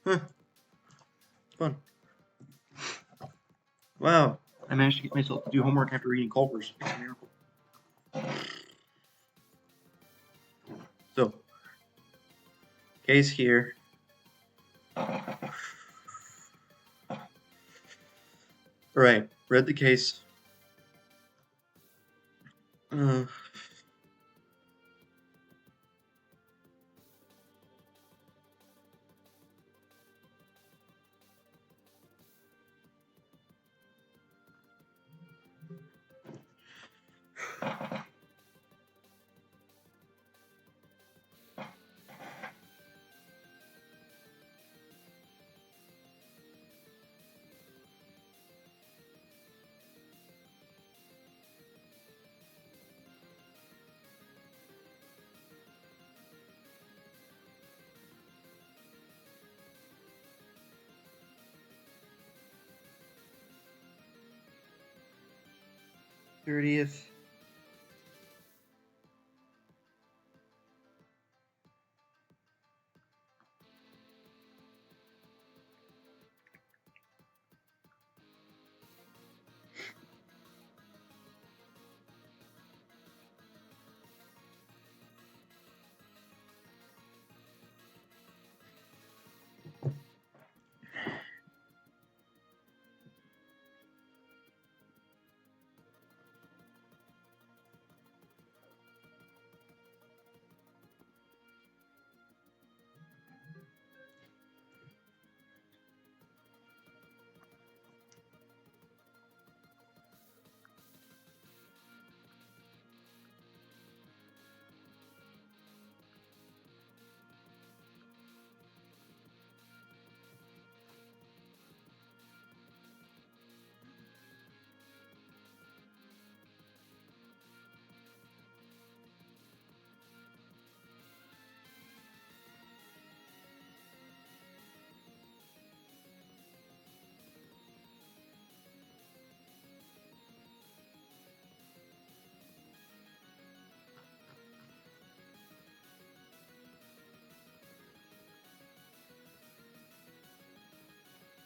Huh. Fun. Wow. I managed to get myself to do homework after reading Culver's. It's a miracle. So, case here. Alright, read the case. Uh, '30th.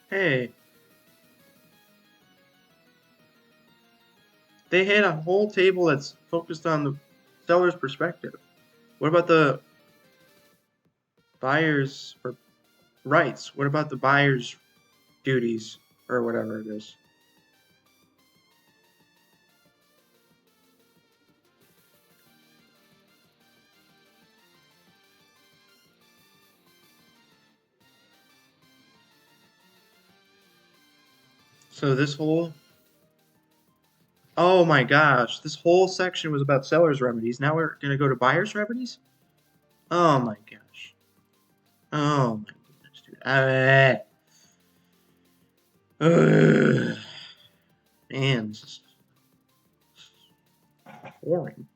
Hey, they had a whole table that's focused on the seller's perspective. What about the buyer's rights? What about the buyer's duties or whatever it is? So this whole oh my gosh, this whole section was about seller's remedies. Now we're gonna go to buyer's remedies? Oh my gosh. Oh my goodness, dude. Man, this is boring.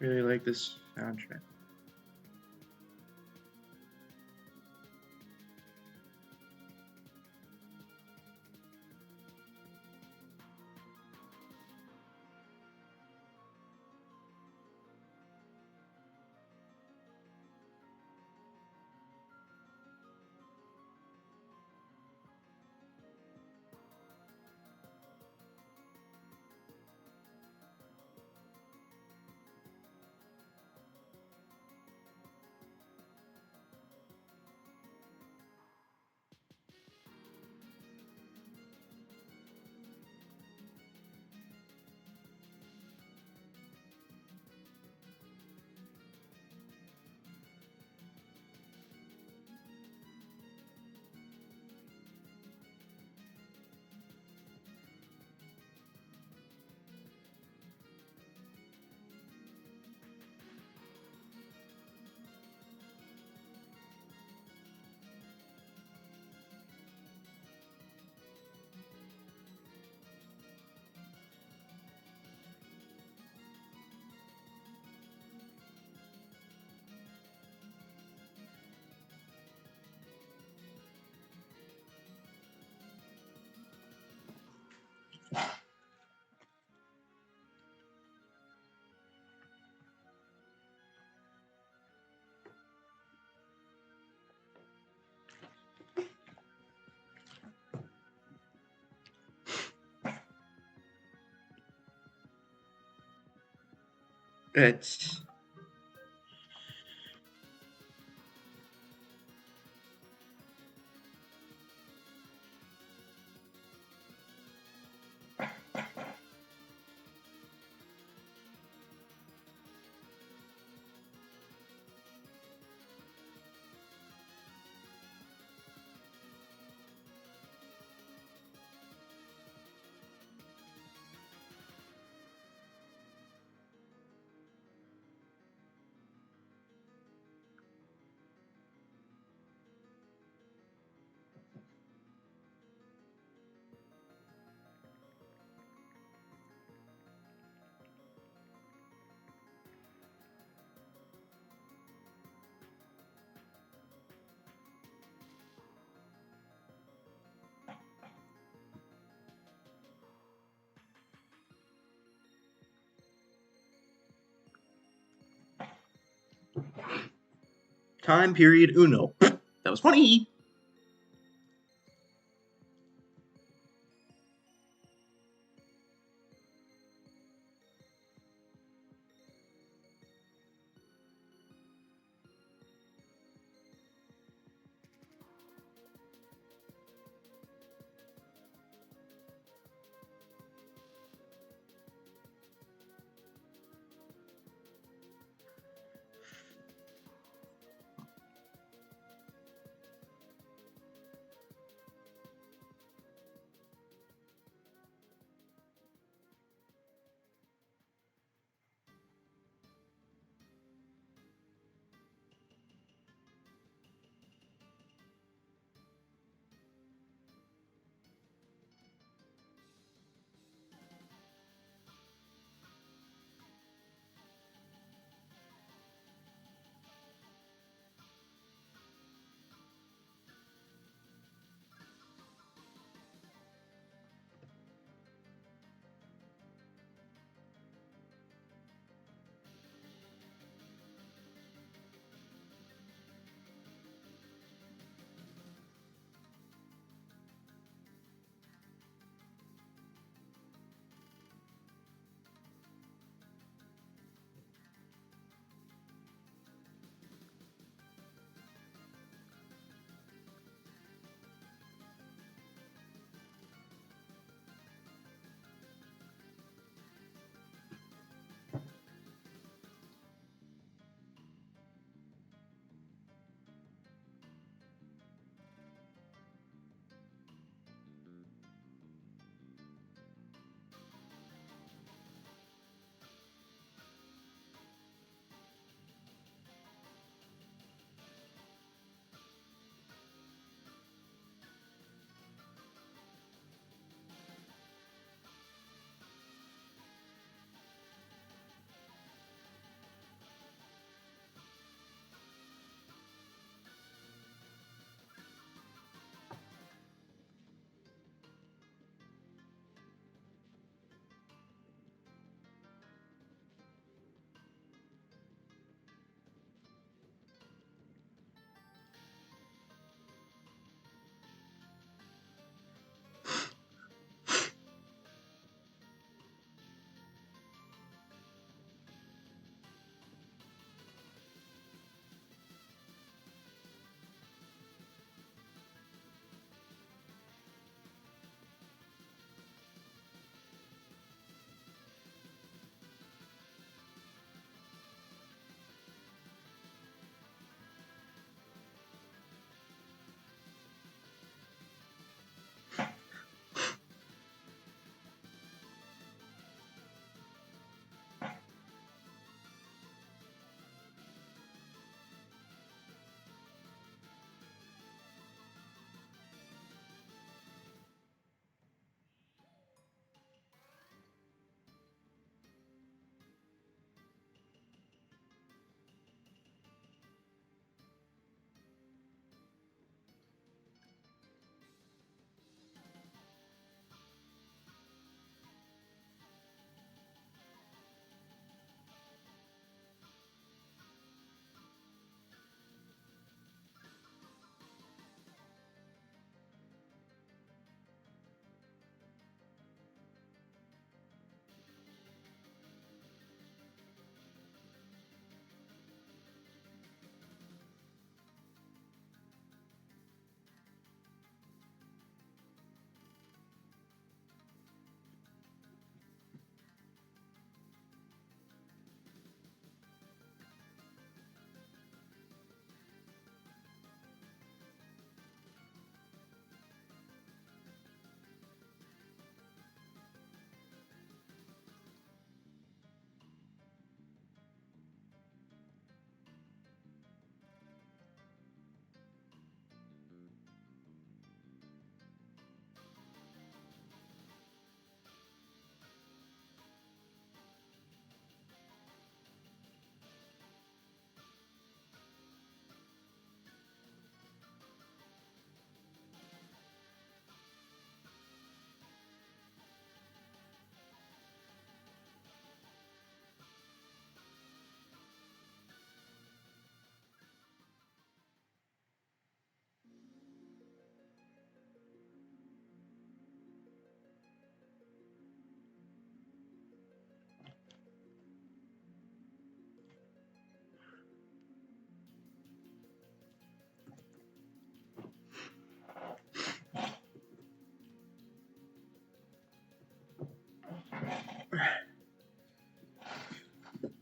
really like this soundtrack. It's time period uno. That was funny.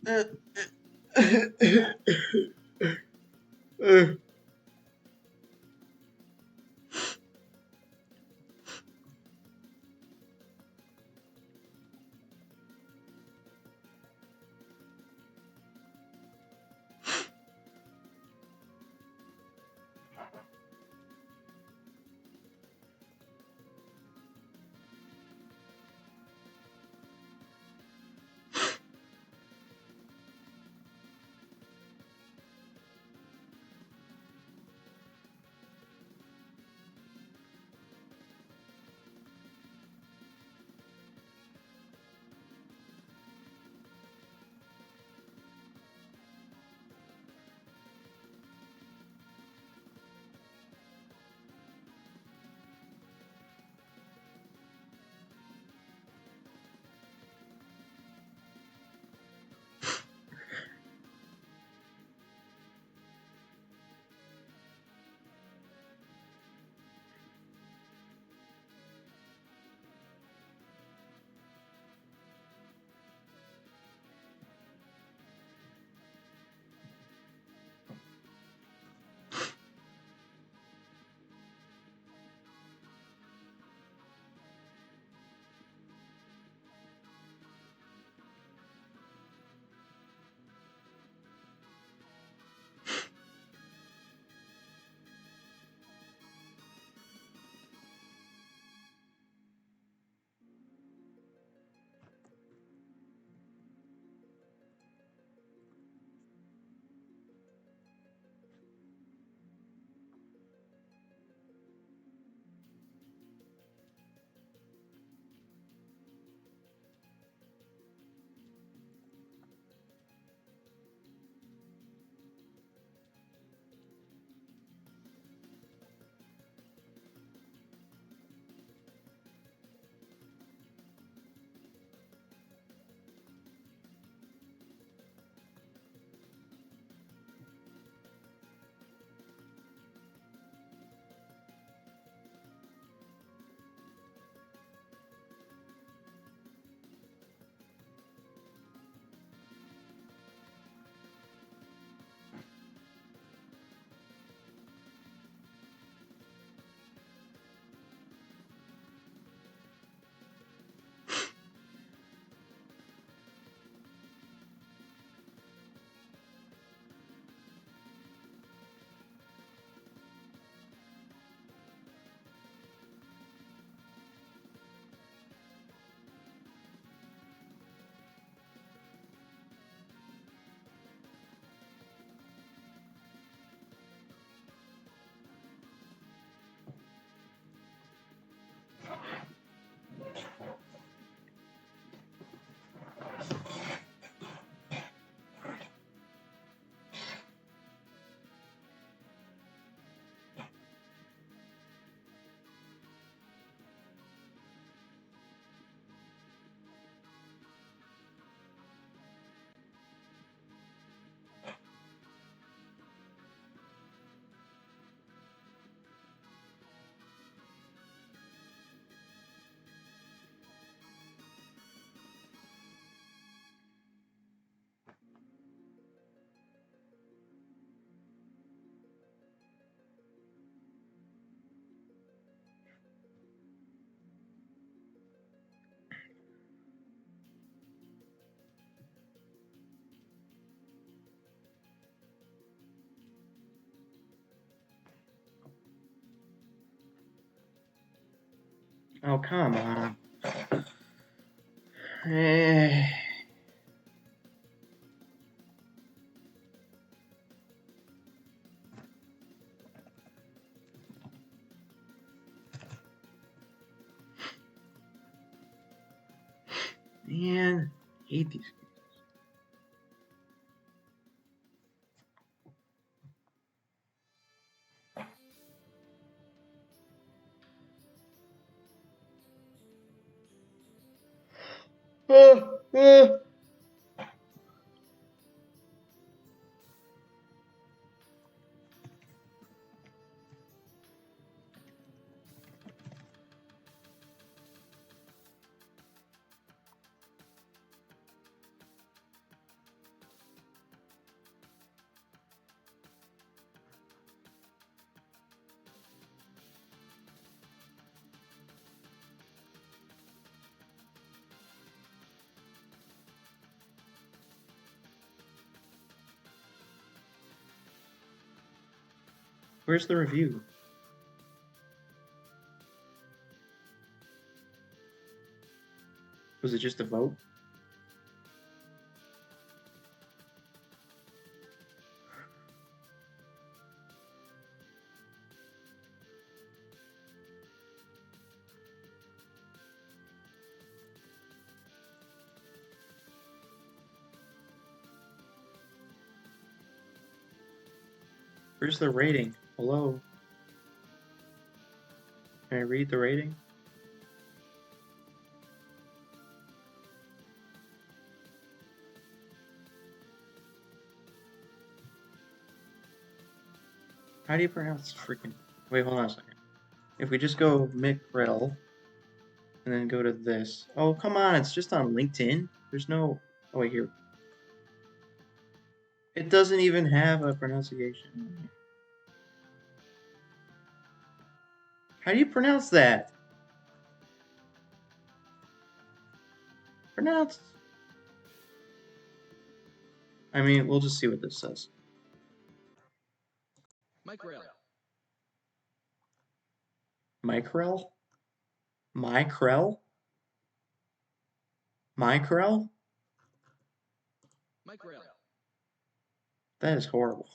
Oh, come on. Eh. Man, hate these. Where's the review? Was it just a vote? Where's the rating? Hello? Can I read the rating? How do you pronounce freaking... Wait, hold on a second. If we just go Mickrell, and then go to this... Oh, come on, it's just on LinkedIn? There's no... Oh, wait, here. It doesn't even have a pronunciation. How do you pronounce that? Pronounce... I mean, we'll just see what this says. Mickrell. Mickrell? Mickrell? Mickrell? Mickrell. That is horrible.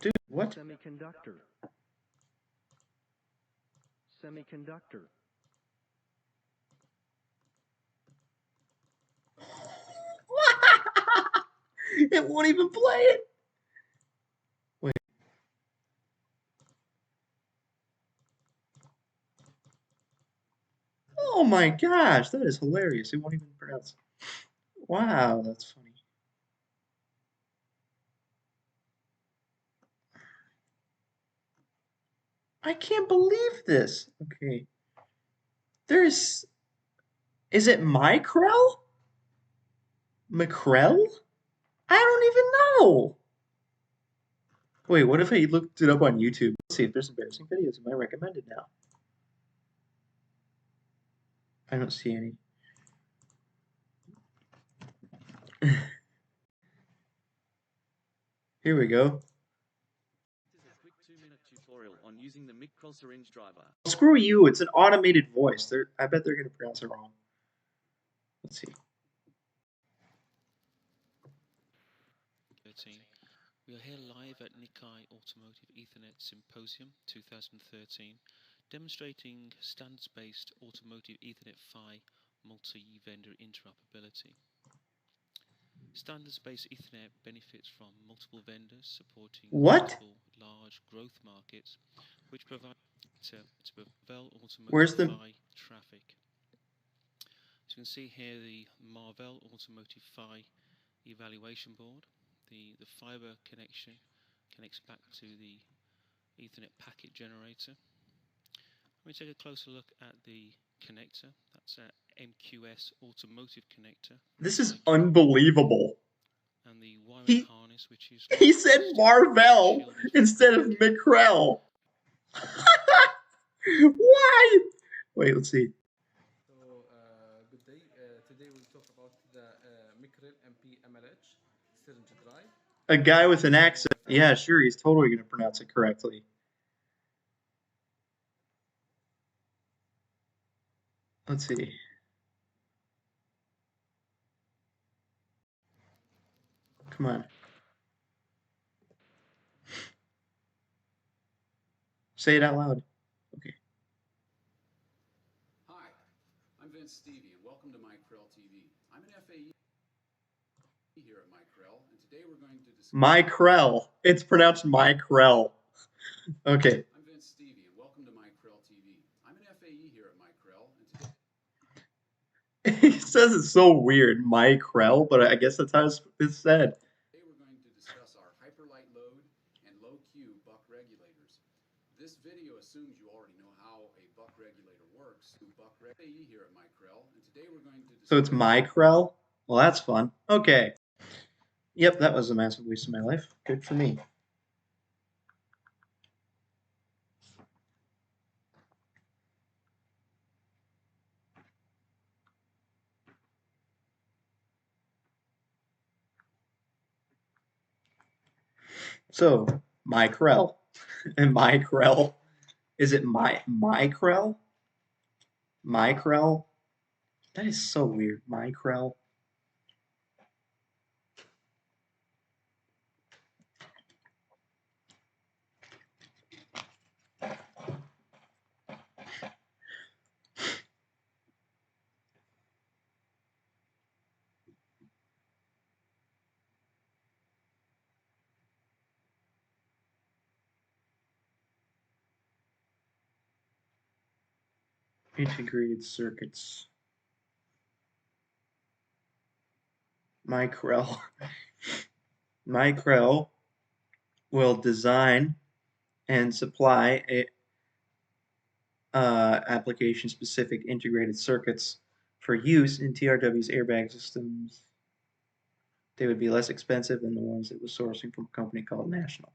Dude, what? Semiconductor. Semiconductor. It won't even play it. Wait. Oh my gosh, that is hilarious. It won't even pronounce. Wow, that's funny. I can't believe this. Okay. There's... Is it Mickrell? Mickrell? I don't even know. Wait, what if I looked it up on YouTube? Let's see if there's embarrassing videos in my recommended now. I don't see any. Here we go. This is a quick 2-minute tutorial on using the Mickrell syringe driver. Screw you, it's an automated voice. I bet they're going to pronounce it wrong. Let's see. 13. We are here live at Nikkei Automotive Ethernet Symposium 2013, demonstrating standards-based automotive Ethernet PHY multi-vendor interoperability. Standards-based Ethernet benefits from multiple vendors supporting multiple large growth markets, which provide to Marvell Automotive PHY traffic. As you can see here, the Marvell Automotive PHY evaluation board. The fiber connection connects back to the Ethernet packet generator. Let me take a closer look at the connector. That's an MQS automotive connector. This is unbelievable. And the wiring harness, which is... He said Marvell instead of Mickrell. Why? Wait, let's see. So, good day. Today we'll talk about the Mickrell MP-MLH syringe drive. A guy with an accent. Yeah, sure, he's totally going to pronounce it correctly. Let's see. Come on. Say it out loud. Okay. Hi, I'm Vince Stevie, and welcome to Mickrell TV. I'm an FAE here at Mickrell, and today we're going to discuss... Mickrell. It's pronounced Mickrell. Okay. I'm Vince Stevie, and welcome to Mickrell TV. I'm an FAE here at Mickrell, and today... He says it's so weird, Mickrell, but I guess that's how it's said. Today we're going to discuss our hyperlight load and low Q buck regulators. This video assumes you already know how a buck regulator works. FAE here at Mickrell, and today we're going to discuss... So it's Mickrell? Well, that's fun. Okay. Yep, that was a massive waste of my life. Good for me. So, Micrel. And Micrel. Is it Micrel? Micrel? That is so weird. Micrel. Integrated circuits. Micrel. Micrel will design and supply application-specific integrated circuits for use in TRW's airbag systems. They would be less expensive than the ones it was sourcing from a company called National.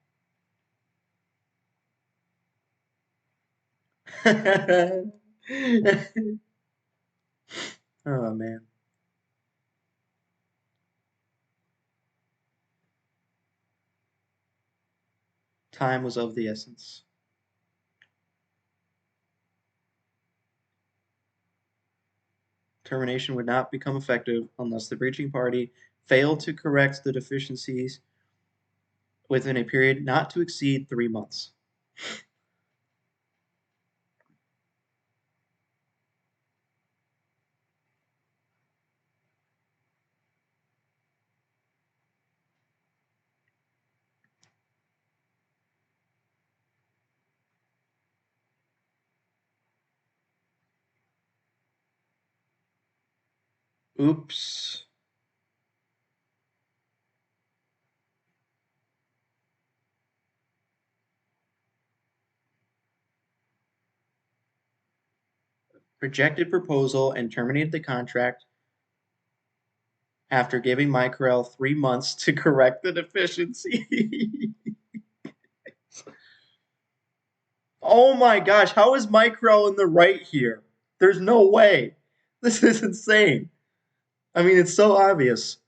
Oh, man. Time was of the essence. Termination would not become effective unless the breaching party failed to correct the deficiencies within a period not to exceed 3 months. Oops. Rejected proposal and terminated the contract after giving Micrel 3 months to correct the deficiency. Oh my gosh, how is Micrel in the right here? There's no way. This is insane. I mean, it's so obvious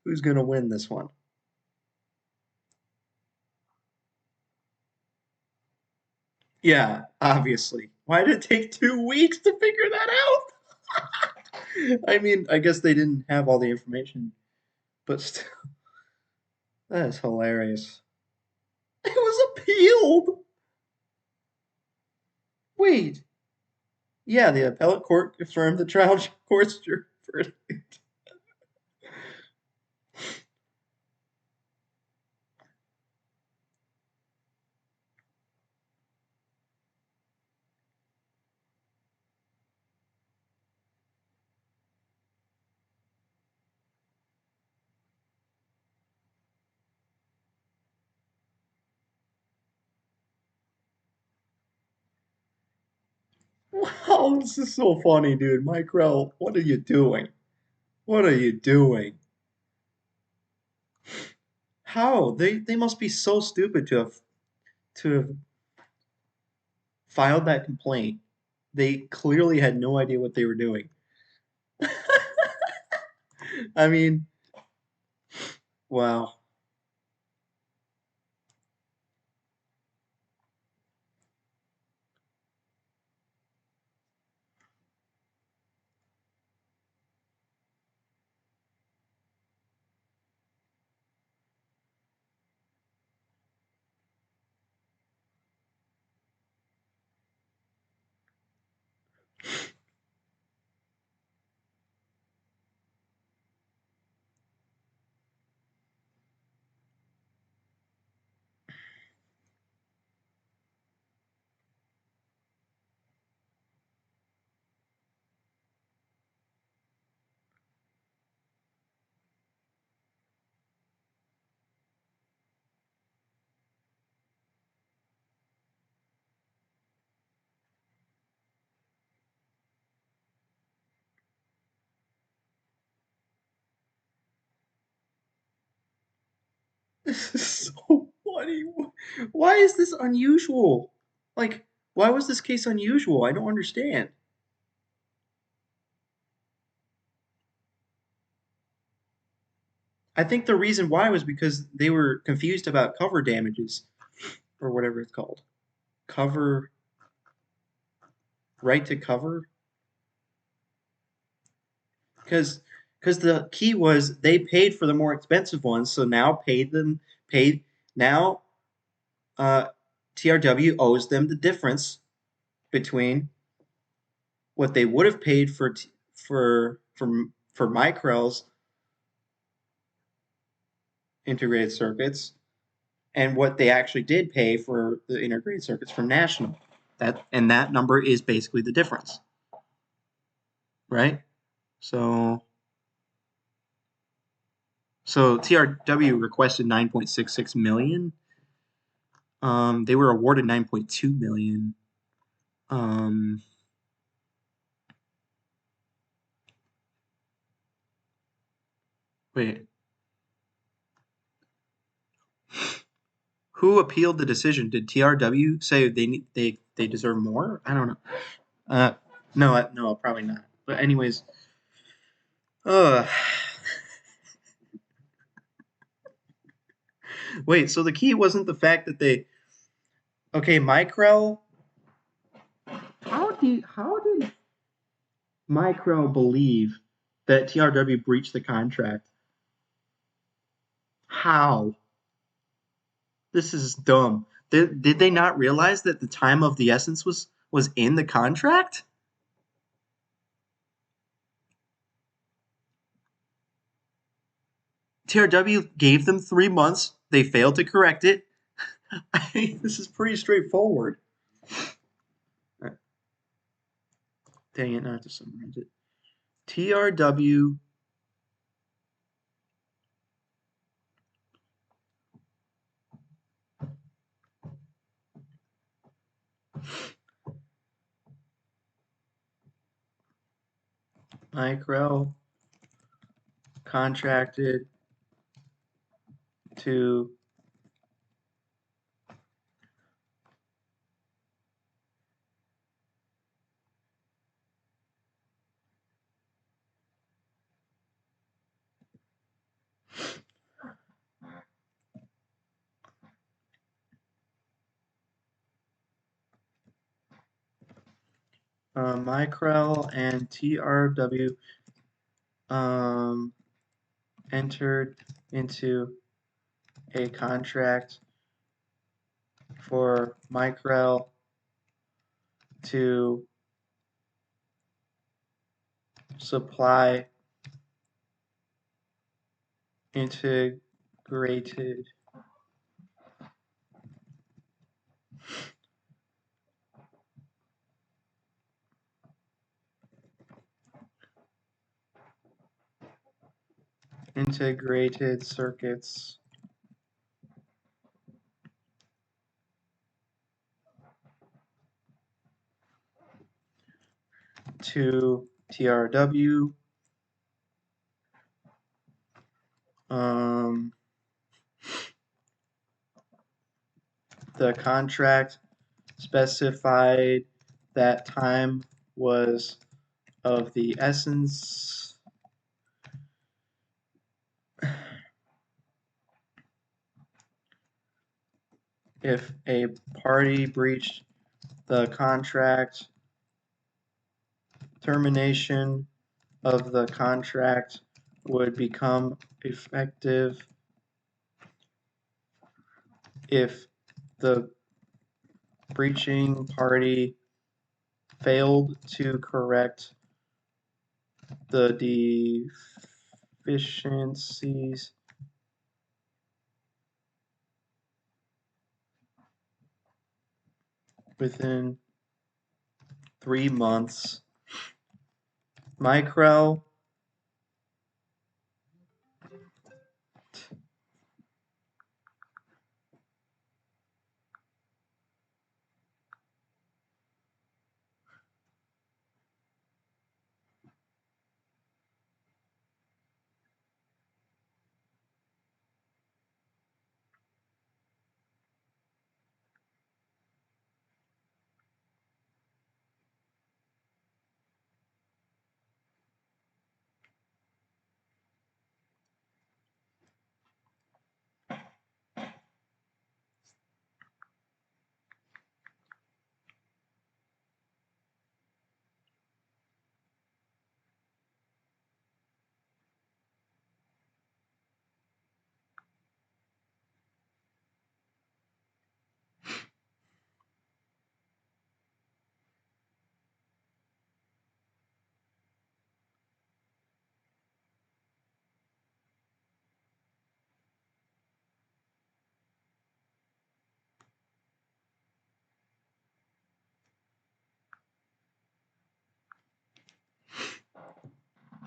who's going to win this one. Yeah, obviously. Why did it take 2 weeks to figure that out? I mean, I guess they didn't have all the information, but still, that is hilarious. It was appealed. Wait. Yeah, the appellate court confirmed the trial court's verdict. Wow, this is so funny, dude. Micrel, what are you doing? What are you doing? How? They must be so stupid to have filed that complaint. They clearly had no idea what they were doing. I mean, wow. This is so funny. Why is this unusual? Like, why was this case unusual? I don't understand. I think the reason why was because they were confused about cover damages, or whatever it's called. Cover, right to cover? Because the key was they paid for the more expensive ones, so now now TRW owes them the difference between what they would have paid for Micrel's integrated circuits and what they actually did pay for the integrated circuits from National. That number is basically the difference, right? So TRW requested 9.66 million. They were awarded 9.2 million. Wait. Who appealed the decision? Did TRW say they deserve more? I don't know. No, probably not. But anyways, wait. So the key wasn't the fact that Micrel. How did Micrel believe that TRW breached the contract? How? This is dumb. Did they not realize that the time of the essence was in the contract? TRW gave them 3 months. They failed to correct it. I mean, this is pretty straightforward. Right. Dang it, not to summarize it. TRW Micrel contracted to Micrel and TRW entered into a contract for Micrel to supply integrated circuits to TRW. The contract specified that time was of the essence. If a party breached the contract, termination of the contract would become effective if the breaching party failed to correct the deficiencies within 3 months. Micrel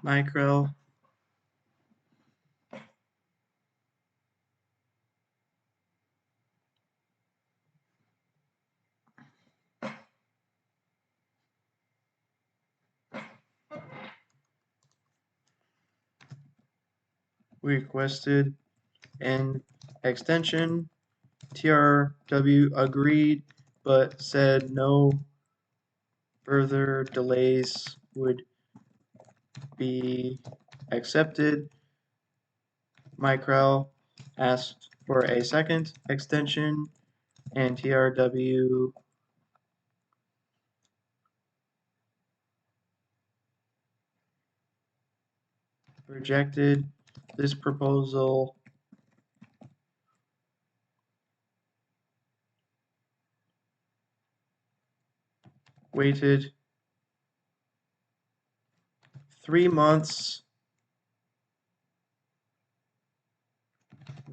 Micrel. We requested an extension. TRW agreed, but said no further delays would be accepted. Micrel asked for a second extension, and TRW rejected this proposal. Waited 3 months,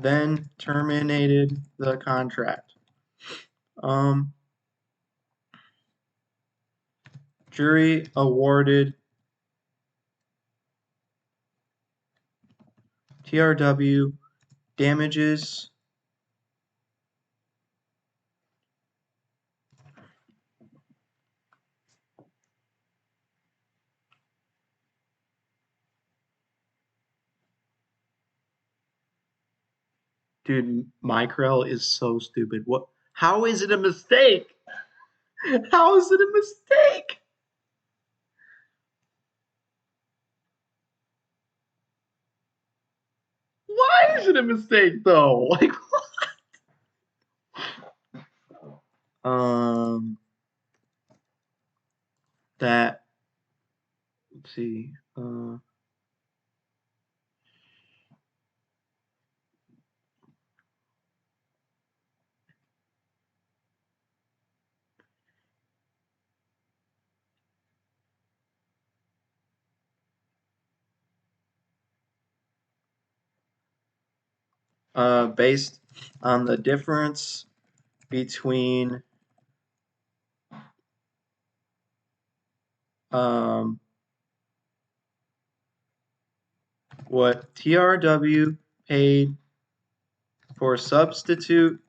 then terminated the contract. Jury awarded TRW damages Dude, Micrel is so stupid. What? How is it a mistake? How is it a mistake? Why is it a mistake though? Like what? That. Let's see. Based on the difference between what TRW paid for substitute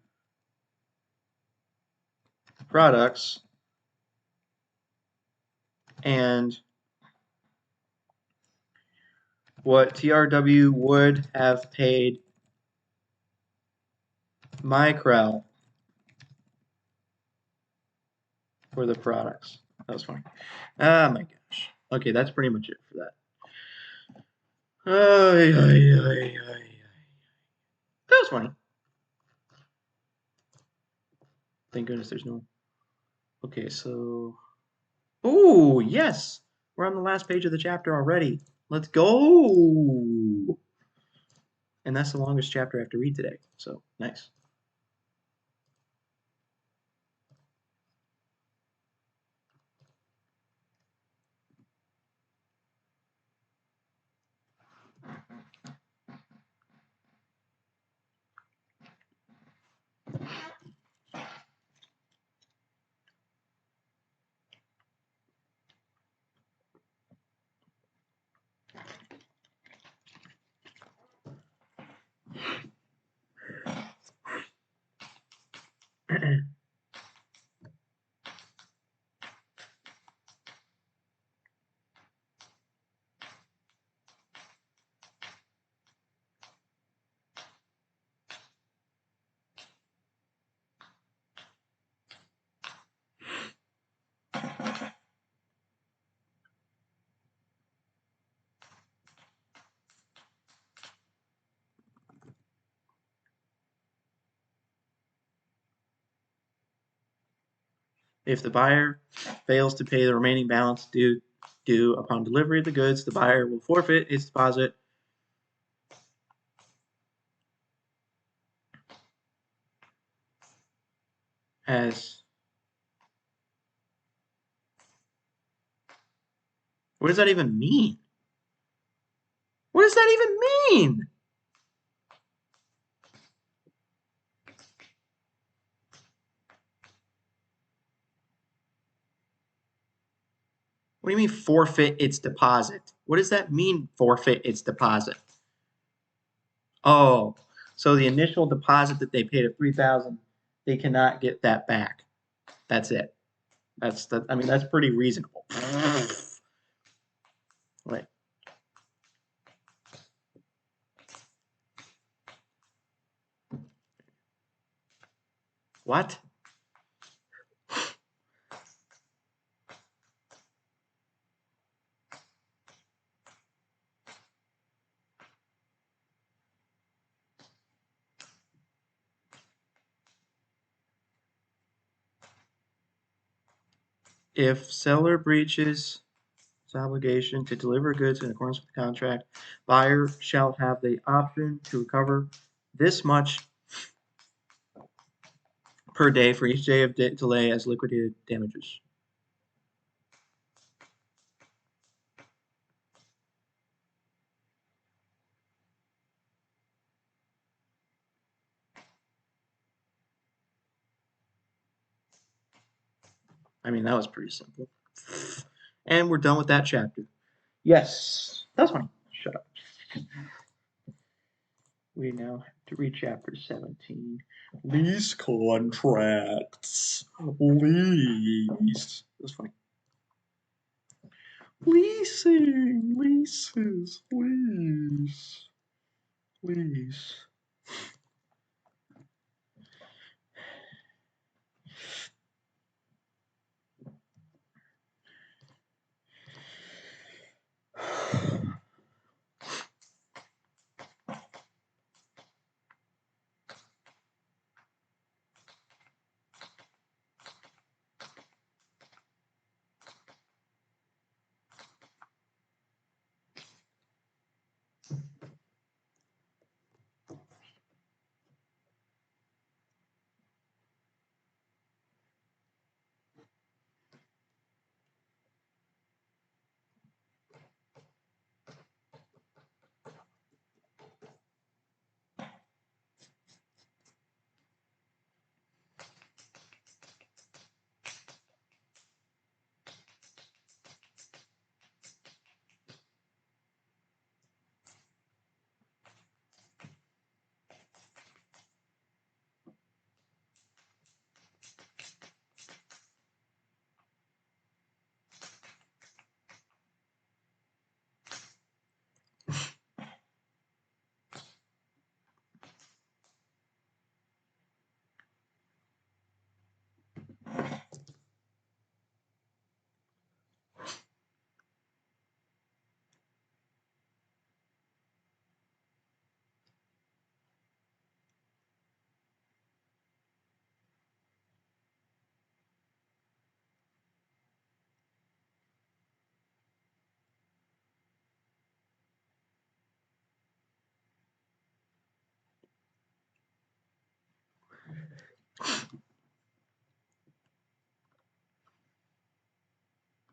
products and what TRW would have paid Micrel for the products. That was funny. Oh my gosh. Okay, that's pretty much it for that. That was funny. Thank goodness there's no. Okay, so. Oh, yes! We're on the last page of the chapter already. Let's go! And that's the longest chapter I have to read today, so nice. If the buyer fails to pay the remaining balance due upon delivery of the goods, the buyer will forfeit its deposit as. What does that even mean? What does that even mean? What do you mean forfeit its deposit? What does that mean, forfeit its deposit? Oh, so the initial deposit that they paid of $3,000, they cannot get that back. That's it. I mean, that's pretty reasonable. Right. What? If seller breaches its obligation to deliver goods in accordance with the contract, buyer shall have the option to recover this much per day for each day of delay as liquidated damages. I mean, that was pretty simple. And we're done with that chapter. Yes, that's fine. Shut up. We now have to read chapter 17. Lease contracts. Lease. That's funny. Leasing. Leases. Lease. Lease.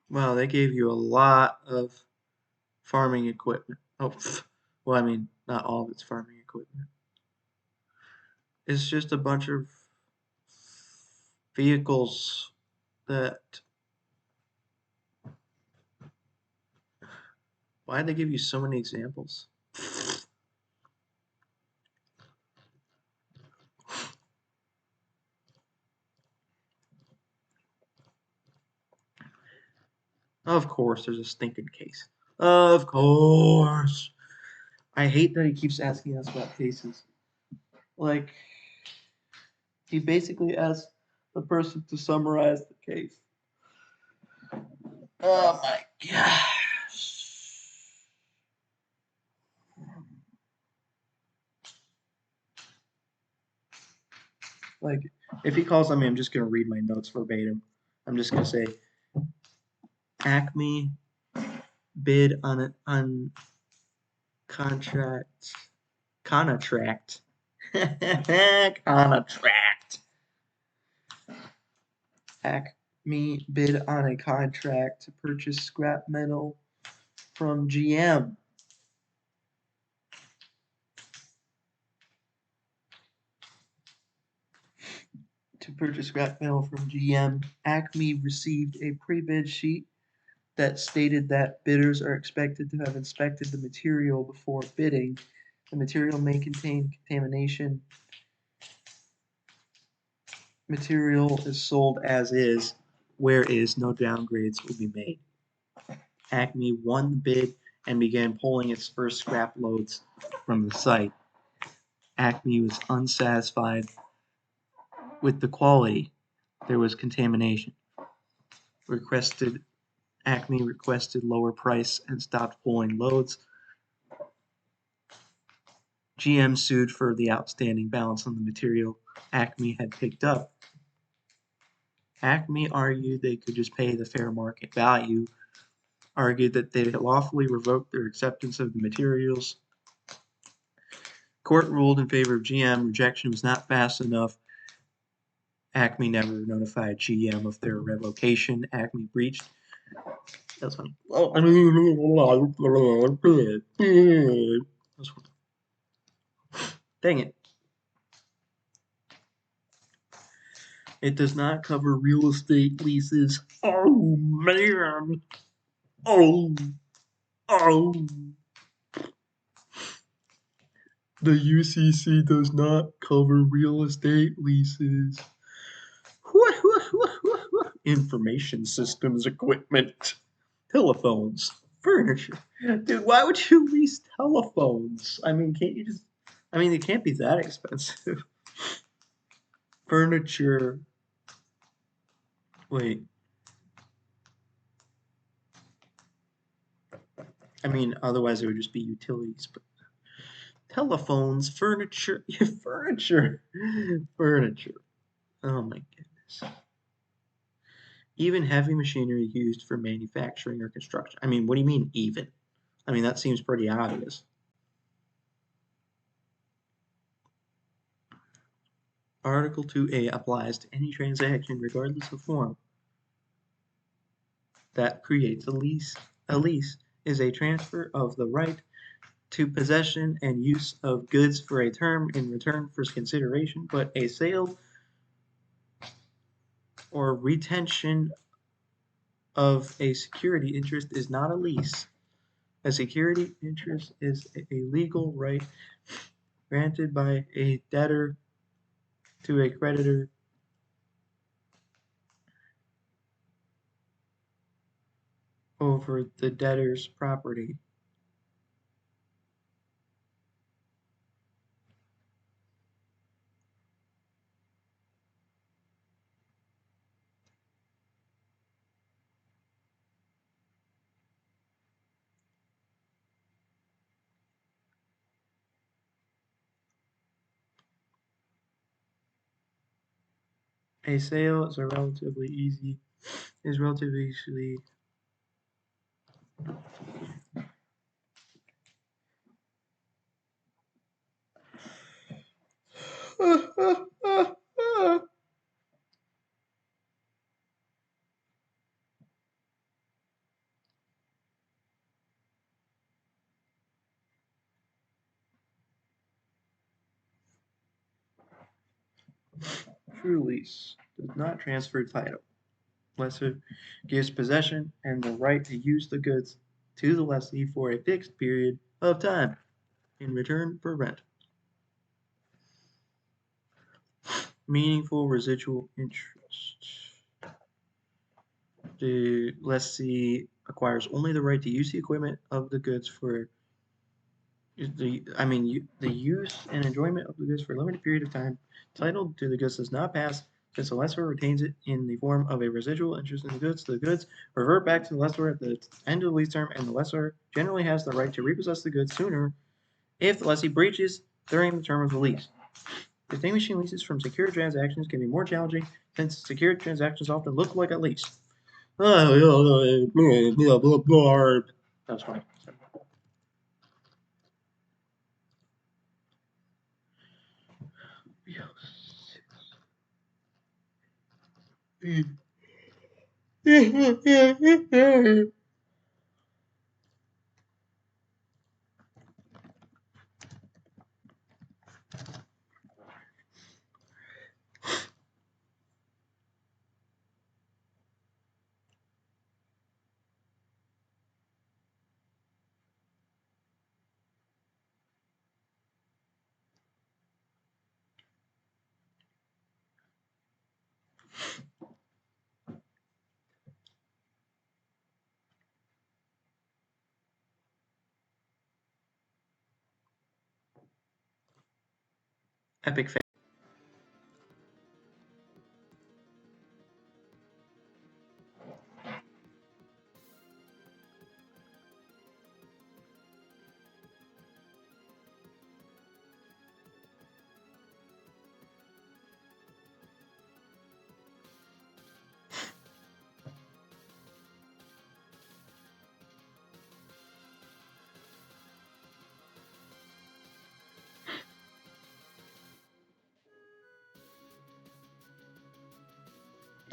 Wow, they gave you a lot of farming equipment. Oh, well, I mean, not all of it's farming equipment. It's just a bunch of vehicles that. Why'd they give you so many examples? Of course, there's a stinking case. Of course. I hate that he keeps asking us about cases. Like, he basically asked the person to summarize the case. Oh my gosh. Like, if he calls on me, I'm just going to read my notes verbatim. I'm just going to say, Acme bid on contract. Contract. Acme bid on a contract to purchase scrap metal from GM. To purchase scrap metal from GM, Acme received a pre-bid sheet that stated that bidders are expected to have inspected the material before bidding. The material may contain contamination. Material is sold as is, where is no downgrades will be made. Acme won the bid and began pulling its first scrap loads from the site. Acme was unsatisfied with the quality. There was contamination. Acme requested lower price and stopped pulling loads. GM sued for the outstanding balance on the material Acme had picked up. Acme argued they could just pay the fair market value, argued that they had lawfully revoked their acceptance of the materials. Court ruled in favor of GM. Rejection was not fast enough. Acme never notified GM of their revocation. Acme breached. That's funny. Dang it. It does not cover real estate leases. Oh, man. Oh. The UCC does not cover real estate leases. Information systems equipment. Telephones. Furniture. Dude, why would you lease telephones? I mean, can't you just... I mean, it can't be that expensive. Furniture. Wait. I mean, otherwise it would just be utilities, but telephones, furniture, furniture. Oh my goodness. Even heavy machinery used for manufacturing or construction. I mean, what do you mean even? I mean, that seems pretty obvious. Article 2A applies to any transaction regardless of form that creates a lease. A lease is a transfer of the right to possession and use of goods for a term in return for consideration, but a sale or retention of a security interest is not a lease. A security interest is a legal right granted by a debtor to a creditor over the debtor's property. A sale is relatively easy. True lease does not transfer title. Lessor gives possession and the right to use the goods to the lessee for a fixed period of time in return for rent. Meaningful residual interest. The lessee acquires only the right to use the equipment of the goods for the use and enjoyment of the goods for a limited period of time. Title to the goods does not pass since the lessor retains it in the form of a residual interest in the goods. The goods revert back to the lessor at the end of the lease term, and the lessor generally has the right to repossess the goods sooner if the lessee breaches during the term of the lease. Distinguishing leases from secured transactions can be more challenging since secured transactions often look like a lease. That was funny. Epic fail.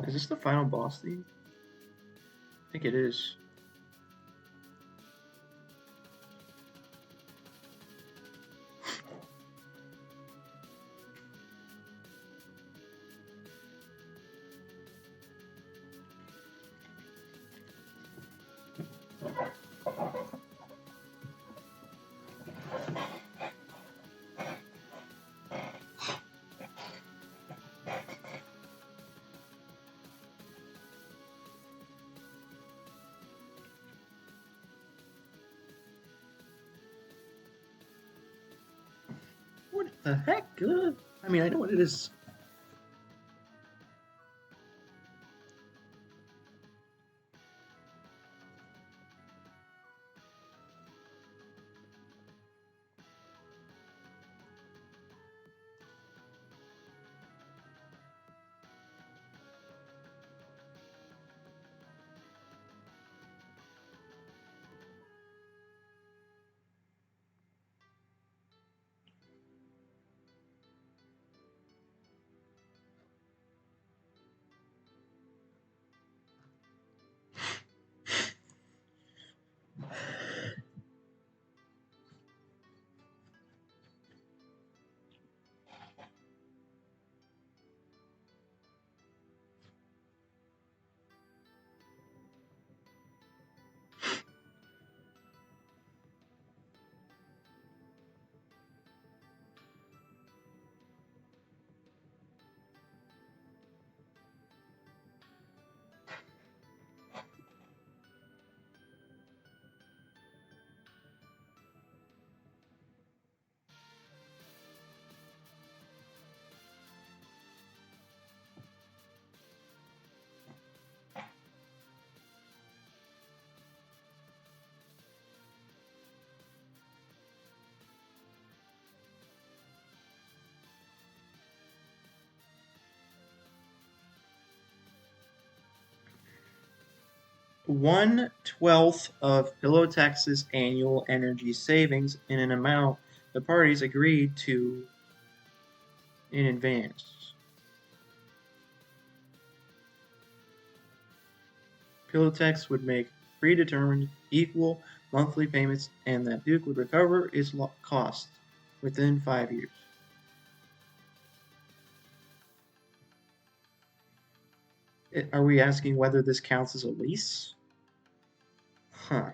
Is this the final boss theme? I think it is. What the heck? Good. I mean, I know what it is. One-twelfth of Pilotax's annual energy savings in an amount the parties agreed to in advance. Pilotax would make predetermined equal monthly payments and that Duke would recover its costs within 5 years. Are we asking whether this counts as a lease? Huh.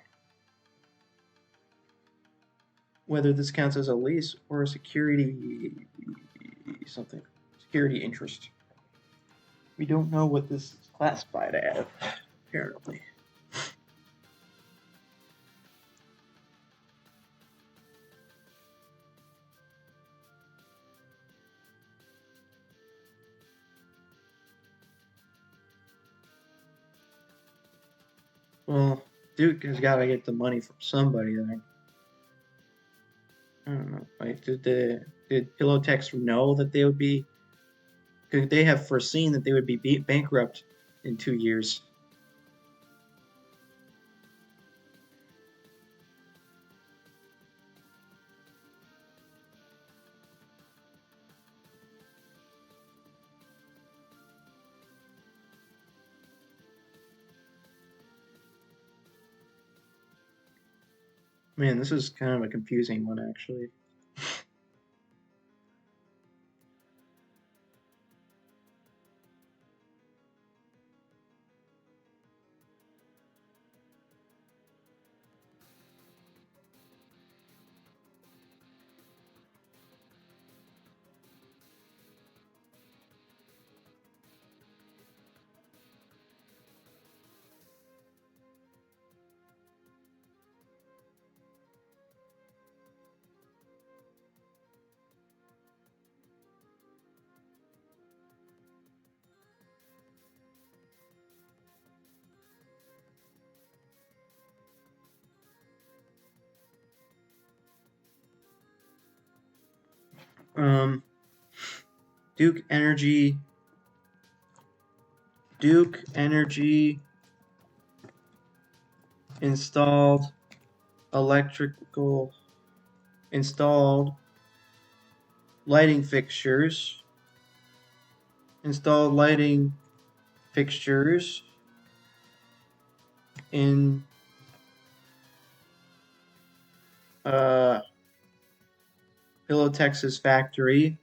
Whether this counts as a lease or a security something. Security interest. We don't know what this is classified as, apparently. Well, Duke has got to get the money from somebody then. I don't know. Like, did Pilotex know that they would be? Could they have foreseen that they would be bankrupt in 2 years? Man, this is kind of a confusing one, actually. Duke Energy installed lighting fixtures in Pillow, Texas factory.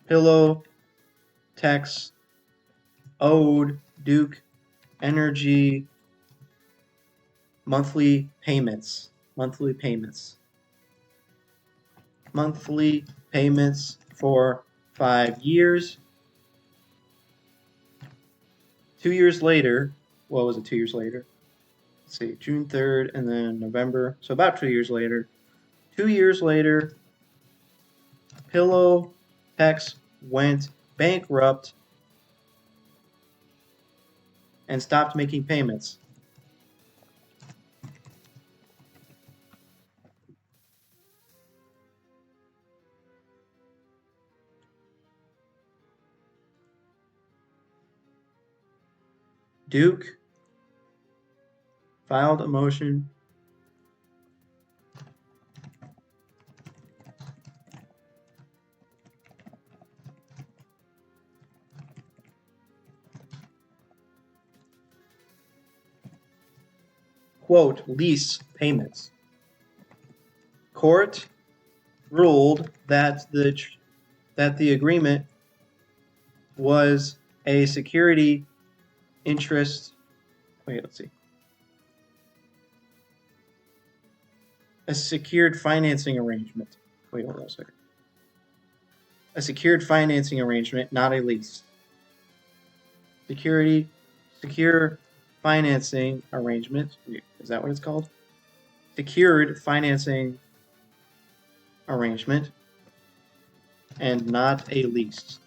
Pillow Tex owed Duke Energy monthly payments for 5 years. 2 years later, what was it 2 years later? Let's see, June 3rd and then November, so about 2 years later. 2 years later, Pillow Tex went bankrupt and stopped making payments. Duke filed a motion quote, lease payments. Court ruled that the agreement was a security interest. Wait, let's see. A secured financing arrangement. Wait, hold on a second. A secured financing arrangement, not a lease. Secure financing arrangement. Is that what it's called? Secured financing arrangement and not a lease.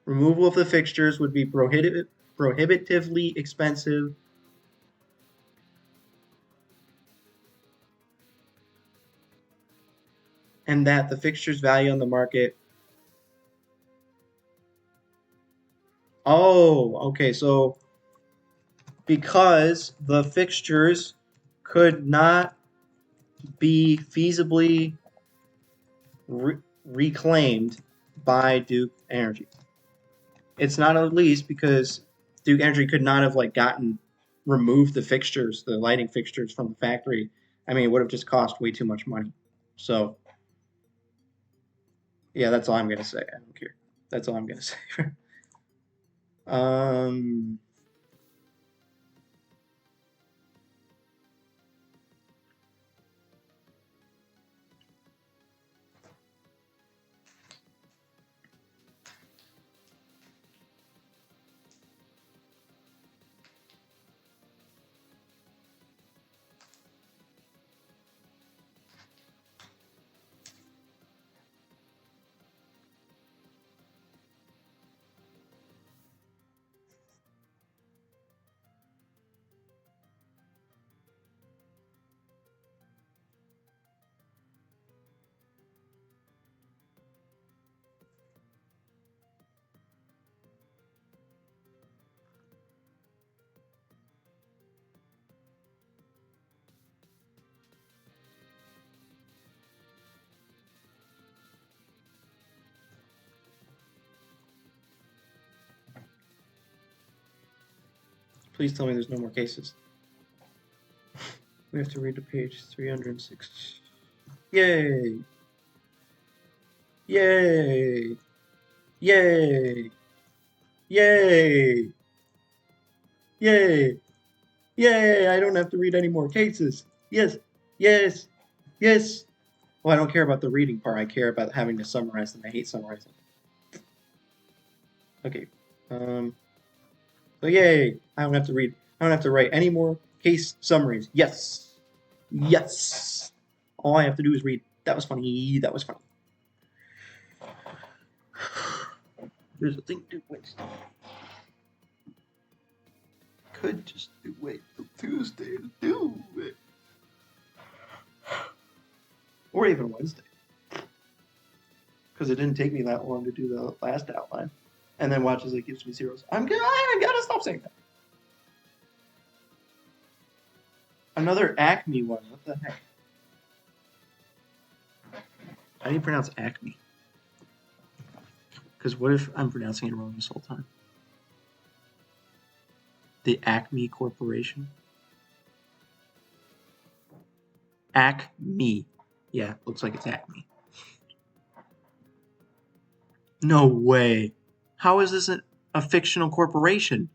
Removal of the fixtures would be prohibitively expensive. And that the fixtures' value on the market. Oh, okay. So because the fixtures could not be feasibly reclaimed by Duke Energy. It's not a lease because Duke Energy could not have removed the fixtures, the lighting fixtures from the factory. I mean, it would have just cost way too much money. So, yeah, that's all I'm gonna say. I don't care. That's all I'm gonna say. Please tell me there's no more cases. We have to read to page 306. Yay! Yay! Yay! Yay! Yay! Yay! I don't have to read any more cases. Yes! Yes! Yes! Well, I don't care about the reading part. I care about having to summarize them. I hate summarizing. Okay. So yay! I don't have to read. I don't have to write any more Case summaries. Yes. Yes. All I have to do is read. That was funny. That was funny. There's a thing to Wednesday. Could just wait till Tuesday to do it. Or even Wednesday. Because it didn't take me that long to do the last outline. And then watch as it gives me zeros. I gotta stop saying that. Another Acme one. What the heck? How do you pronounce Acme? Because what if I'm pronouncing it wrong this whole time? The Acme Corporation? Acme. Yeah, looks like it's Acme. No way. How is this a fictional corporation?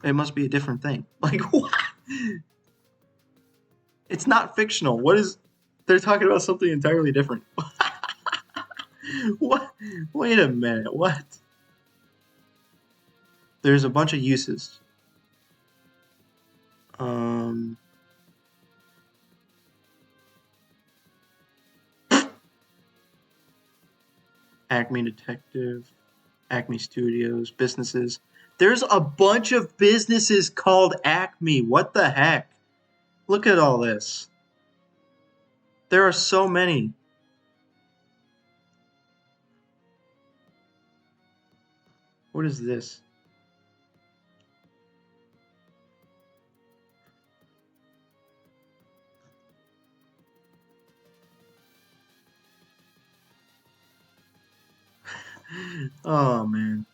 It must be a different thing. Like, what? It's not fictional. What is... They're talking about something entirely different. What? Wait a minute. What? There's a bunch of uses. Acme Detective, Acme Studios, businesses. There's a bunch of businesses called Acme. What the heck? Look at all this. There are so many. What is this? Oh, man.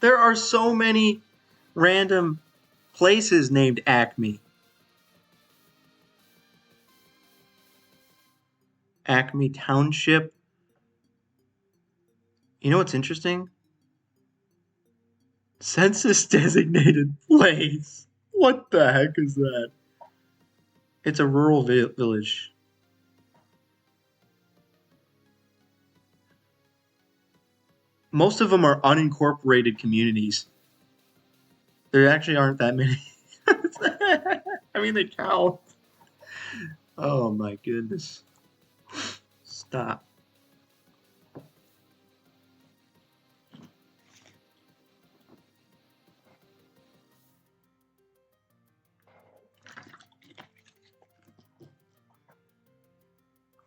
There are so many random places named Acme. Acme Township. You know what's interesting? Census designated place. What the heck is that? It's a rural village. Most of them are unincorporated communities. There actually aren't that many. I mean, they count. Oh my goodness. Stop.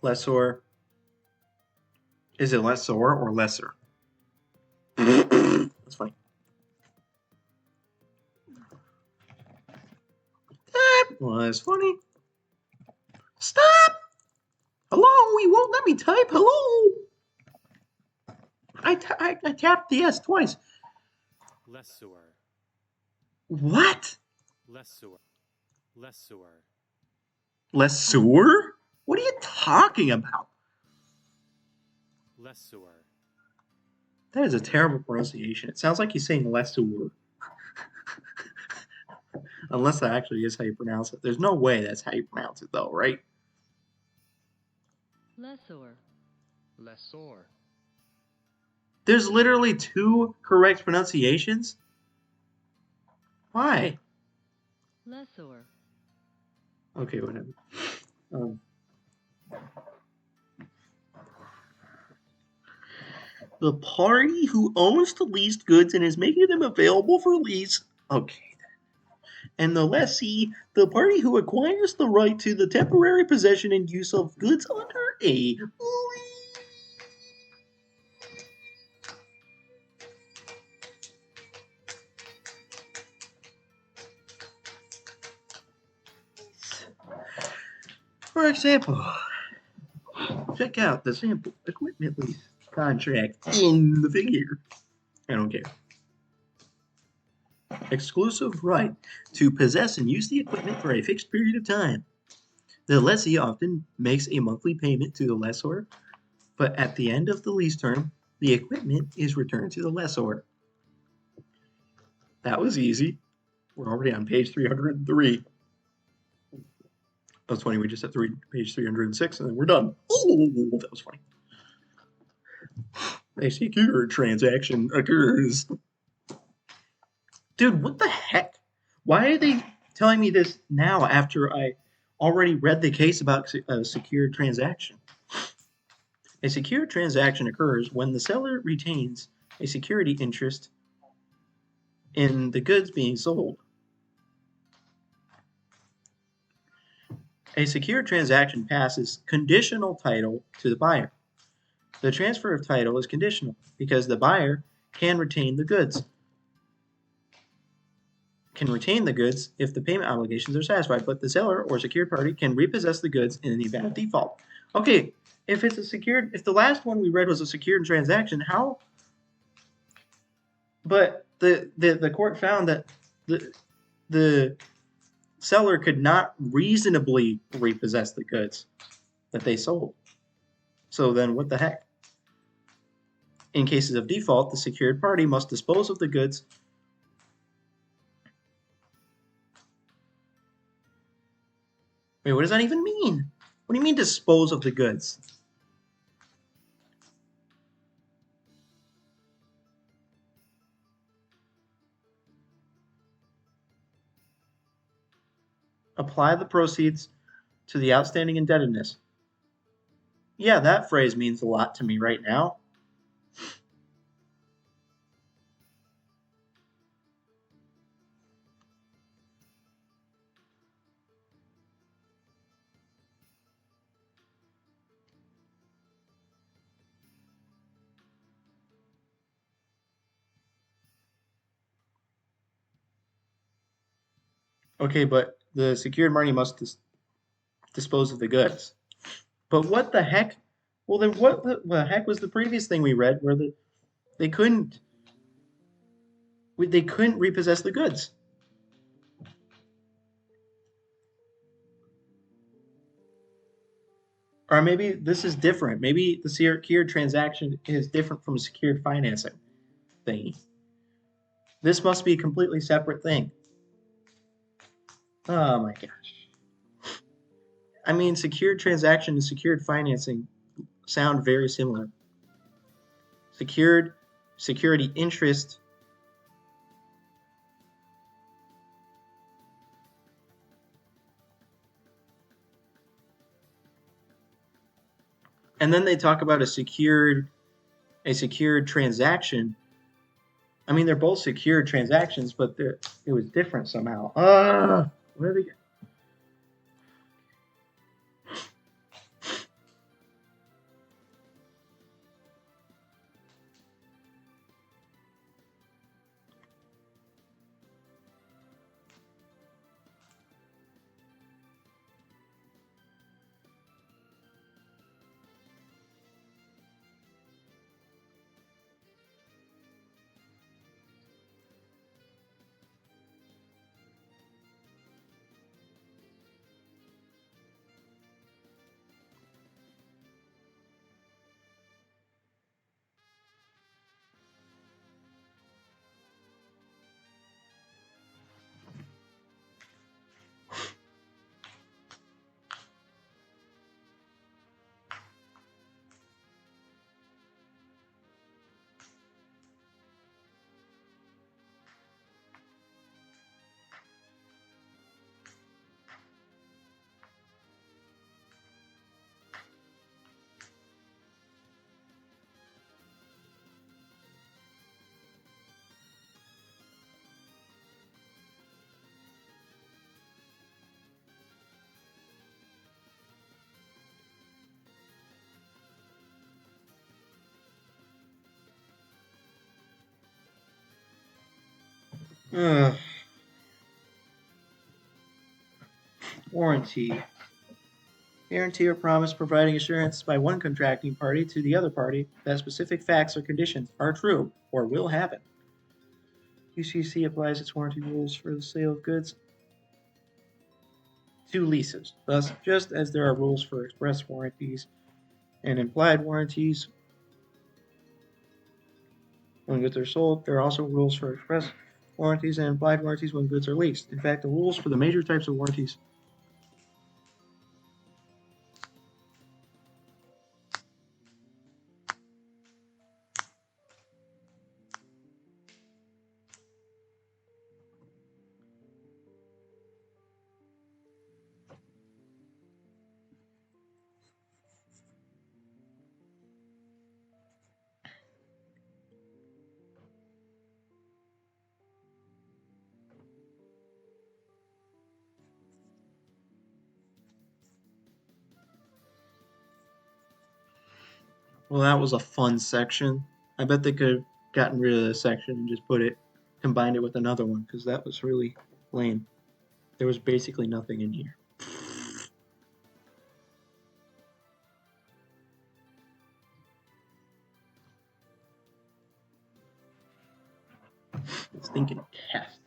Lessor. Is it lessor or lesser? That's funny. That was funny. Stop! Hello, you won't let me type. Hello. I tapped the S twice. Lessor. What? Lessor. Lessor. Lessor? What are you talking about? Lessor. That is a terrible pronunciation. It sounds like he's saying lessor. Unless that actually is how you pronounce it. There's no way that's how you pronounce it, though, right? Lessor. Lessor. There's literally 2 correct pronunciations? Why? Lessor. Okay, whatever. The party who owns the leased goods and is making them available for lease. Okay. And the lessee, the party who acquires the right to the temporary possession and use of goods under a lease. For example, check out the sample equipment lease contract in the figure. I don't care. Exclusive right to possess and use the equipment for a fixed period of time. The lessee often makes a monthly payment to the lessor, but at the end of the lease term, the equipment is returned to the lessor. That was easy. We're already on page 303. That was funny. We just hit page 306 and then we're done. Oh, that was funny. A secure transaction occurs. Dude, what the heck? Why are they telling me this now after I already read the case about a secure transaction? A secure transaction occurs when the seller retains a security interest in the goods being sold. A secure transaction passes conditional title to the buyer. The transfer of title is conditional because the buyer can retain the goods if the payment obligations are satisfied, but the seller or secured party can repossess the goods in the event of default. Okay, if the last one we read was a secured transaction, how? But the court found that the seller could not reasonably repossess the goods that they sold. So then what the heck? In cases of default, the secured party must dispose of the goods. Wait, what does that even mean? What do you mean dispose of the goods? Apply the proceeds to the outstanding indebtedness. Yeah, that phrase means a lot to me right now. Okay, but the secured party must dispose of the goods. But what the heck? Well, then what the heck was the previous thing we read where they couldn't repossess the goods? Or maybe this is different. Maybe the secured transaction is different from a secured financing thingy. This must be a completely separate thing. Oh my gosh. I mean, secured transaction and secured financing sound very similar. Security interest. And then they talk about a secured transaction. I mean, they're both secured transactions, but it was different somehow. What are they? Warranty. Guarantee or promise providing assurance by one contracting party to the other party that specific facts or conditions are true or will happen. UCC applies its warranty rules for the sale of goods to leases. Thus, just as there are rules for express warranties and implied warranties when goods are sold, there are also rules for express warranties and implied warranties when goods are leased. In fact, the rules for the major types of warranties Well, that was a fun section. I bet they could have gotten rid of this section and just combined it with another one, because that was really lame. There was basically nothing in here. It's thinking test.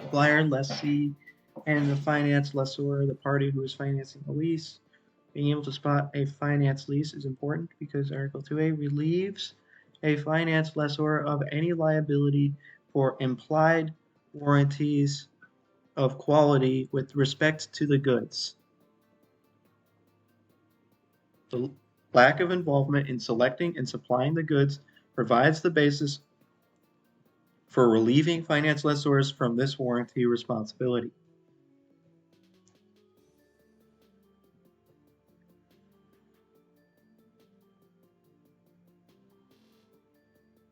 Supplier, lessee, and the finance lessor, the party who is financing the lease. Being able to spot a finance lease is important because Article 2A relieves a finance lessor of any liability for implied warranties of quality with respect to the goods. The lack of involvement in selecting and supplying the goods provides the basis for relieving finance lessors from this warranty responsibility.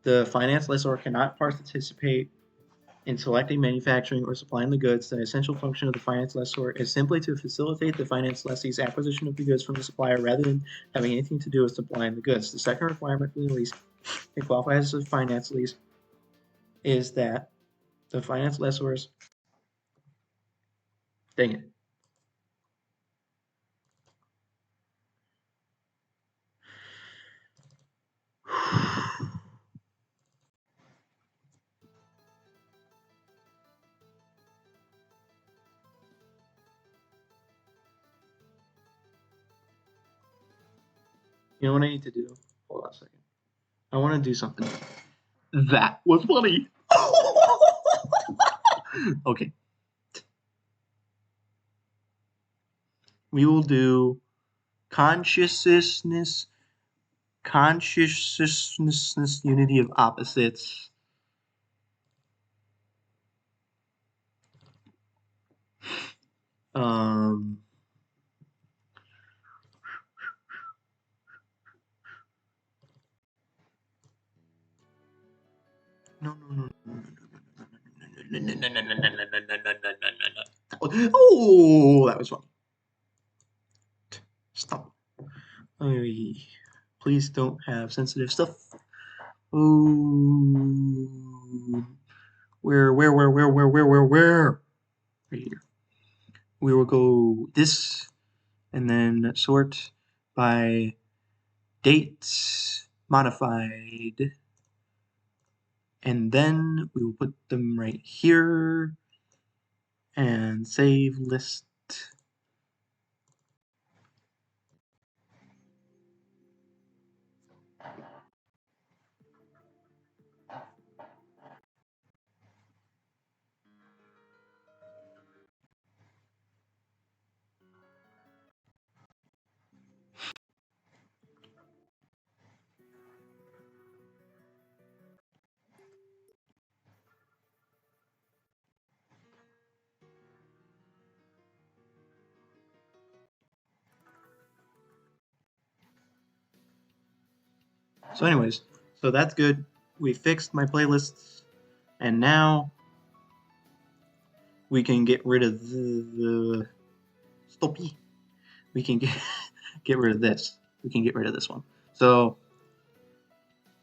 The finance lessor cannot participate in selecting, manufacturing, or supplying the goods. The essential function of the finance lessor is simply to facilitate the finance lessee's acquisition of the goods from the supplier rather than having anything to do with supplying the goods. The second requirement for the lease that qualifies as a finance lease is that the finance lessors, dang it, you know what I need to do? Hold on a second. I want to do something. That was funny. Okay. We will do consciousness, unity of opposites. Oh, that was funny. Stop. Please don't have sensitive stuff. Oh, where? Right here. We will go this, and then sort by dates modified, and then we will put them right here and save list. So anyways, so that's good. We fixed my playlists, and now we can get rid of the stoppy. We can get rid of this. We can get rid of this one. So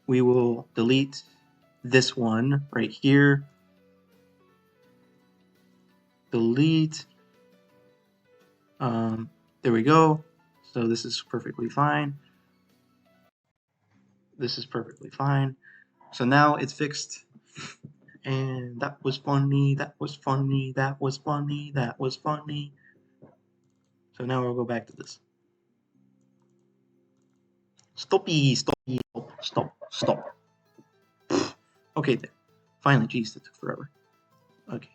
we will delete this one right here. Delete. There we go. So this is perfectly fine. This is perfectly fine. So now it's fixed. And that was funny, that was funny, that was funny, that was funny. So now we'll go back to this. Stoppy, stoppy, stop, stop. Okay, there. Finally, geez, that took forever. Okay.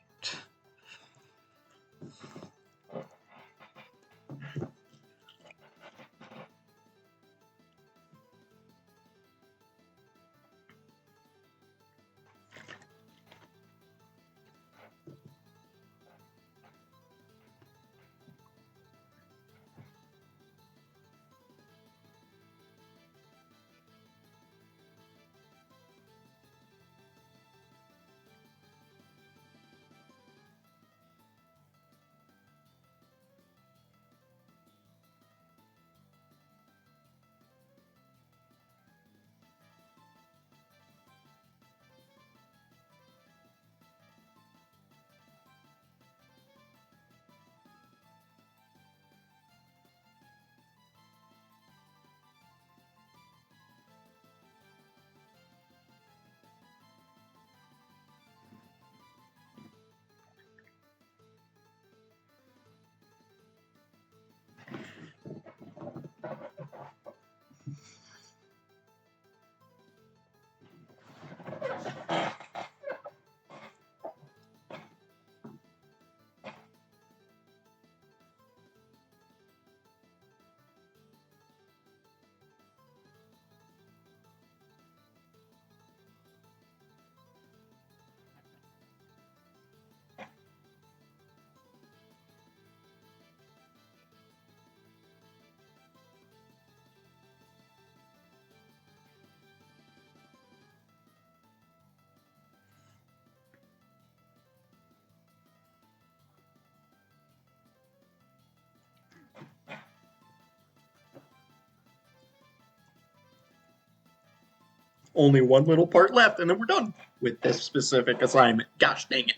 Only one little part left, and then we're done with this specific assignment. Gosh dang it.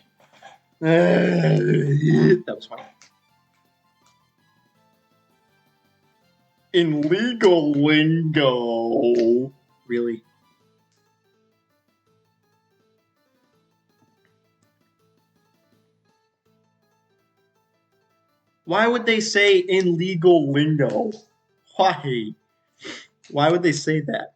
That was fun. In legal lingo. Really? Why would they say in legal lingo? Why? Why would they say that?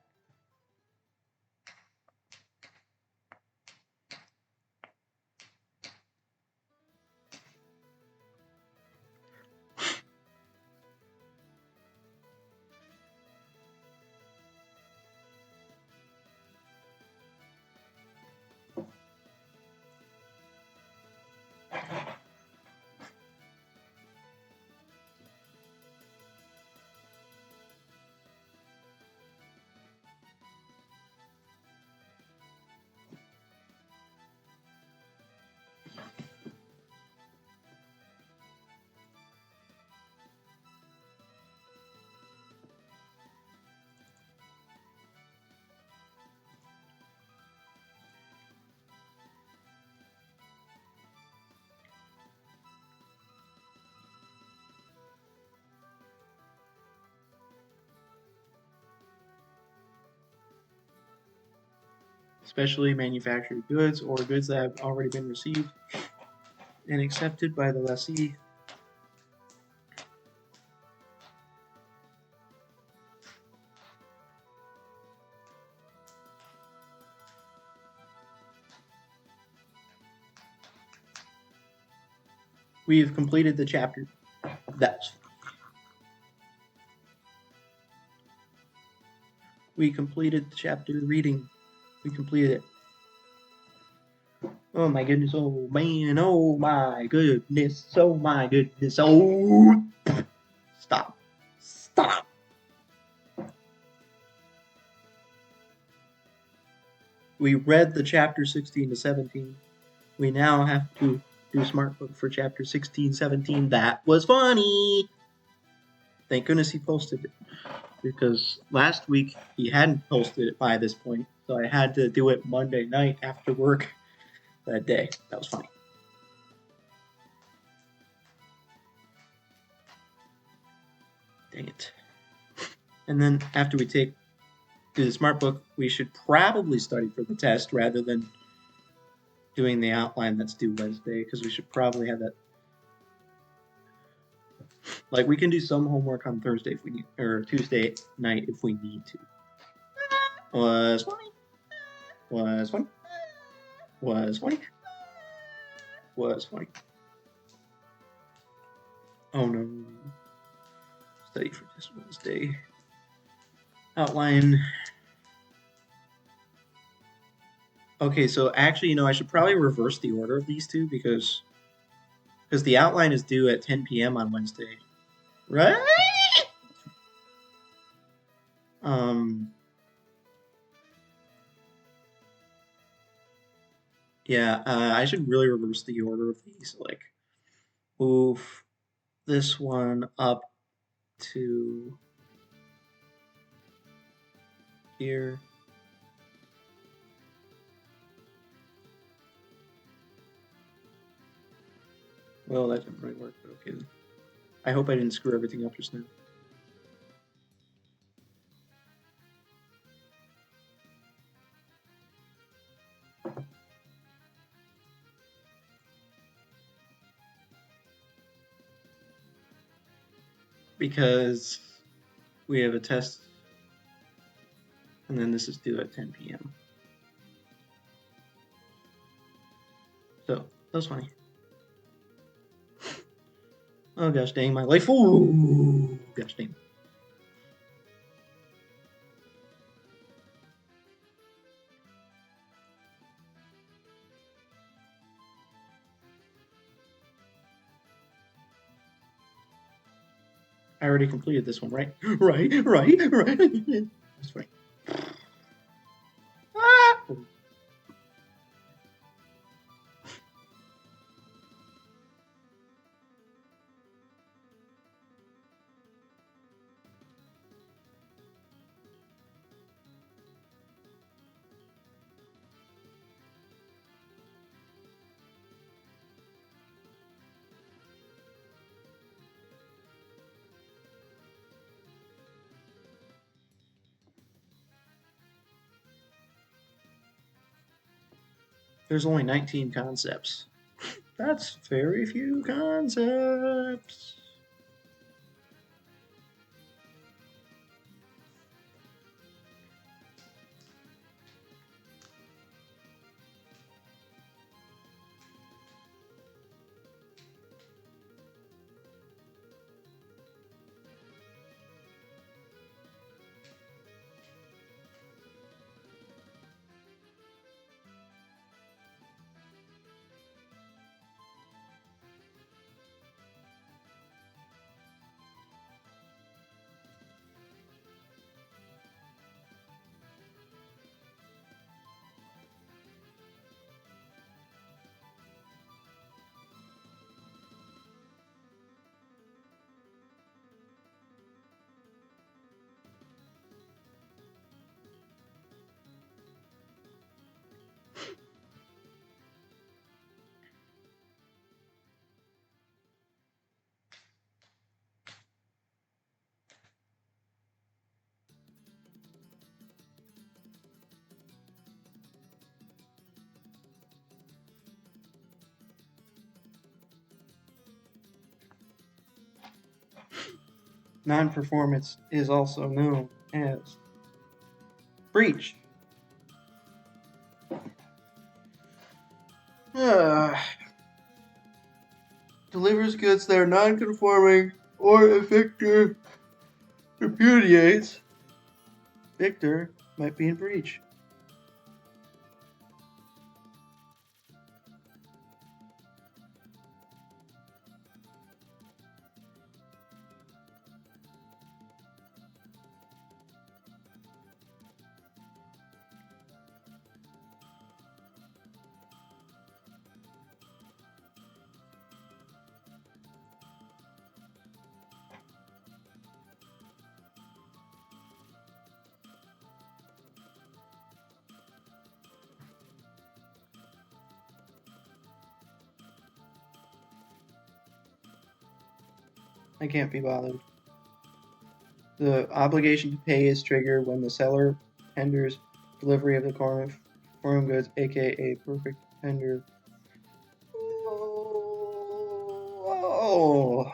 Especially manufactured goods or goods that have already been received and accepted by the lessee. We have completed the chapter. We completed the chapter reading. We completed it. Oh my goodness, oh man, oh my goodness, oh my goodness, oh. Stop. Stop. we read the chapter 16 to 17. We now have to do Smart Book for chapter 16, 17. That was funny. Thank goodness he posted it, because last week he hadn't posted it by this point, so I had to do it Monday night after work that day. That was funny. Dang it. And then after we do the Smart Book, we should probably study for the test rather than doing the outline that's due Wednesday, because we should probably have that. Like, we can do some homework on Thursday if we need, or Tuesday night if we need to. Was funny. Was funny. Was funny. Was funny. Oh no. Study for this Wednesday. Outline. Okay, so actually, I should probably reverse the order of these two because the outline is due at 10 p.m. on Wednesday. Right? Yeah, I should really reverse the order of these. Like, move this one up to here. Well, that didn't really work, but okay then. I hope I didn't screw everything up just now. Because we have a test, and then this is due at 10 p.m. So, that was funny. Oh gosh dang my life. Ooh, gosh dang. I already completed this one, right? Right. That's right. Ah! There's only 19 concepts. That's very few concepts. Non-performance is also known as breach. Delivers goods that are non-conforming, or if Victor repudiates, Victor might be in breach. I can't be bothered. The obligation to pay is triggered when the seller tenders delivery of the foreign goods, aka perfect tender. Oh.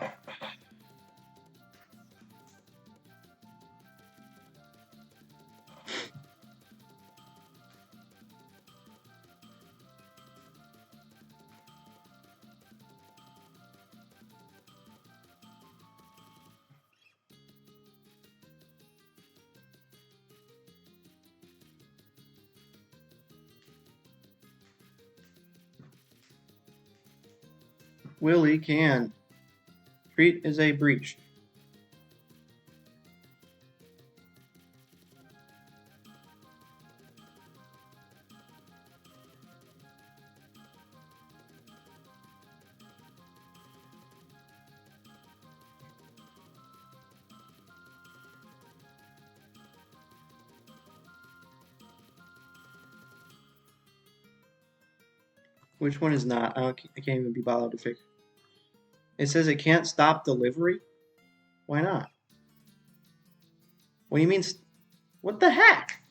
Willie can. Treat is a breach. Which one is not? I can't even be bothered to fix. It says it can't stop delivery? Why not? What do you mean? What the heck?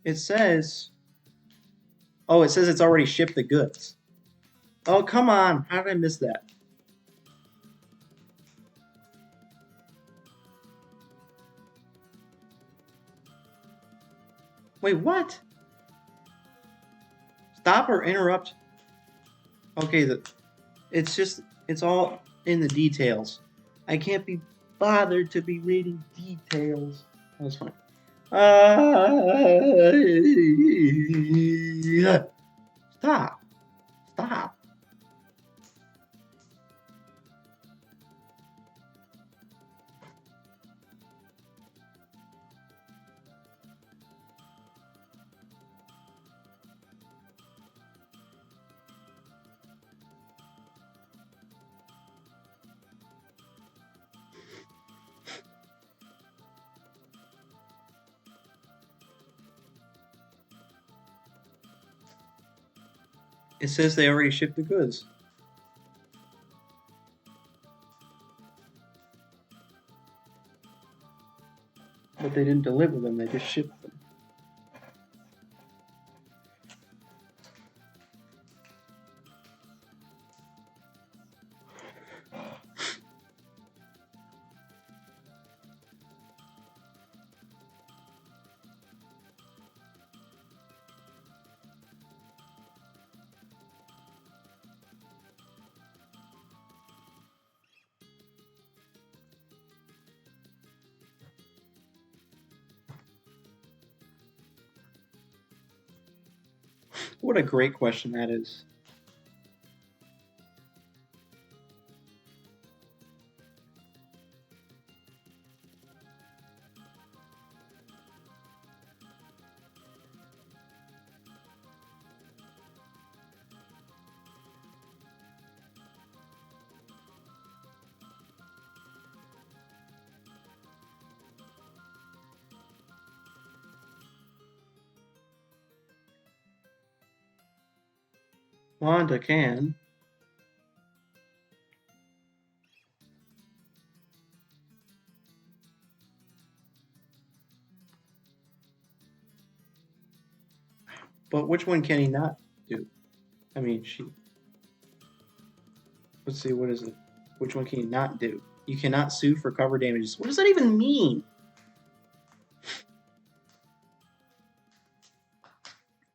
It says... Oh, it says it's already shipped the goods. Oh, come on. How did I miss that? Wait, what? Stop or interrupt? Okay, it's all in the details. I can't be bothered to be reading details. That's fine. Stop. Stop. It says they already shipped the goods. But they didn't deliver them, they just shipped them. What a great question that is. Wanda can. But which one can he not do? I mean, she... Let's see, what is it? Which one can he not do? You cannot sue for cover damages. What does that even mean?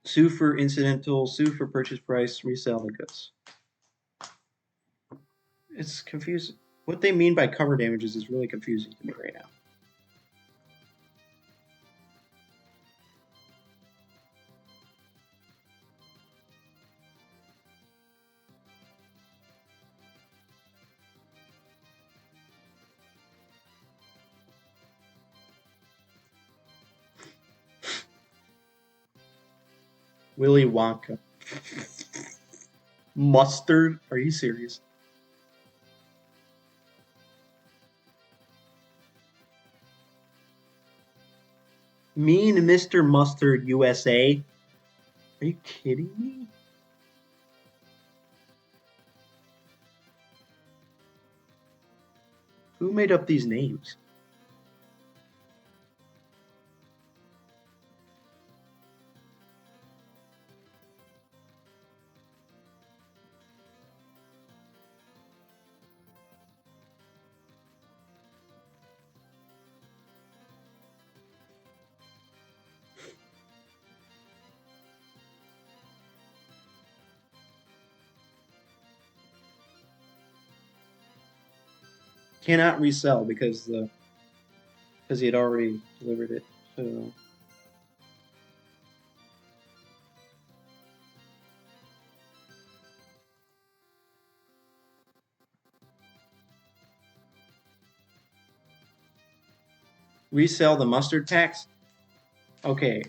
Sue for incidental, sue for purchase price, resell the goods. It's confusing. What they mean by cover damages is really confusing to me right now. Willy Wonka. Mustard? Are you serious? Mean Mr. Mustard USA? Are you kidding me? Who made up these names? Cannot resell because he had already delivered it. So resell the mustard packs. Okay.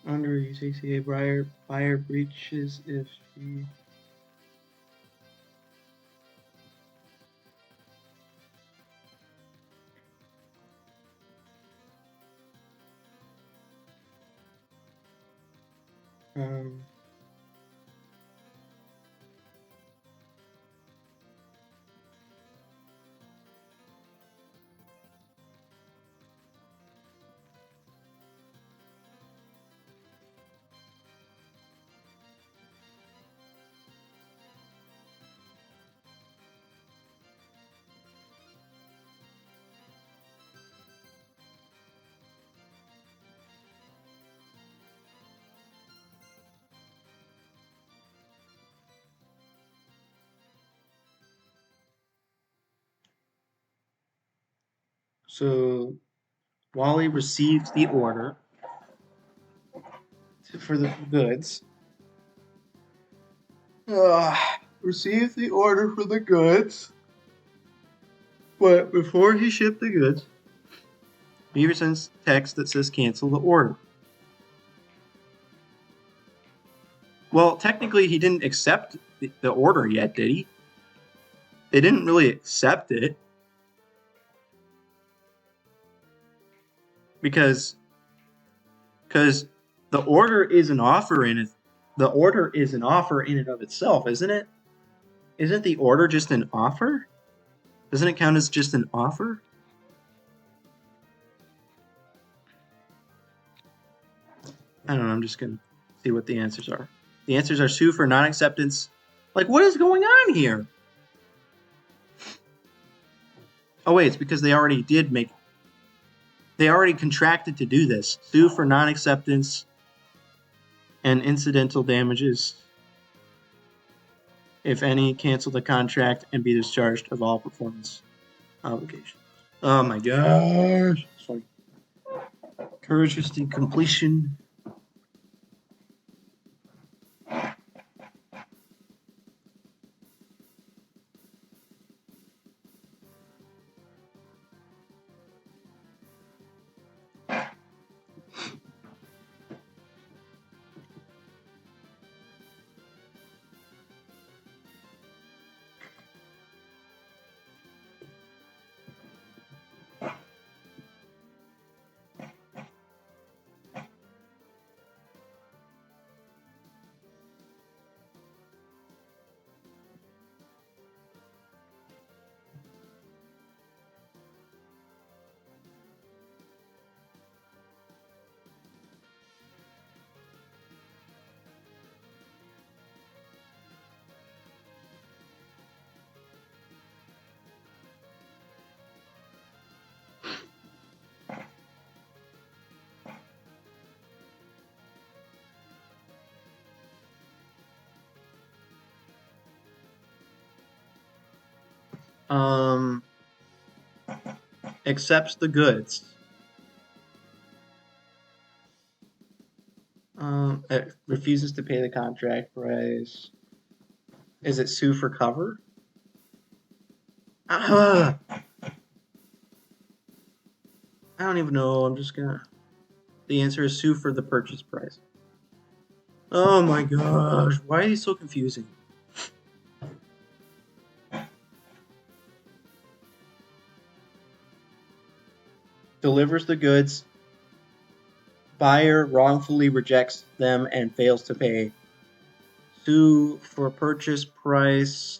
Under UCCA buyer breaches if he So Wally received the order for the goods. Received the order for the goods. But before he shipped the goods, Beaver sends text that says cancel the order. Well, technically he didn't accept the order yet, did he? They didn't really accept it. Because the order is an offer in it. The order is an offer in and of itself, isn't it? Isn't the order just an offer? Doesn't it count as just an offer? I don't know. I'm just going to see what the answers are. The answers are sue for non-acceptance. Like, what is going on here? Oh, wait. It's because they already did make... They already contracted to do this. Sue for non-acceptance and incidental damages. If any, cancel the contract and be discharged of all performance obligations. Oh my gosh. Sorry. Courageous completion. Accepts the goods. It refuses to pay the contract price. Is it sue for cover? I don't even know. I'm just gonna... The answer is sue for the purchase price. Oh my gosh, why are these so confusing? Delivers the goods. Buyer wrongfully rejects them and fails to pay. Sue for purchase price.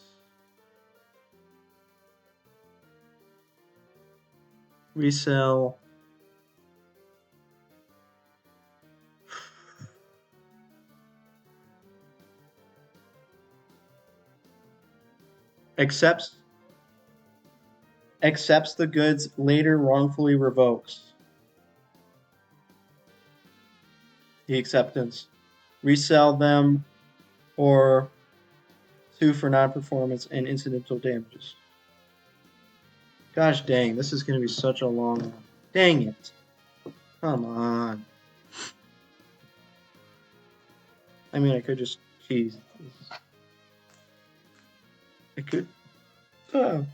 Resell. Accepts the goods, later wrongfully revokes the acceptance. Resell them or sue for non-performance and incidental damages. Gosh dang, this is going to be such a long one. Dang it. Come on. I mean, I could just cheese. I could. Oh.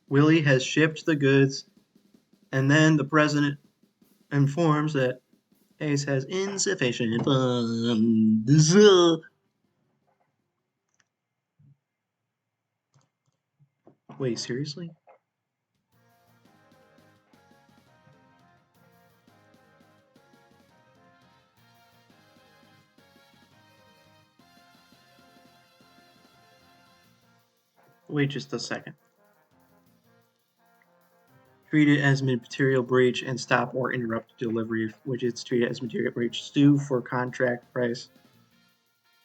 Willie has shipped the goods, and then the president informs that Ace has insufficient funds. Wait, seriously? Wait just a second. Treat it as material breach and stop or interrupt delivery, which is treated as material breach. Sue for contract price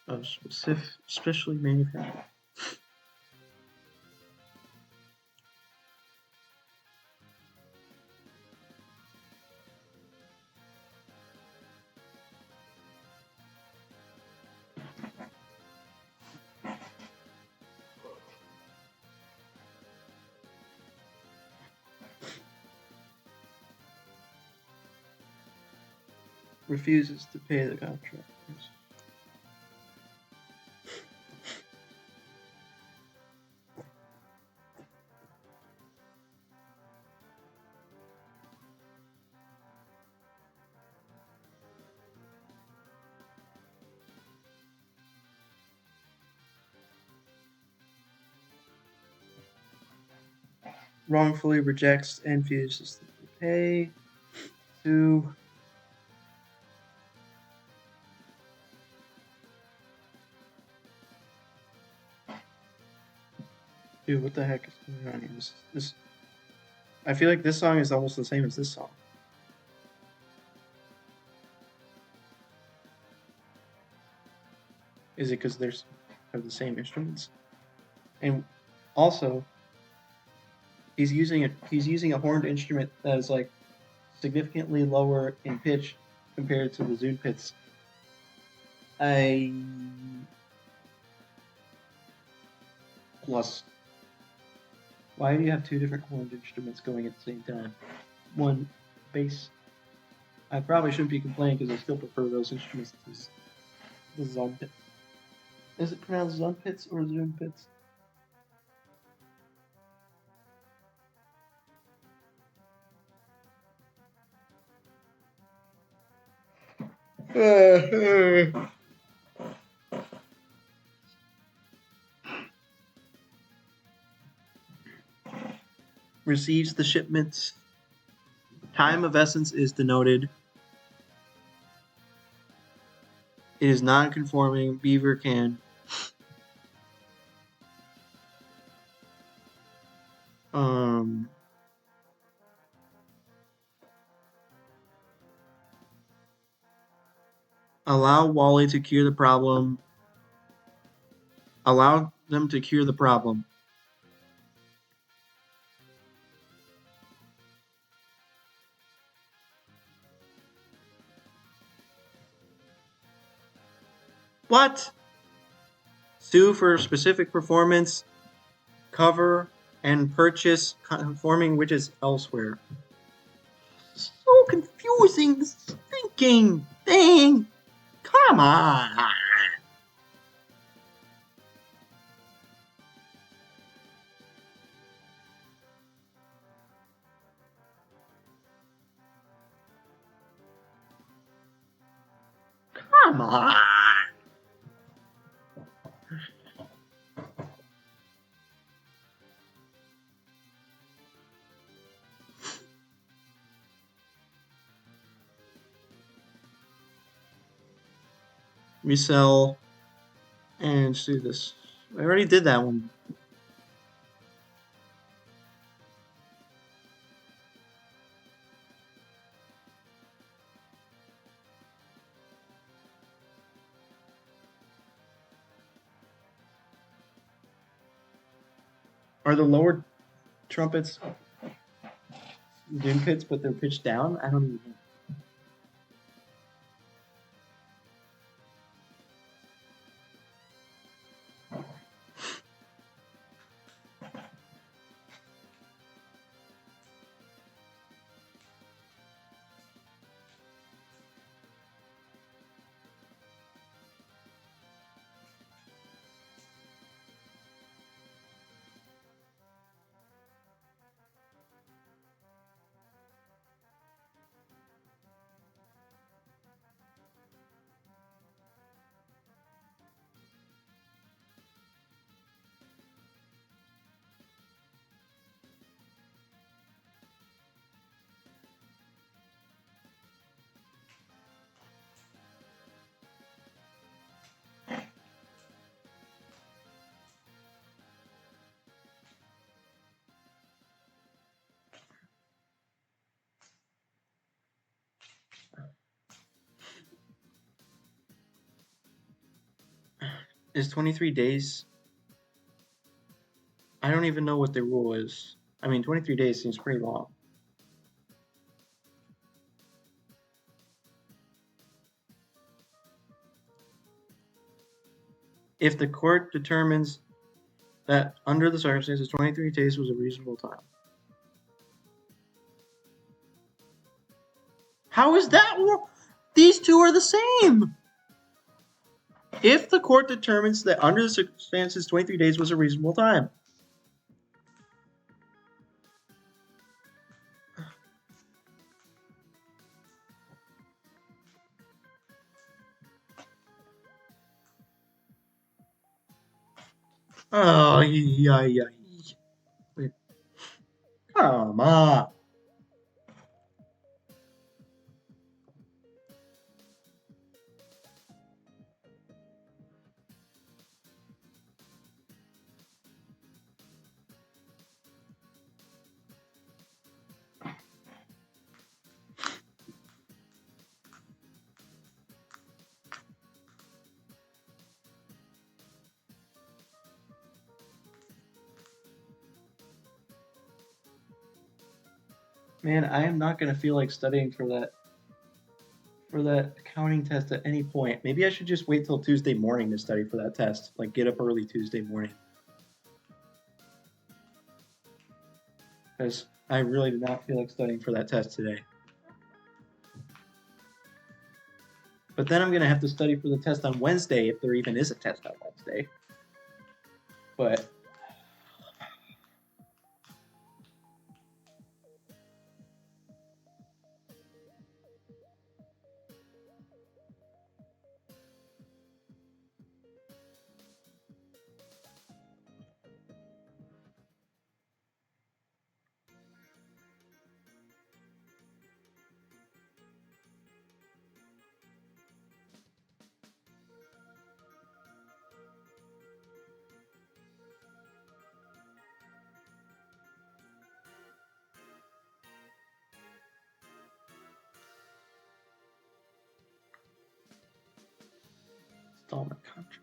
of specially manufactured. Refuses to pay the contract. Wrongfully rejects and refuses to pay. Sue. Dude, what the heck is going on here? This I feel like this song is almost the same as this song. Is it because they have the same instruments? And also, he's using a horned instrument that is like significantly lower in pitch compared to the Zune pits. Plus, why do you have two different horned instruments going at the same time? One bass. I probably shouldn't be complaining because I still prefer those instruments to the Zune pit. Is it pronounced Zunpitz or Zunpitz? Receives the shipments. Time of essence is denoted. It is non-conforming. Beaver can. Allow Wally to cure the problem. Allow them to cure the problem. What? Sue for specific performance, cover, and purchase conforming widgets elsewhere. So confusing, this thinking thing. Come on. Come on. Resell and do this. I already did that one. Are the lower trumpets doom pits, but they're pitched down? I don't even know. Is 23 days? I don't even know what the rule is. I mean, 23 days seems pretty long. If the court determines that under the circumstances, 23 days was a reasonable time. How is that? These two are the same. If the court determines that under the circumstances, 23 days was a reasonable time. Oh, yeah. Wait. Come on. Man, I am not going to feel like studying for that accounting test at any point. Maybe I should just wait till Tuesday morning to study for that test. Like, get up early Tuesday morning. Because I really do not feel like studying for that test today. But then I'm going to have to study for the test on Wednesday if there even is a test on Wednesday. But installment contract.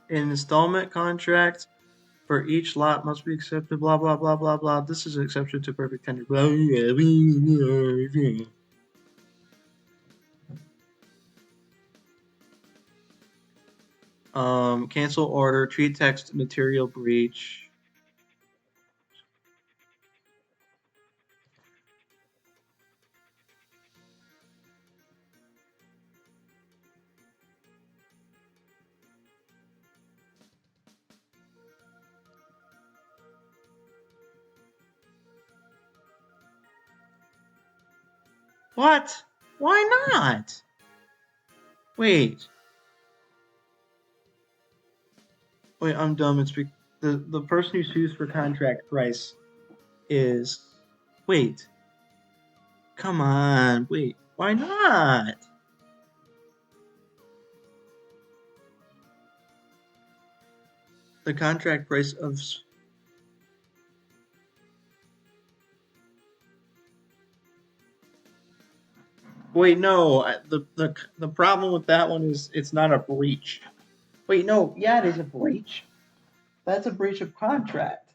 An installment contract for each lot must be accepted. Blah blah blah blah blah. This is an exception to perfect tender. Blah, blah, blah, blah. Cancel order. Treat text material breach. What? Why not? Wait, I'm dumb. It's the person who sues for contract price is. Wait. Come on. Wait. Why not? The contract price of. Wait, no. The problem with that one is it's not a breach. Wait, no. Yeah, it is a breach. That's a breach of contract.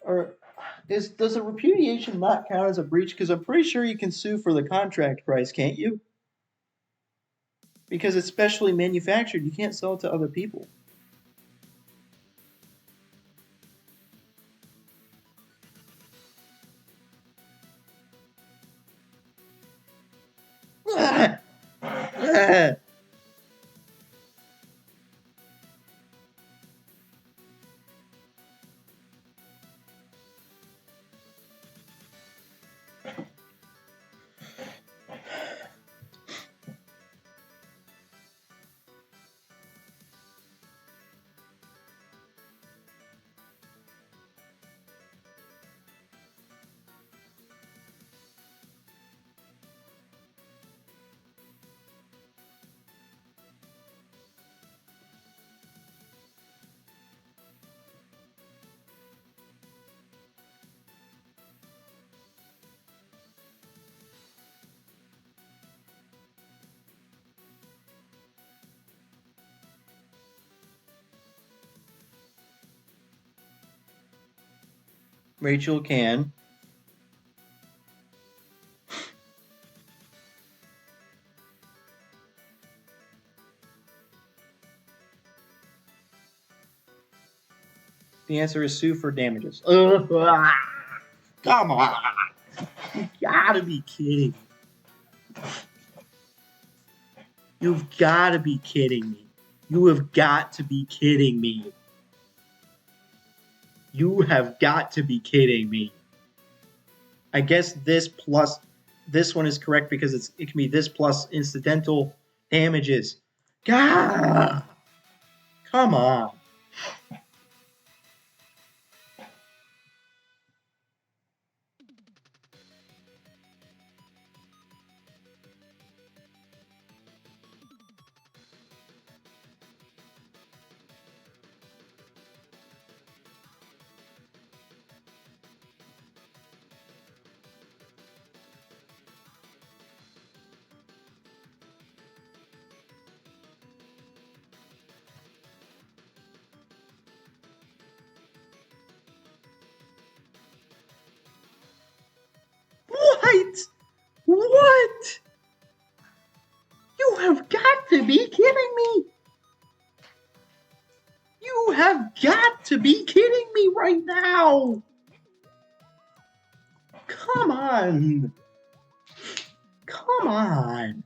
Or does a repudiation not count as a breach? Because I'm pretty sure you can sue for the contract price, can't you? Because it's specially manufactured. You can't sell it to other people. Rachel can. The answer is sue for damages. Come on. You gotta be kidding. You've gotta be kidding me. You have got to be kidding me. You have got to be kidding me. I guess this plus this one is correct because it can be this plus incidental damages. God, come on. What? What? You have got to be kidding me. You have got to be kidding me right now. Come on. Come on.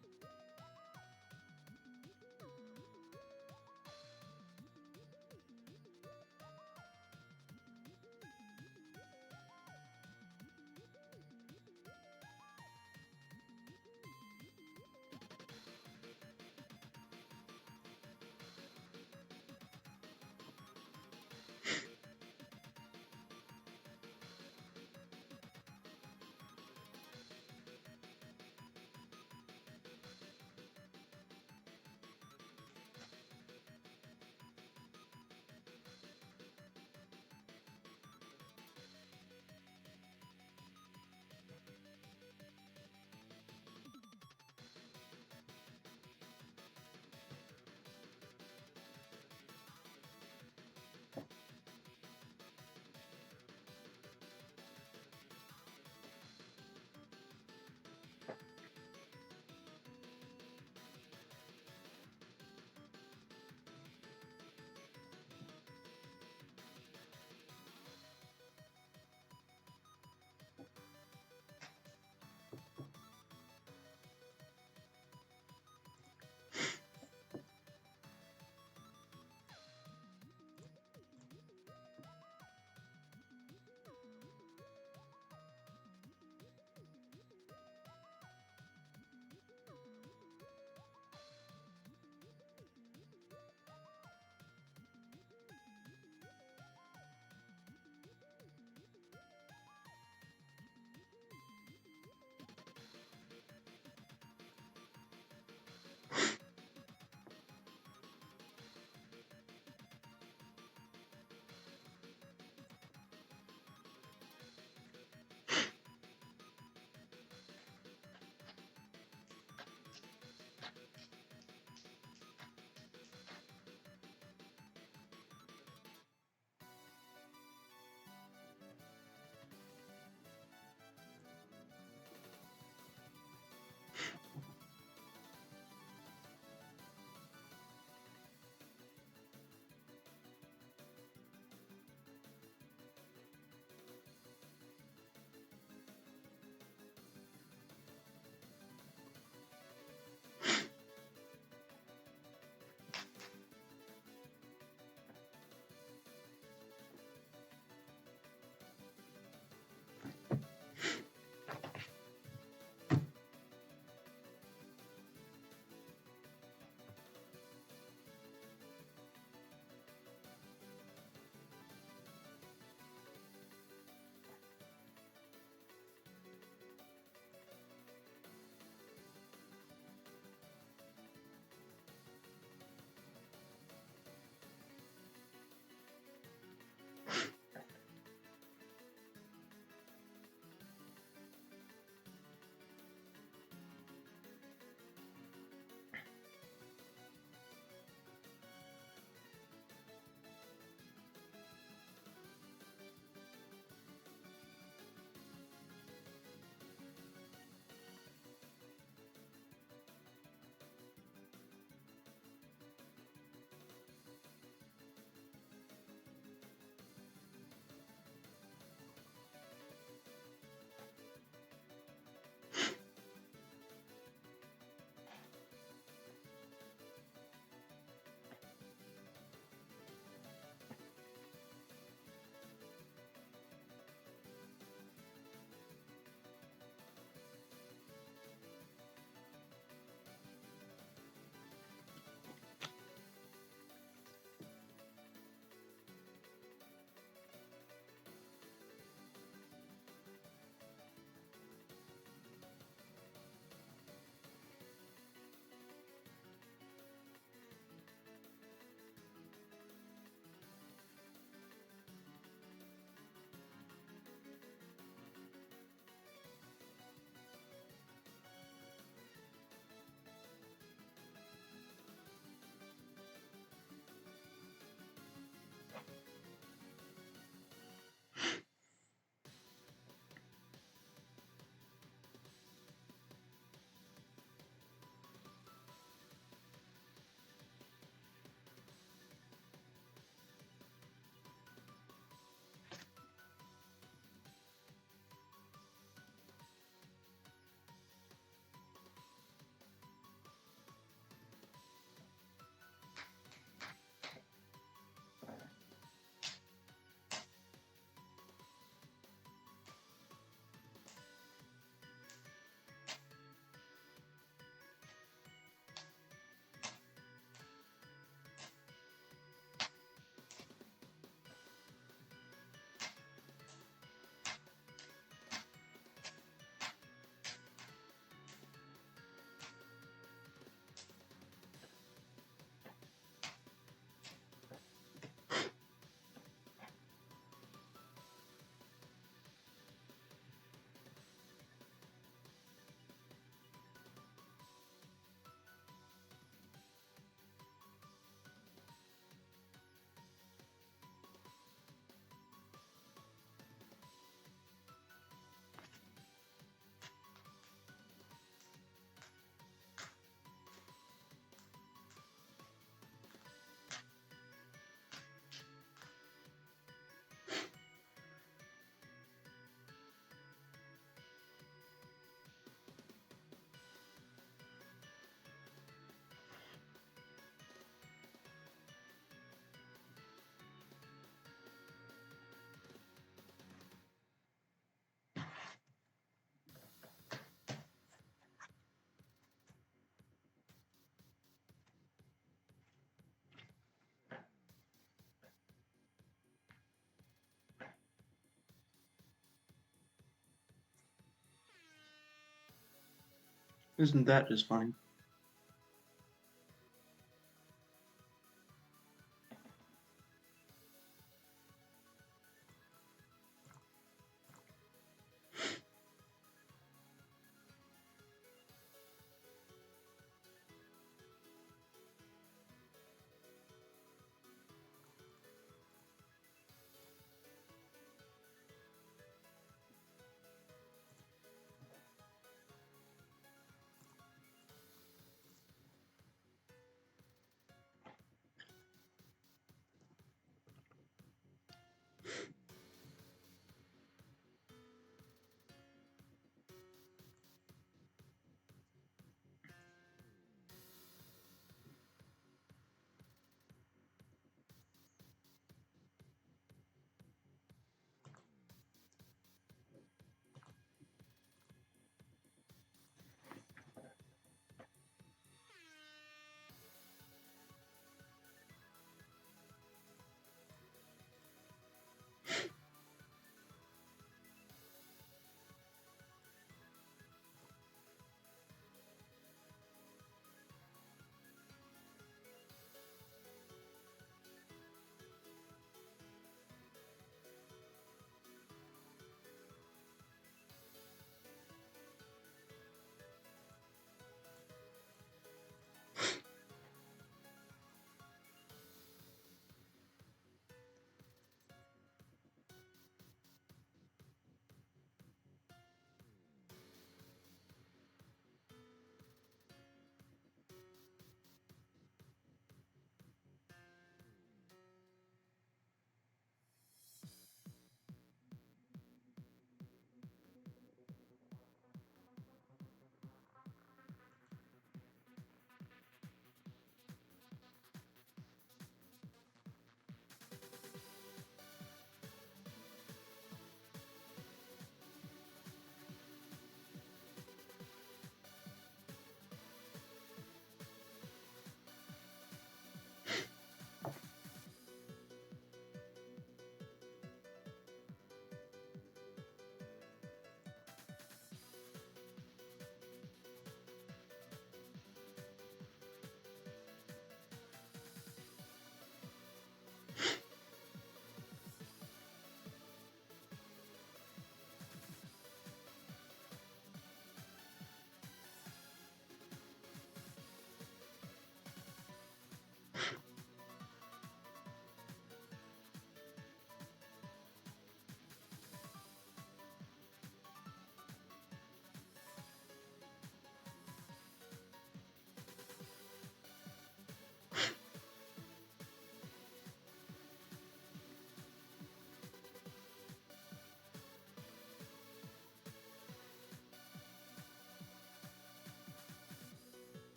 Isn't that just funny?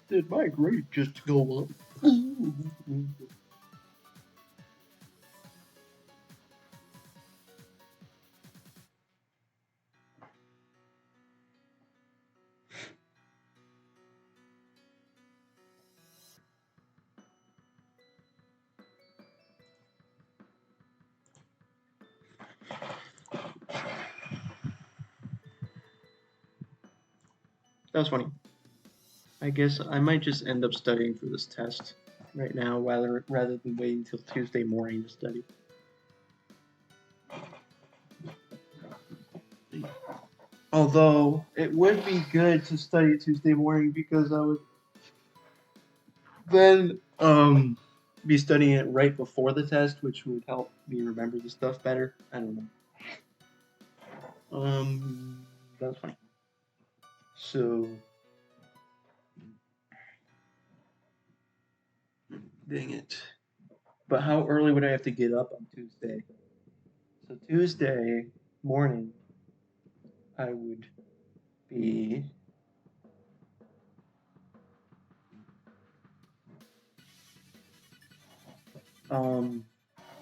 Did my grade just go up? That was funny. I guess I might just end up studying for this test right now rather than waiting until Tuesday morning to study. Although it would be good to study Tuesday morning because I would then be studying it right before the test, which would help me remember the stuff better. I don't know. That was funny. So dang it. But how early would I have to get up on Tuesday? So Tuesday morning, I would be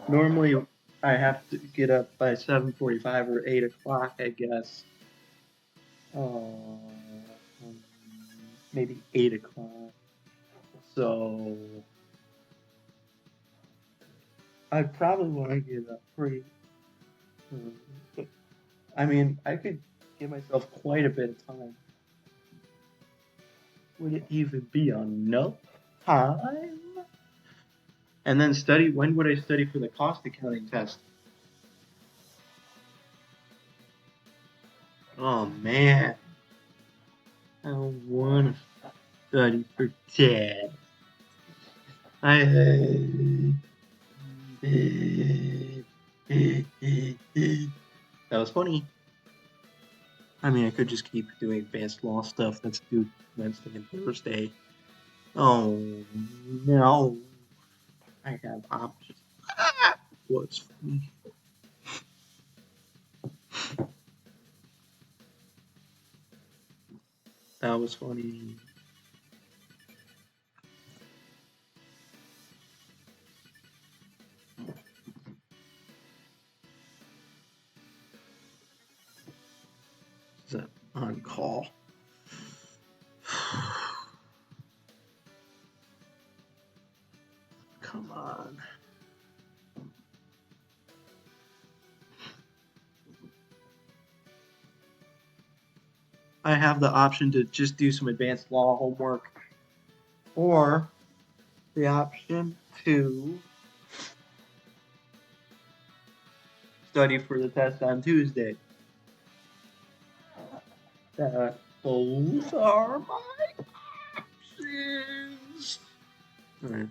normally I have to get up by 7:45 or 8 o'clock, I guess. Maybe 8 o'clock. So I probably want to get up pretty. I mean, I could give myself quite a bit of time. Would it even be enough time? And then study. When would I study for the cost accounting test? Oh man, I don't want to study for test. That was funny. I mean, I could just keep doing advanced law stuff. That's due Wednesday and Thursday. Oh no, I have options. What's funny? That was funny. Is that on call? Come on. I have the option to just do some advanced law homework, or the option to study for the test on Tuesday. Those are my options. All right.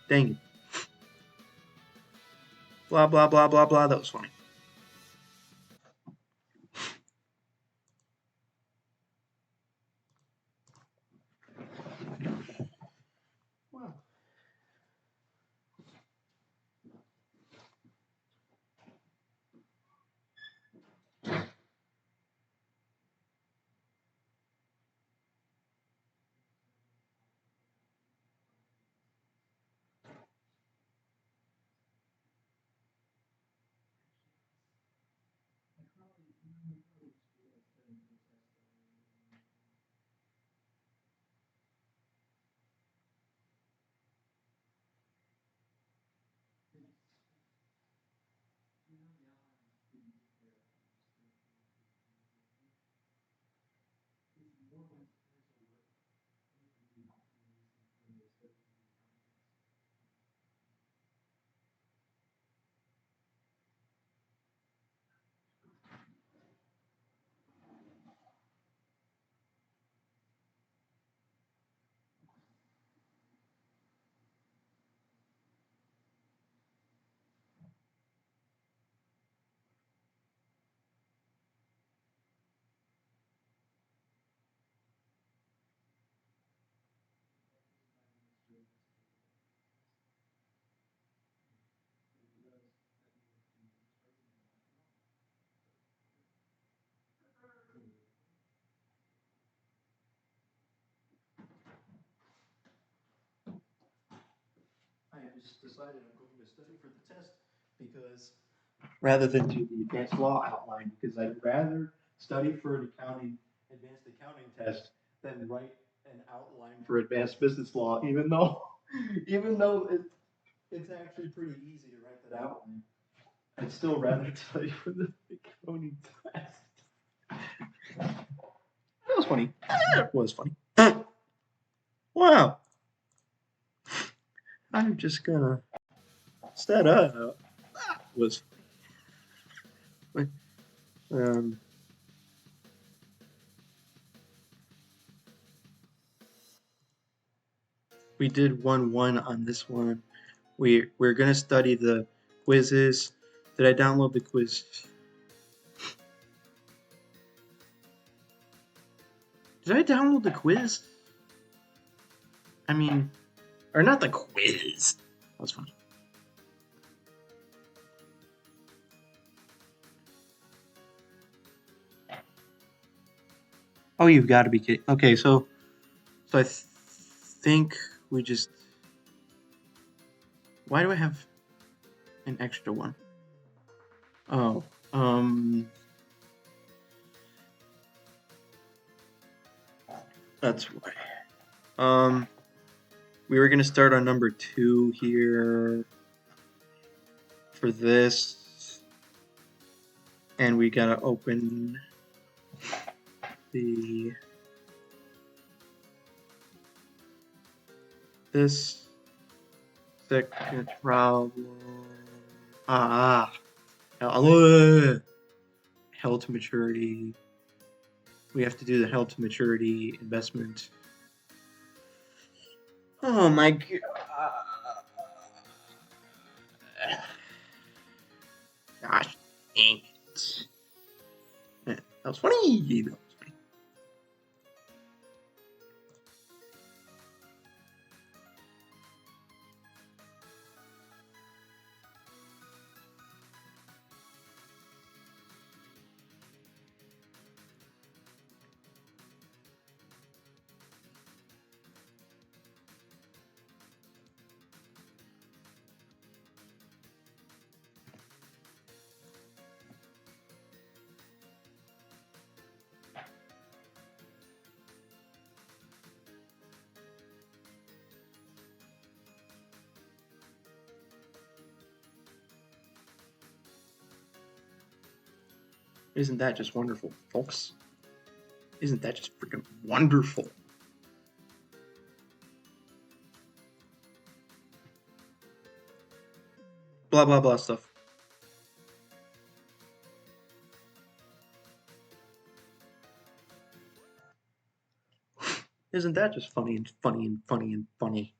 Dang it. Blah, blah, blah, blah, blah. That was funny. Wow. I just decided I'm going to study for the test because rather than do the advanced law outline, because I'd rather study for an advanced accounting test than write an outline for advanced business law, even though it's actually pretty easy to write that outline. I'd still rather study for the accounting test. That was funny. That was funny. Wow. I'm just gonna set up. That was funny. We did 1-1 on this one. We're gonna study the quizzes. Did I download the quiz? Did I download the quiz? I mean, or not the quiz. That was funny. Oh, you've got to be kidding. Okay, so I think we just... Why do I have an extra one? Oh, that's why. We were gonna start on number 2 here for this, and we gotta open this second problem. Held to maturity. We have to do the held to maturity investment. Oh my god. Gosh dang it. That was funny. That was funny. Isn't that just wonderful, folks? Isn't that just freaking wonderful? Blah, blah, blah stuff. Isn't that just funny and funny and funny and funny?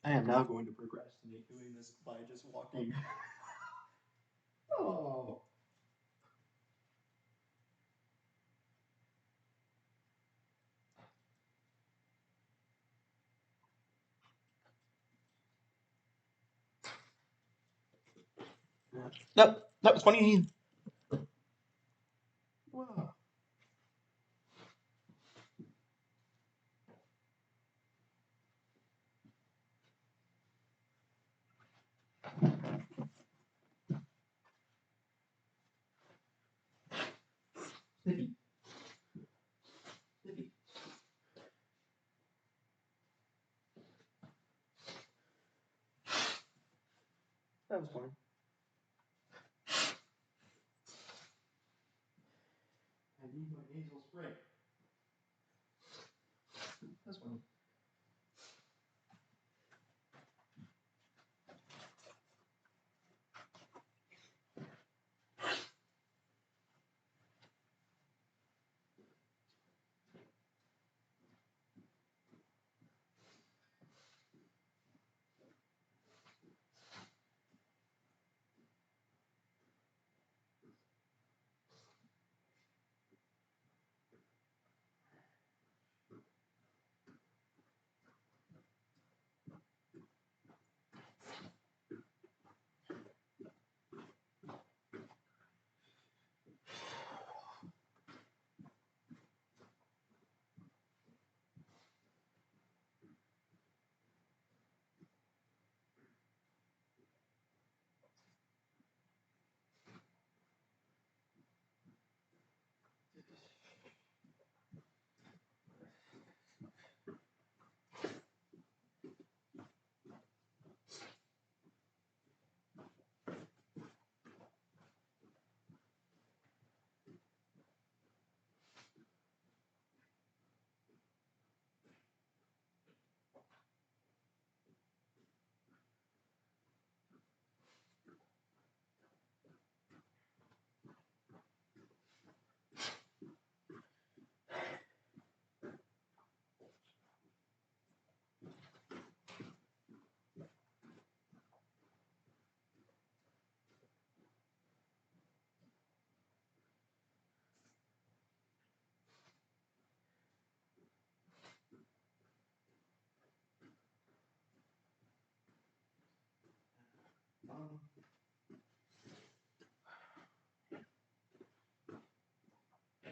I am now going to procrastinate doing this by just walking. Oh. Nope, that was funny. Wow. Snippy. Snippy. That was funny. I need my nasal spray. That's funny.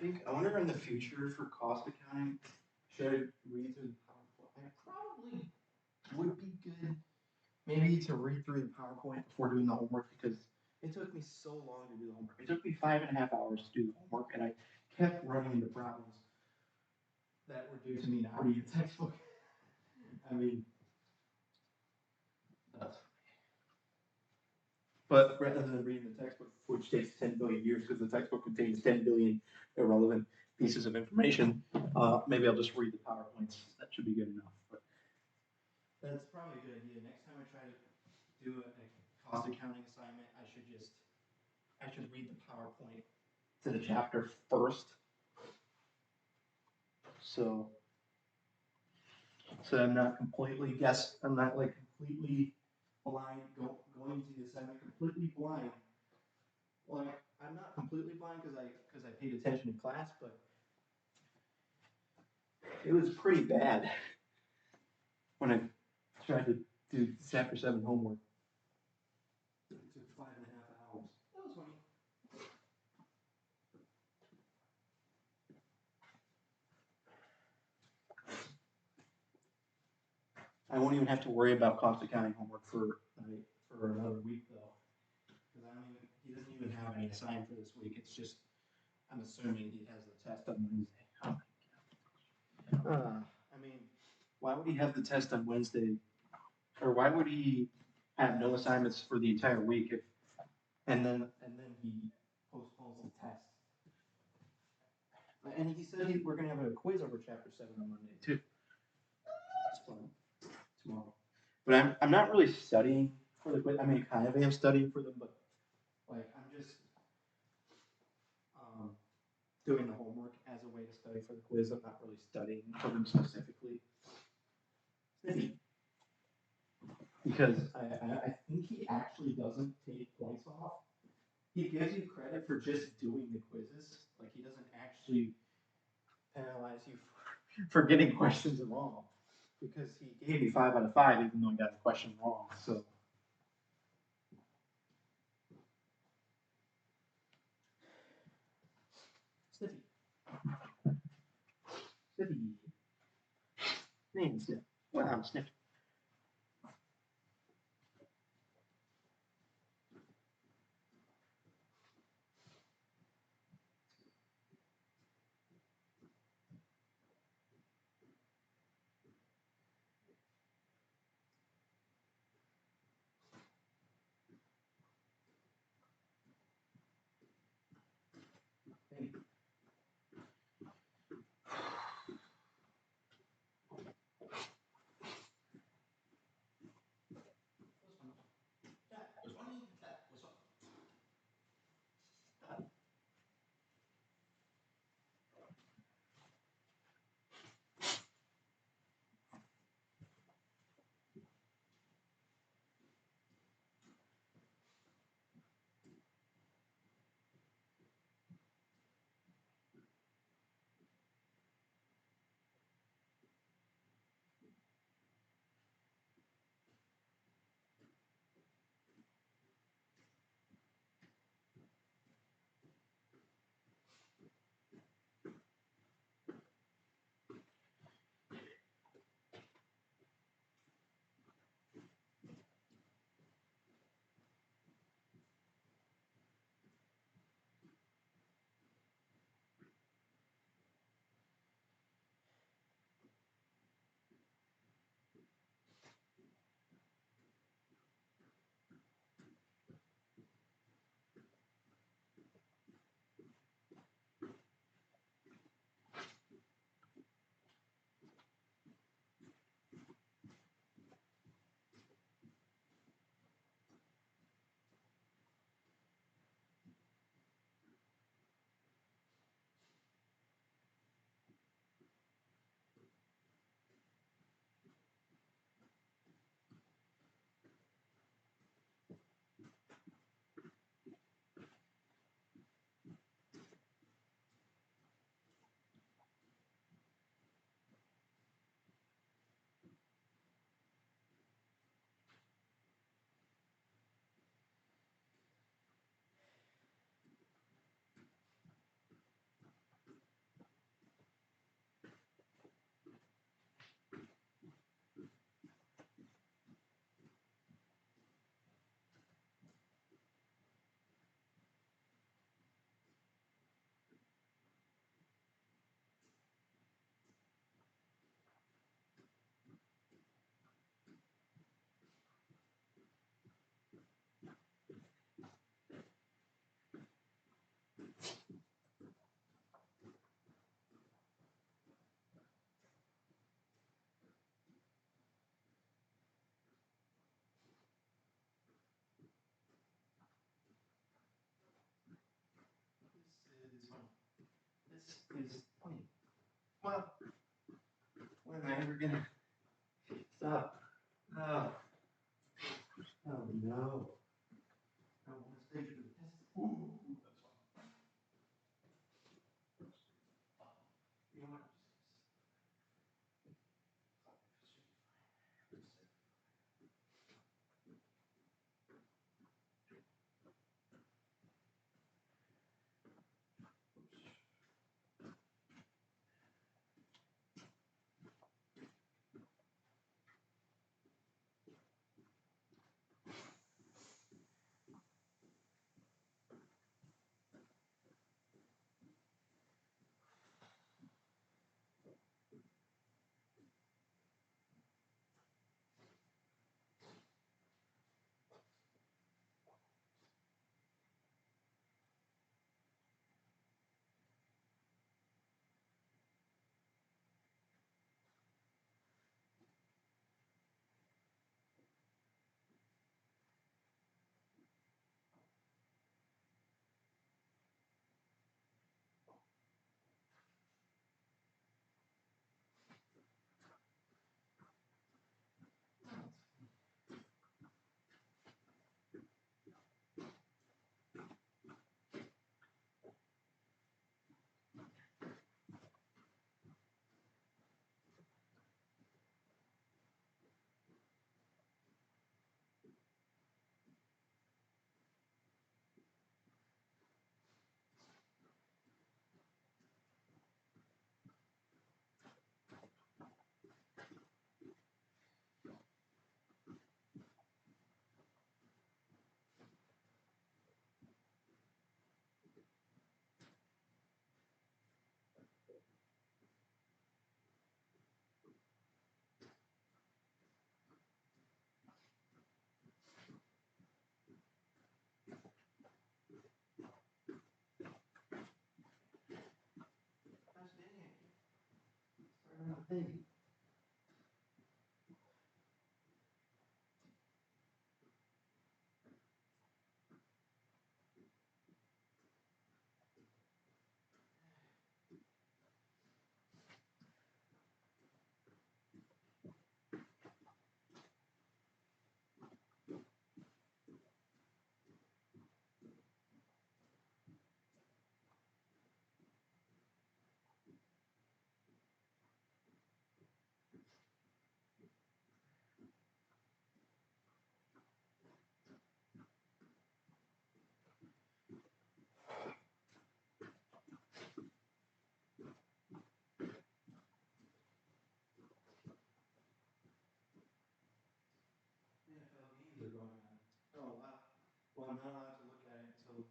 think I wonder in the future for cost accounting, should I read through the PowerPoint? I probably would be good maybe to read through the PowerPoint before doing the homework because it took me so long to do the homework. It took me 5.5 hours to do the homework, and I kept running into problems that were due to me not reading the textbook. I mean, that's but rather than reading the textbook, which takes 10 billion years because the textbook contains 10 billion irrelevant pieces of information, maybe I'll just read the PowerPoints. That should be good enough. But that's probably a good idea. Next time I try to do a cost accounting assignment, I should read the PowerPoint to the chapter first. So I'm not completely I'm not like completely blind, going to the assignment completely blind. Well, I'm not completely blind because I paid attention in class, but it was pretty bad when I tried to do chapter 7 homework. It took 5.5 hours. That was funny. I won't even have to worry about cost accounting homework for another week though, because he doesn't even have any assigned for this week. It's just I'm assuming he has the test on Wednesday. I mean, why would he have the test on Wednesday, or why would he have no assignments for the entire week and then he postpones the test? And he said we're gonna have a quiz over chapter 7 on Monday too. Tomorrow. But I'm not really studying for the quiz. I mean, kind of am studying for them, but like I'm just doing the homework as a way to study for the quiz. I'm not really studying for them specifically. Because I think he actually doesn't take points off. He gives you credit for just doing the quizzes. Like he doesn't actually penalize you for getting questions wrong. Because he gave me 5 out of 5 even though I got the question wrong. So Sniffy. Name Sniff. Well, I'm Sniff. This is funny. Come on. When am I ever gonna stop? Oh. Oh no. I want to stay through this. Ooh, that's fine. You know what? Thing. NFL games are going on. Oh wow. Well, I'm not allowed to look at it until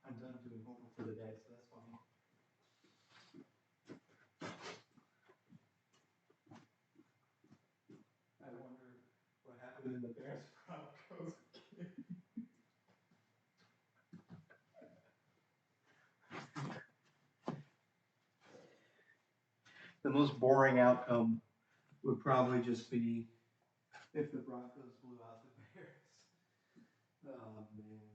I'm done doing homework for the day, so that's funny. I wonder what happened in the Bears Broncos game. The most boring outcome would probably just be if the Broncos blew out the Bears. Oh man.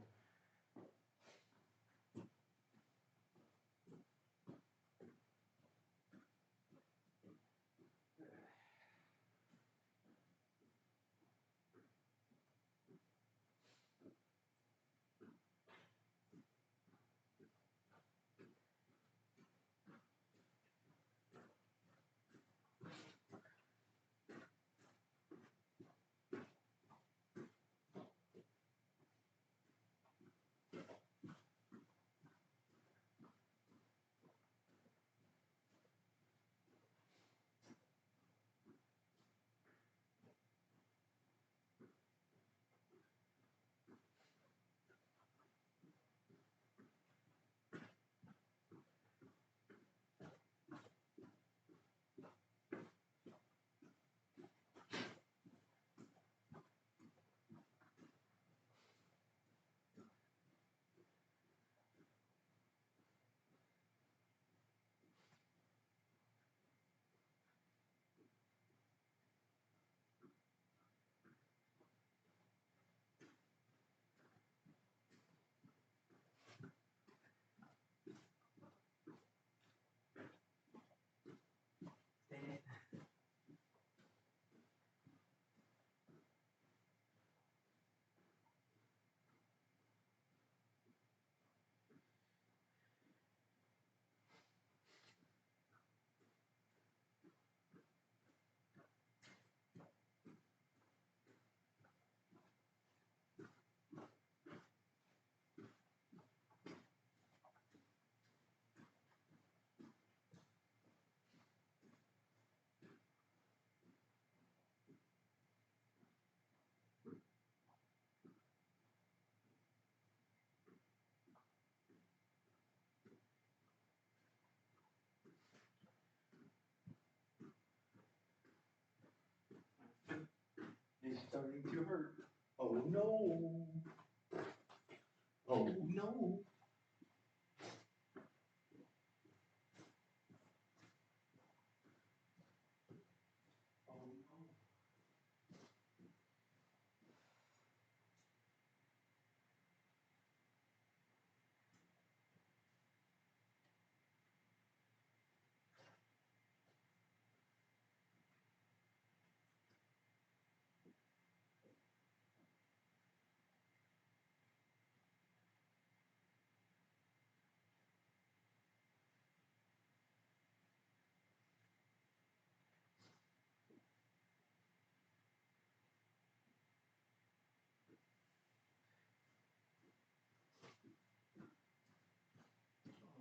It's starting to hurt. Oh no. Oh no. Oh no.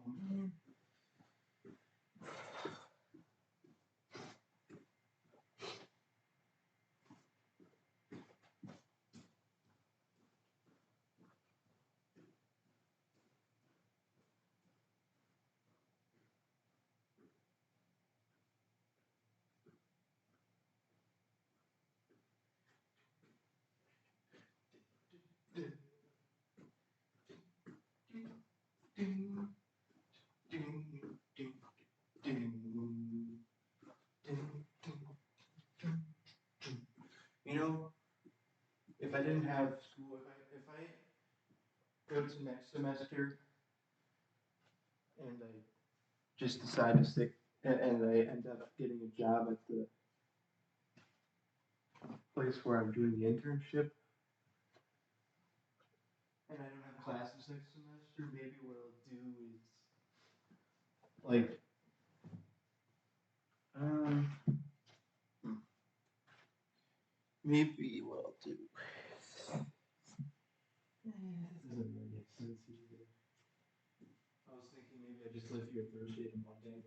Oh man. Ding, ding, ding, ding, ding, ding. You know, if I didn't have school, if I go to next semester and I just decide to stick and I end up getting a job at the place where I'm doing the internship and I don't have classes next semester, maybe what I'll do is like um maybe what I'll do. This doesn't really make sense either. I was thinking maybe I just live here Thursday to Monday,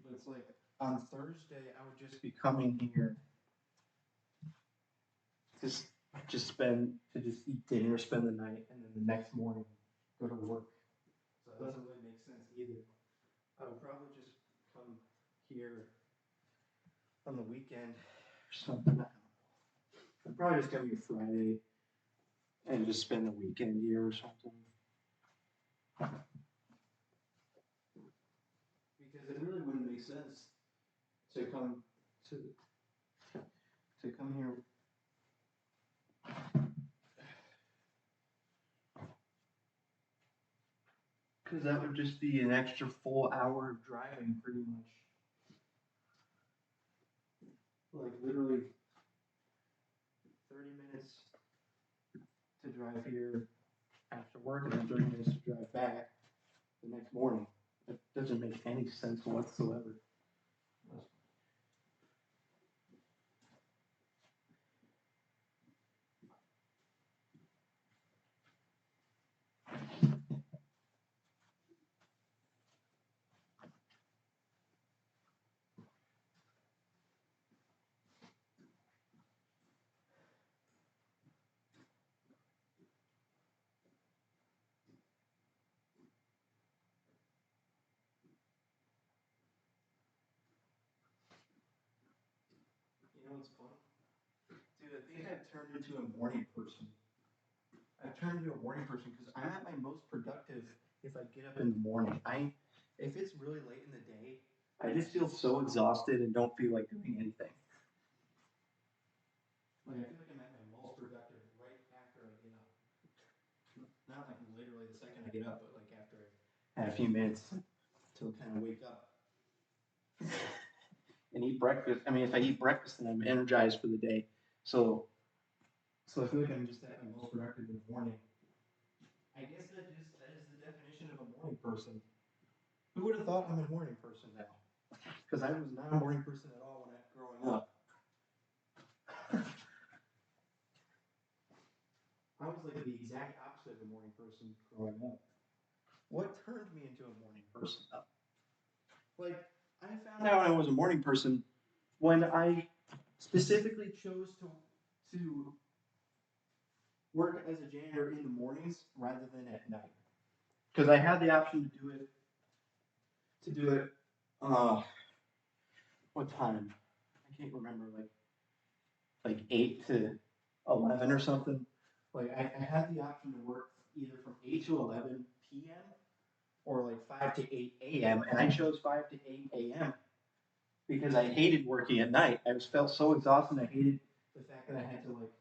but it's like on Thursday I would just be coming here to just eat dinner, spend the night, and then the next morning go to work. So it doesn't really make sense either. I would probably just come here on the weekend or something. I don't know. I'd probably just come here Friday and just spend the weekend here or something. Because it really wouldn't make sense to come here. Because that would just be an extra full hour of driving, pretty much. Like literally 30 minutes to drive here after work and then 30 minutes to drive back the next morning. That doesn't make any sense whatsoever. You know what's fun? Dude, I think I've turned into a morning person. I've turned into a morning person because I'm at my most productive if I get up in the morning. If it's really late in the day, I just feel so exhausted and don't feel like doing anything. Like I feel like I'm at my most productive right after I get up. Not like literally the second I get up, but like after I had a few minutes to kind of wake up and eat breakfast. I mean, if I eat breakfast, then I'm energized for the day. So I feel like I'm just at my most productive in the morning. I guess that is the definition of a morning person. Who would have thought I'm a morning person now? Because I was not a morning person at all when I was growing up. I was like the exact opposite of a morning person growing up. What turned me into a morning person? Like, I found out I was a morning person when I specifically chose to work as a janitor in the mornings rather than at night. Because I had the option to do it, what time? I can't remember, like, like 8 to 11 or something. Like I had the option to work either from 8 to 11 p.m. or like 5 to 8 a.m. and I chose 5 to 8 a.m. because I hated working at night. I just felt so exhausted. I hated the fact that I had to like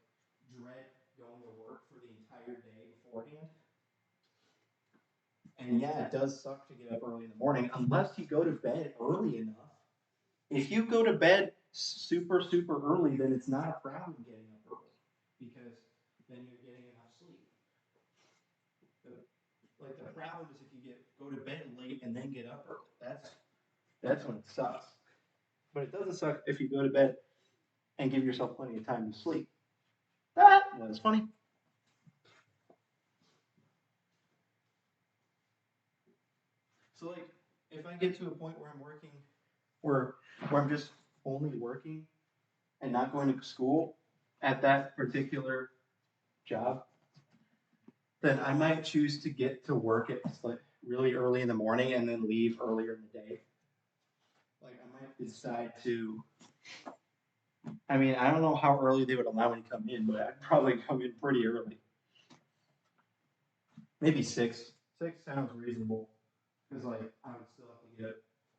dread going to work for the entire day beforehand. And yeah, it does suck to get up early in the morning unless you go to bed early enough. If you go to bed super, super early, then it's not a problem getting up early because then you're getting enough sleep. Like the problem is if you go to bed late and then get up early. That's when it sucks. But it doesn't suck if you go to bed and give yourself plenty of time to sleep. That was funny. So like, if I get to a point where I'm working, where I'm just only working and not going to school at that particular job, then I might choose to get to work at like really early in the morning and then leave earlier in the day. Like I might decide to. I mean, I don't know how early they would allow me to come in, but I'd probably come in pretty early. Maybe 6. 6 sounds reasonable. Because like I would still have to get up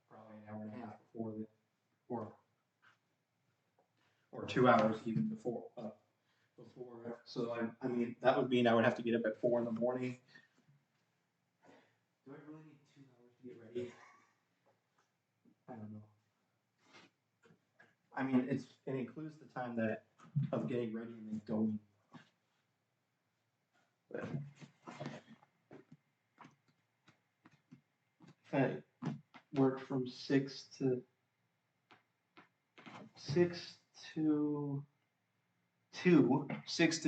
probably an hour and a half before or 2 hours even before. So I mean that would mean I would have to get up at 4 in the morning. Do I really need 2 hours to get ready? I don't know. I mean it includes the time of getting ready and then going. But if I work from 6 to 2, 6 to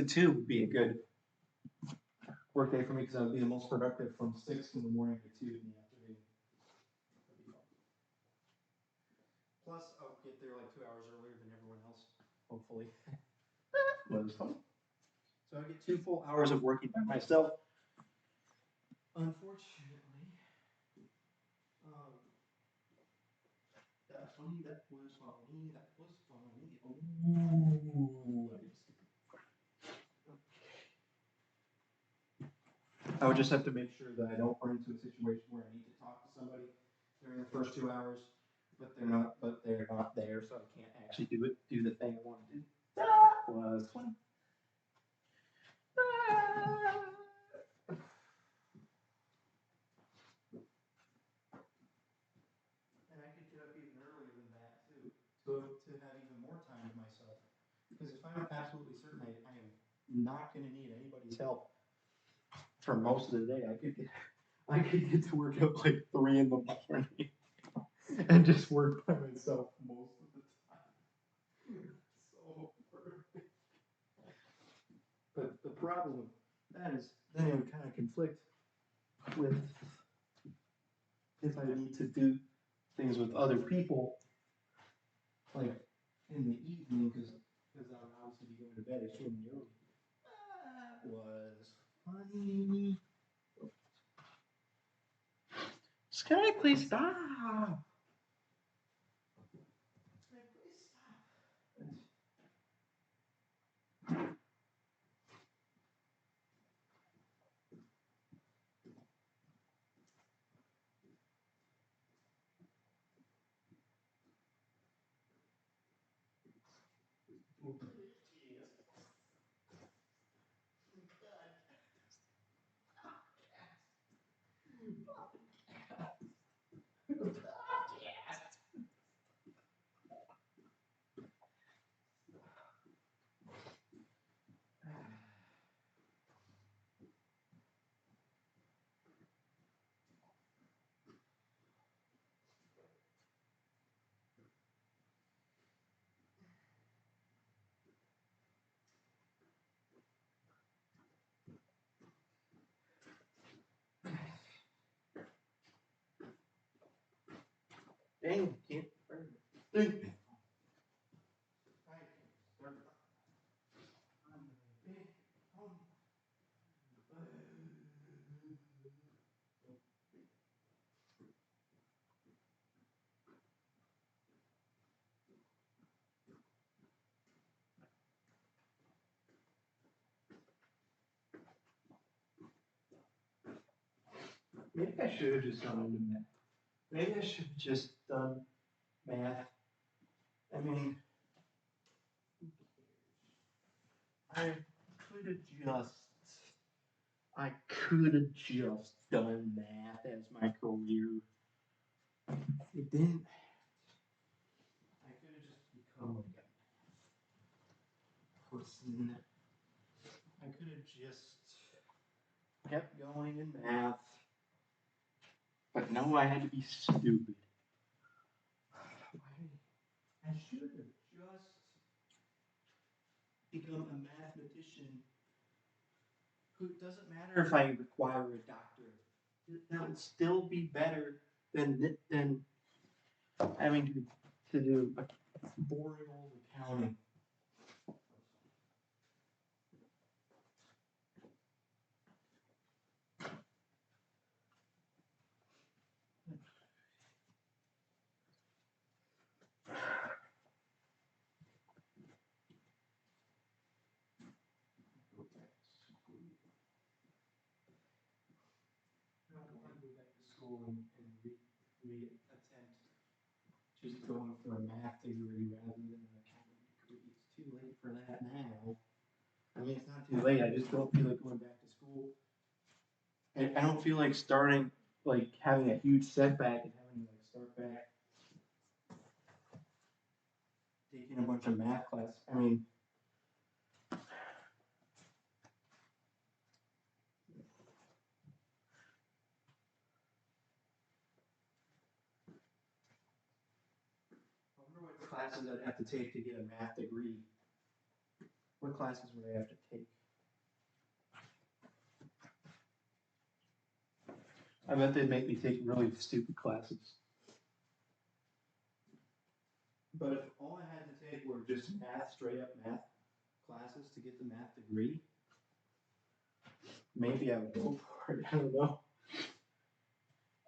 2 would be a good work day for me because I would be the most productive from 6 in the morning to 2 in the afternoon. Plus, I'll get there like 2 hours earlier than everyone else, hopefully. That was fun. So I get 2 full hours of working by myself. Unfortunately, that was funny. Ooh, I would just have to make sure that I don't run into a situation where I need to talk to somebody during the first 2 hours, but they're not there, so I can't actually do the thing I want to do. That was fun. And I could get up even earlier than that too, to have even more time to myself. Because if I'm absolutely certain I am not going to need anybody's help for most of the day, I could get to work at like 3 in the morning and just work by myself most of the time. So perfect. But the problem with that is then it would kind of conflict with if I need to do things with other people, like in the evening, because I would obviously be going to bed extremely early. That was funny. Can I please stop? Can I please stop? Dang, can't burn it. Maybe I should have just gone into math. Maybe I should have just done math. I mean, I could have just done math as my career. It didn't. I could have just become like a person. I could have just kept going in math. But no, I had to be stupid. I should have just become a mathematician who doesn't matter if I require a doctorate. That would still be better than having to do boring old accounting. I don't want to go back to school and attempt just going for a math degree rather than an accounting degree. It's too late for that now. I mean, it's not too late. I just don't feel like going back to school. I don't feel like starting, like having a huge setback and having to like start back taking a bunch of math class. I mean, I wonder what classes I'd have to take to get a math degree. What classes would I have to take? I bet they'd make me take really stupid classes. But if all I had to take were just math, straight up math classes to get the math degree, maybe I would go for it. I don't know.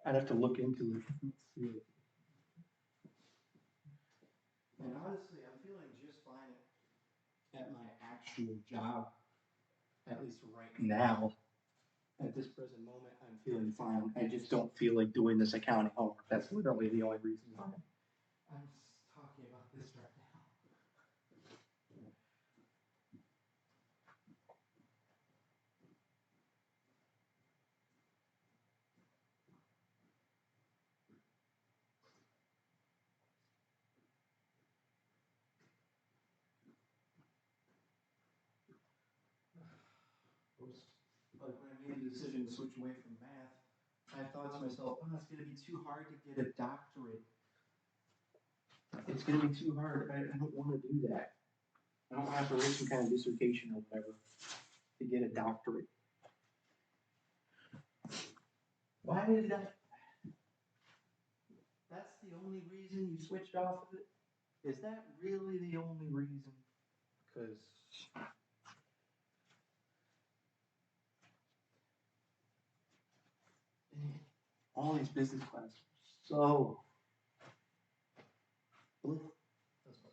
I'd have to look into it. Let's see. And honestly, I'm feeling just fine at my actual job, at least right now. At this present moment, I'm feeling fine. I just don't feel like doing this accounting homework. That's literally the only reason why I'm talking about this right now. Like when I made the decision to switch away from math, I thought to myself, oh, it's going to be too hard to get a doctorate. It's going to be too hard. I don't want to do that. I don't have to write some kind of dissertation or whatever to get a doctorate. Why did that? That's the only reason you switched off of it? Is that really the only reason? Because all these business classes are so. That's fine.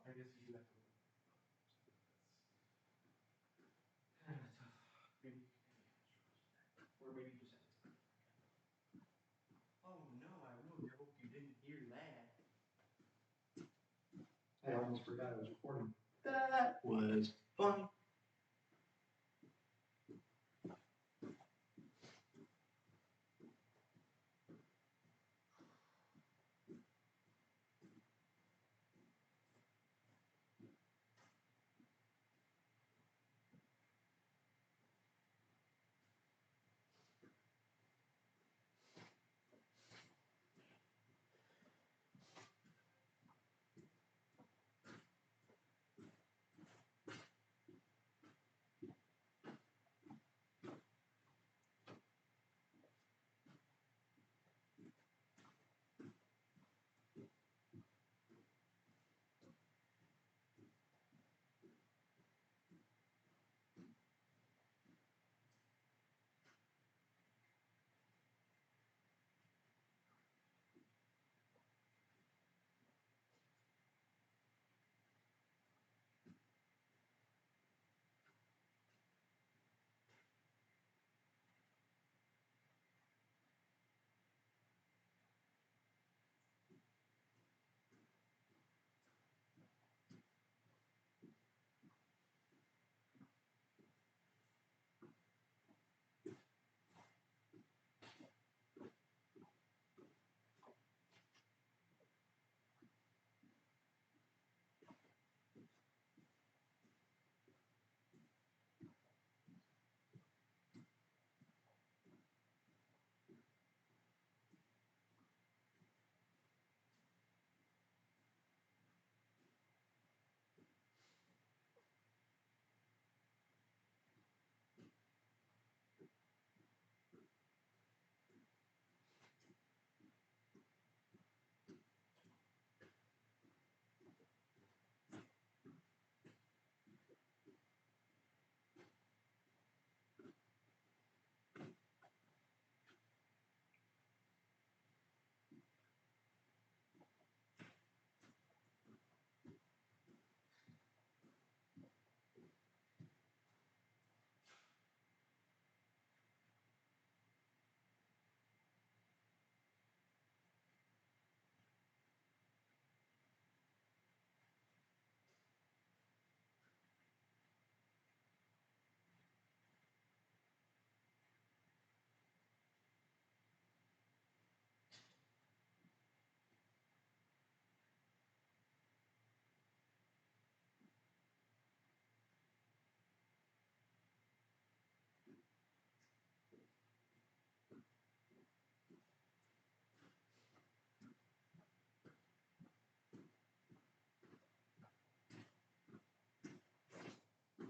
I guess you do have to. Kind of tough. Maybe, or maybe you just have to. Oh no, I really hope you didn't hear that. I almost forgot I was recording. That was fun.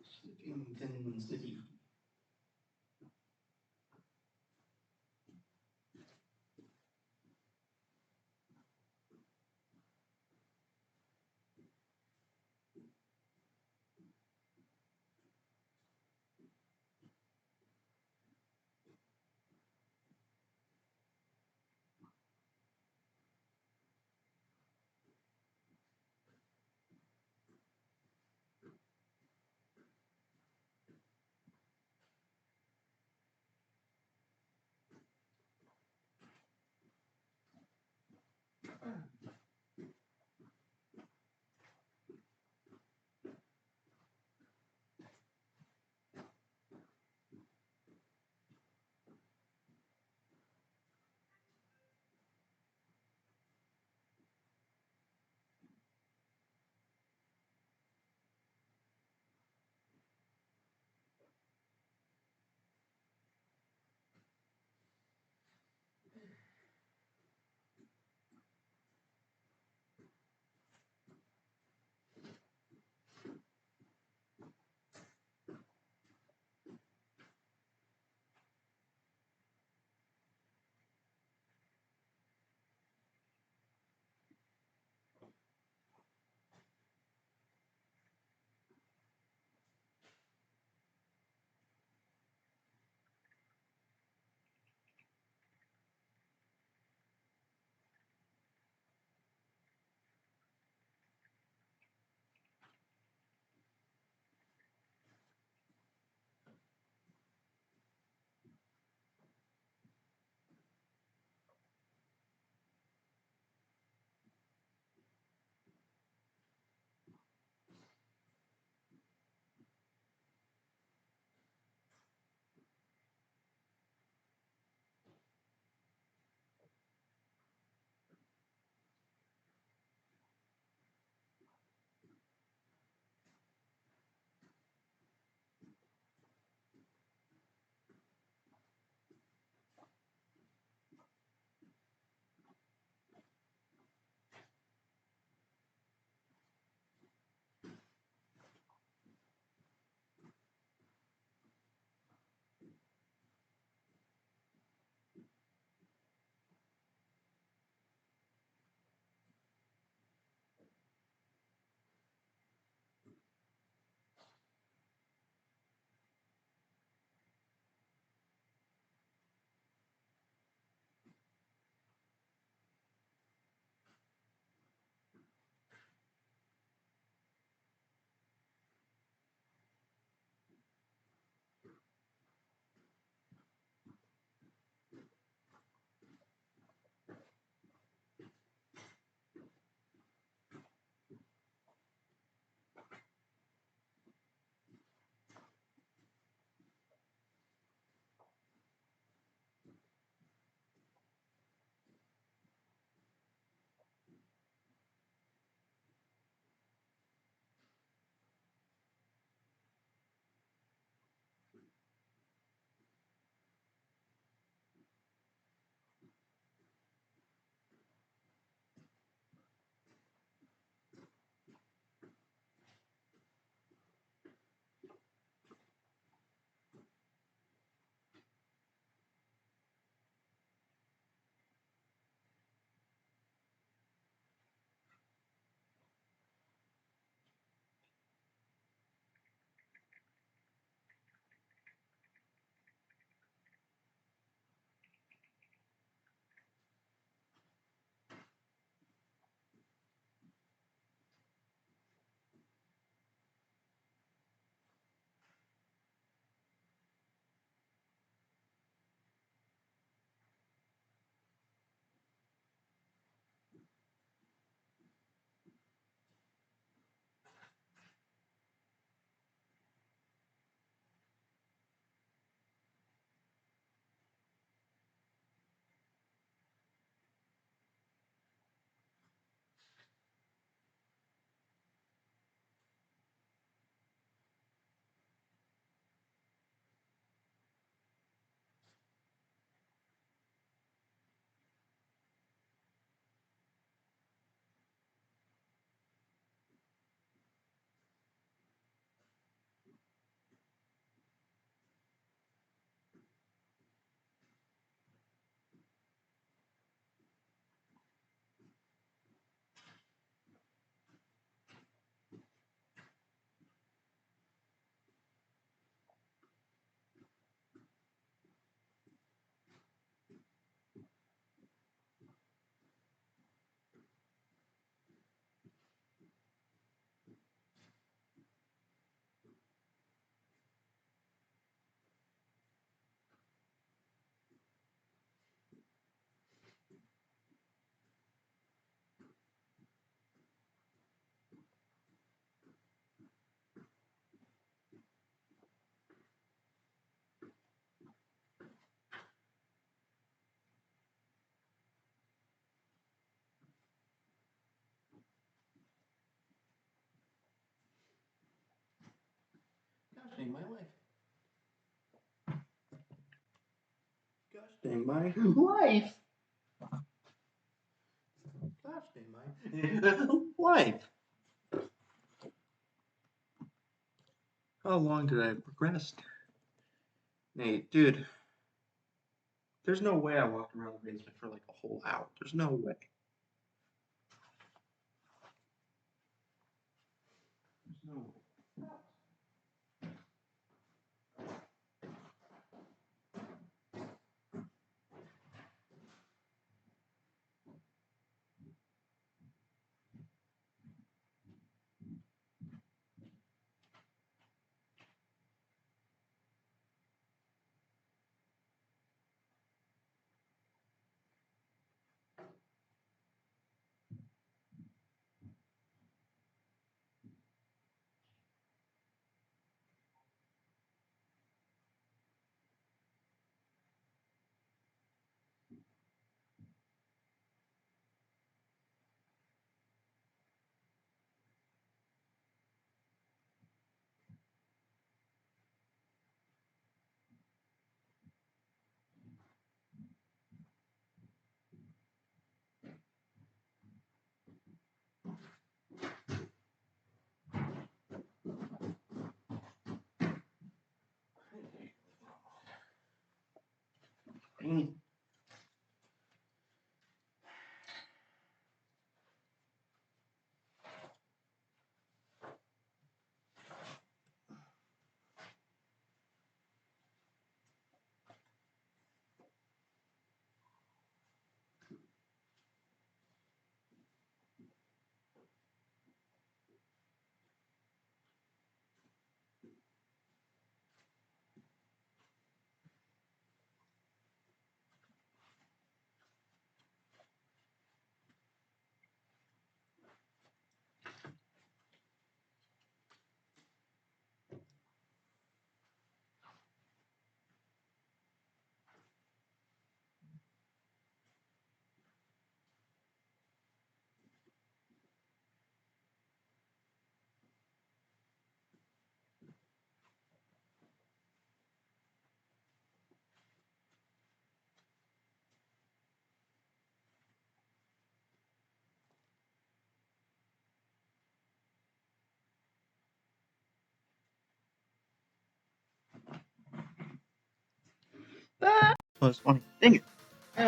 Sleepington City. dang my life. Gosh dang my life. Gosh dang my life. How long did I progress? Nate, dude, there's no way I walked around the basement for like a whole hour. There's no way. There's no way. Dang. That was funny. Dang it. I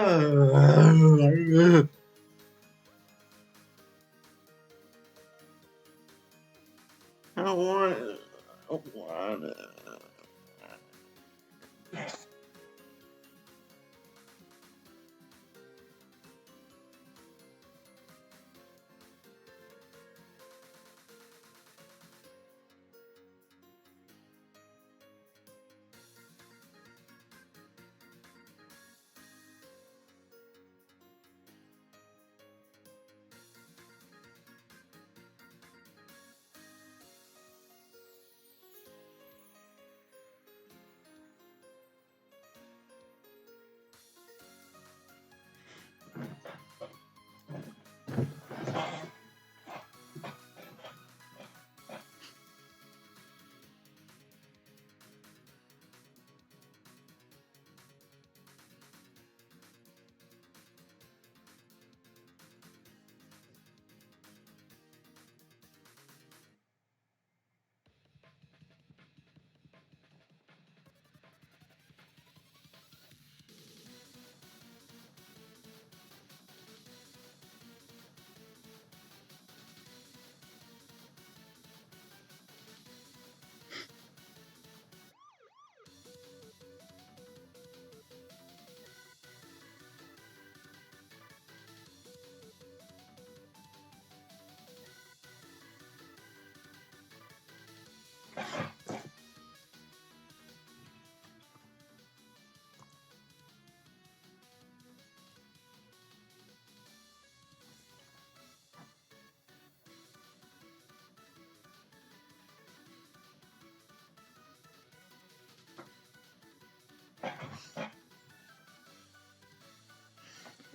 don't want it. I don't want it.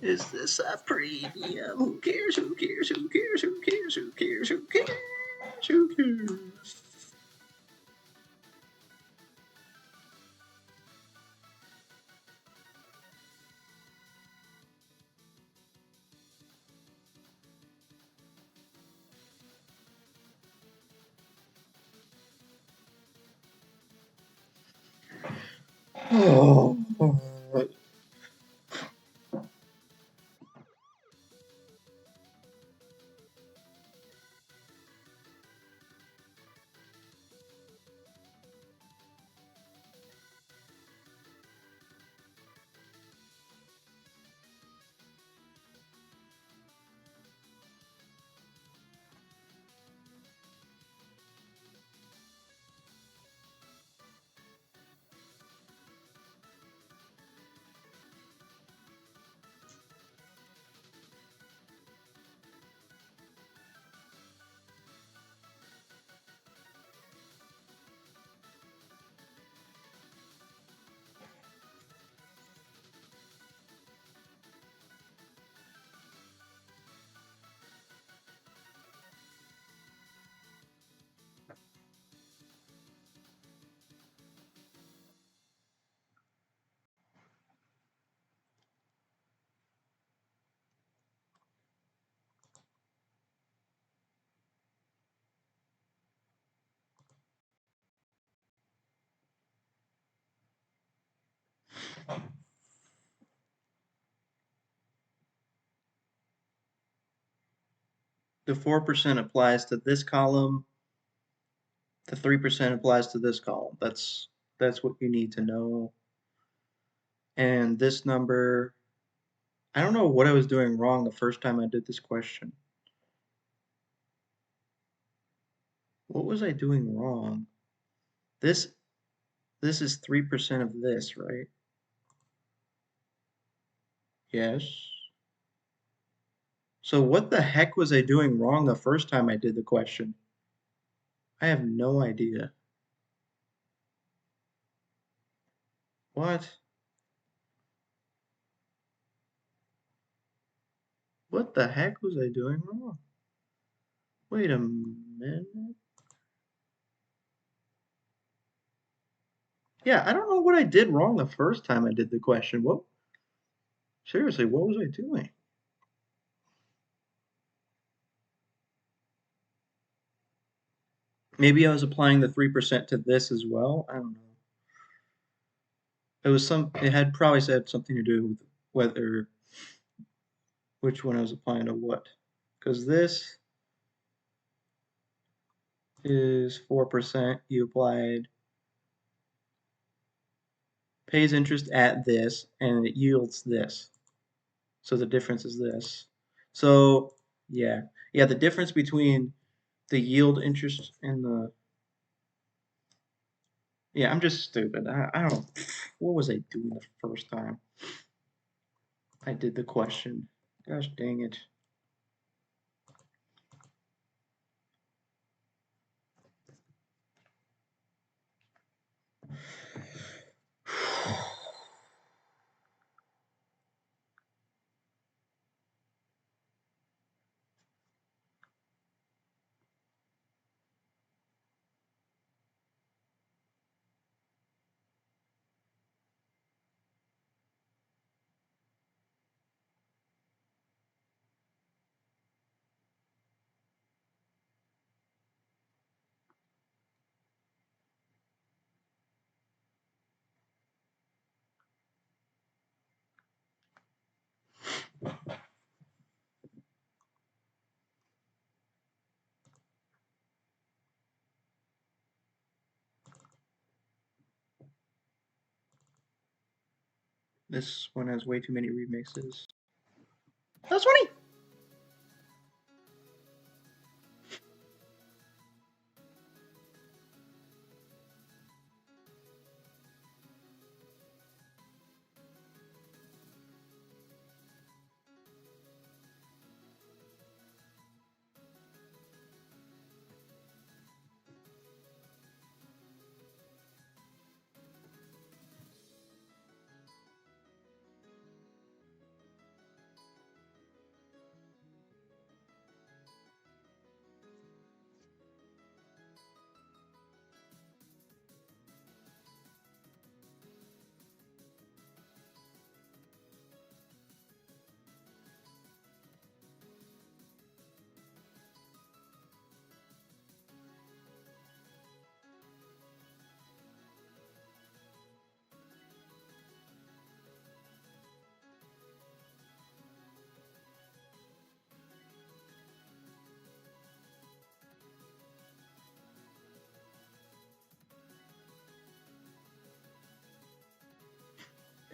Is this a premium? Who cares? Who cares? Who cares? Who cares? Who cares? Who cares? Who cares? Oh. The 4% applies to this column. The 3% applies to this column. That's what you need to know. And this number, I don't know what I was doing wrong the first time I did this question. What was I doing wrong? This is 3% of this, right? Yes. So what the heck was I doing wrong the first time I did the question? I have no idea. What? What the heck was I doing wrong? Wait a minute. Yeah, I don't know what I did wrong the first time I did the question. What? Seriously, what was I doing? Maybe I was applying the 3% to this as well. I don't know. It had probably said something to do with whether, which one I was applying to what. Because this is 4%. You applied, pays interest at this, and it yields this. So the difference is this. So, yeah. Yeah, the difference between the yield interest and the... Yeah, I'm just stupid. I don't... What was I doing the first time I did the question? Gosh dang it. This one has way too many remixes. That's funny!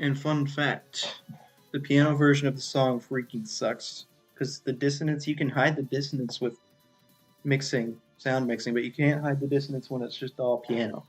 And fun fact, the piano version of the song freaking sucks. Because the dissonance, you can hide the dissonance with mixing, sound mixing, but you can't hide the dissonance when it's just all piano.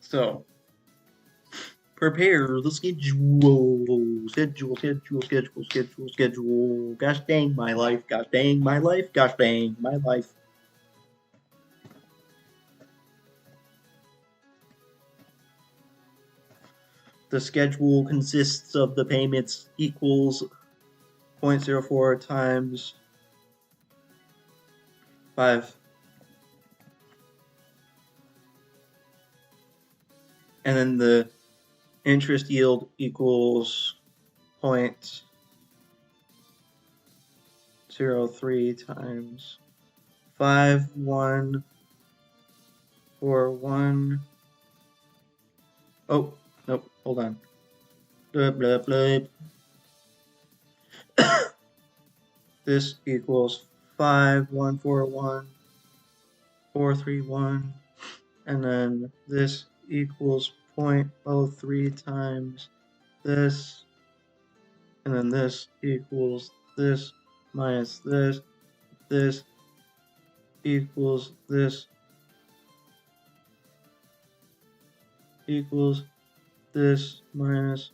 So, prepare the schedule. Schedule. Gosh dang my life. Gosh dang my life. Gosh dang my life. The schedule consists of the payments equals 0.04 times 5. And then the interest yield equals 0.03 times 5141. Oh, nope, hold on. Blah, blah, blah. This equals 5141,431. And then this equals 0.03 times this, and then this equals this minus this equals this equals this minus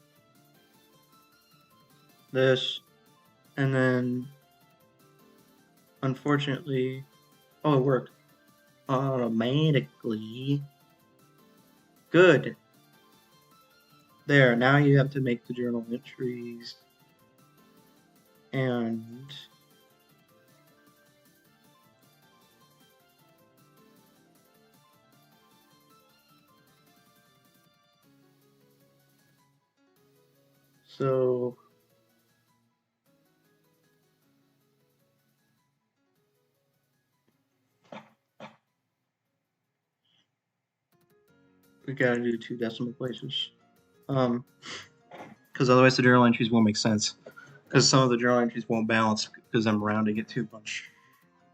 this, and then unfortunately, oh, it worked automatically. Good. There, now you have to make the journal entries. And so we gotta do 2 decimal places. Because otherwise the journal entries won't make sense. Because some of the journal entries won't balance because I'm rounding it too much,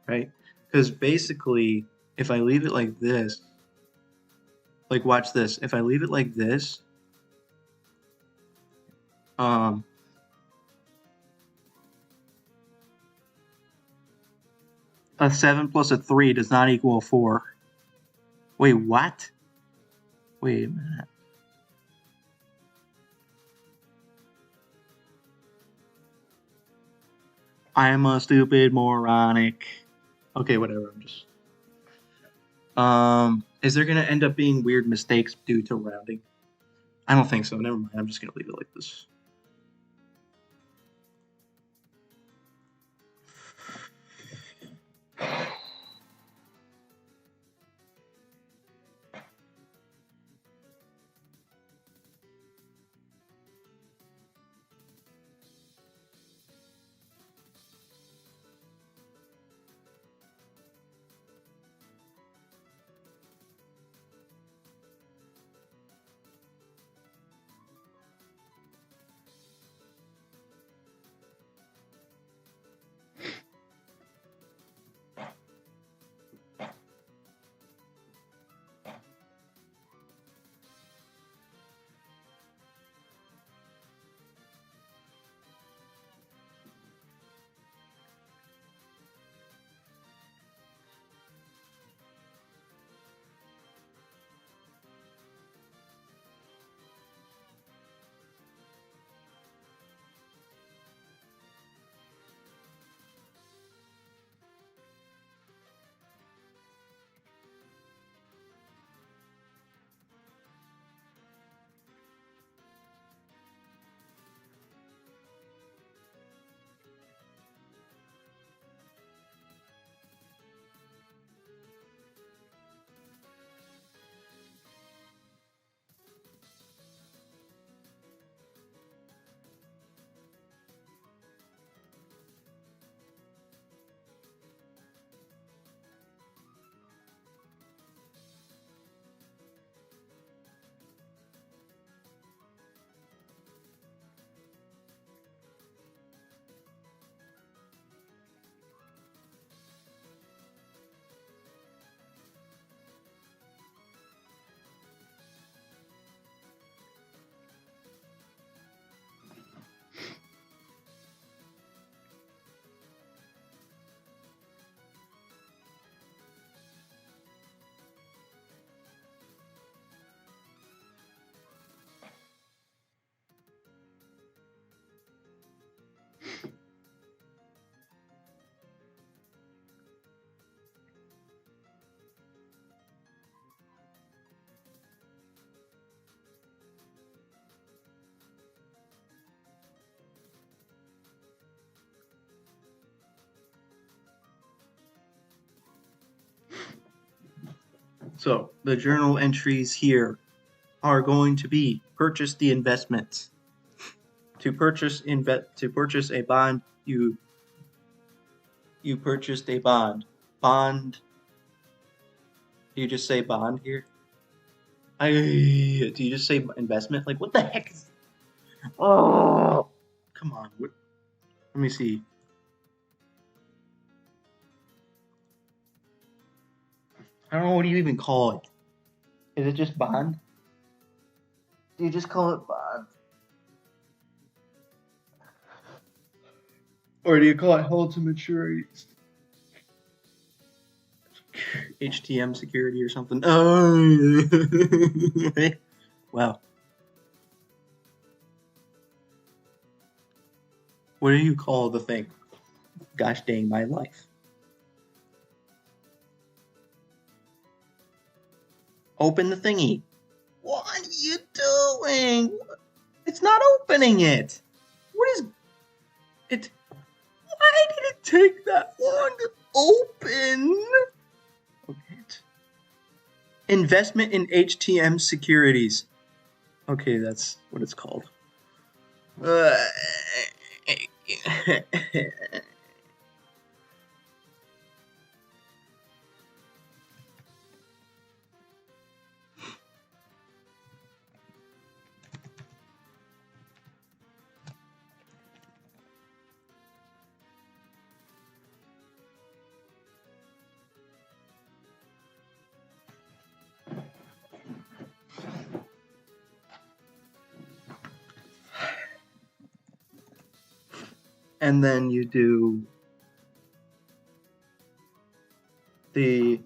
right? Because basically, if I leave it like this, like watch this, if I leave it like this, a 7 plus a 3 does not equal a 4. Wait, what? Wait a minute. I'm a stupid moronic. Okay, whatever. I'm just. Is there gonna end up being weird mistakes due to rounding? I don't think so. Never mind. I'm just gonna leave it like this. So the journal entries here are going to be purchase the investments. To purchase a bond, you purchased a bond. Bond. Do you just say bond here? Do you just say investment? Like, what the heck is... Oh, come on. What? Let me see. I don't know, what do you even call it? Is it just bond? Do you just call it bond? Or do you call it hold to maturity? HTM security or something? Oh, wow. What do you call the thing? Gosh dang my life. Open the thingy. What are you doing? It's not opening it. What is it? Why did it take that long to open? Okay. Investment in HTM securities. Okay, that's what it's called. And then you do the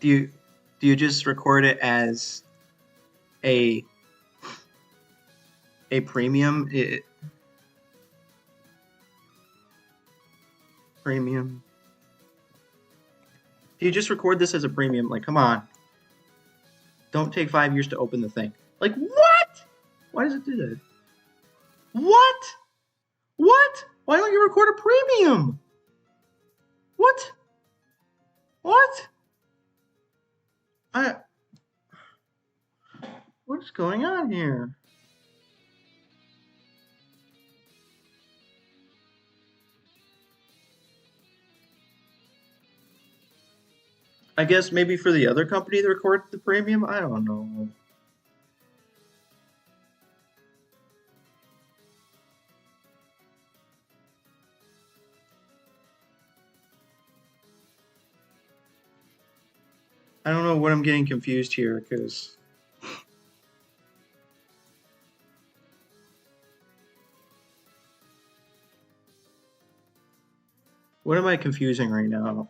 do you just record it as a premium? Premium. Do you just record this as a premium? Like, come on. Don't take 5 years to open the thing. Like, what? Why does it do that? What? What? Why don't you record a premium? What? What? What's going on here? I guess maybe for the other company to record the premium? I don't know. I don't know what I'm getting confused here, because what am I confusing right now?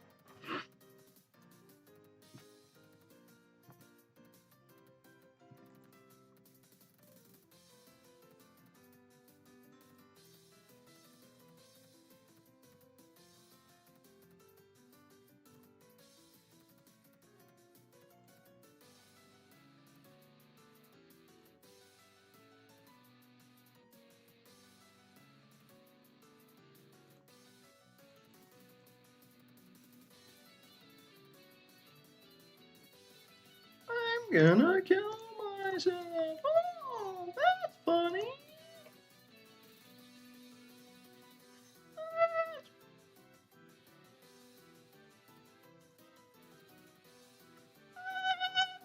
I'm gonna kill myself. Oh, that's funny.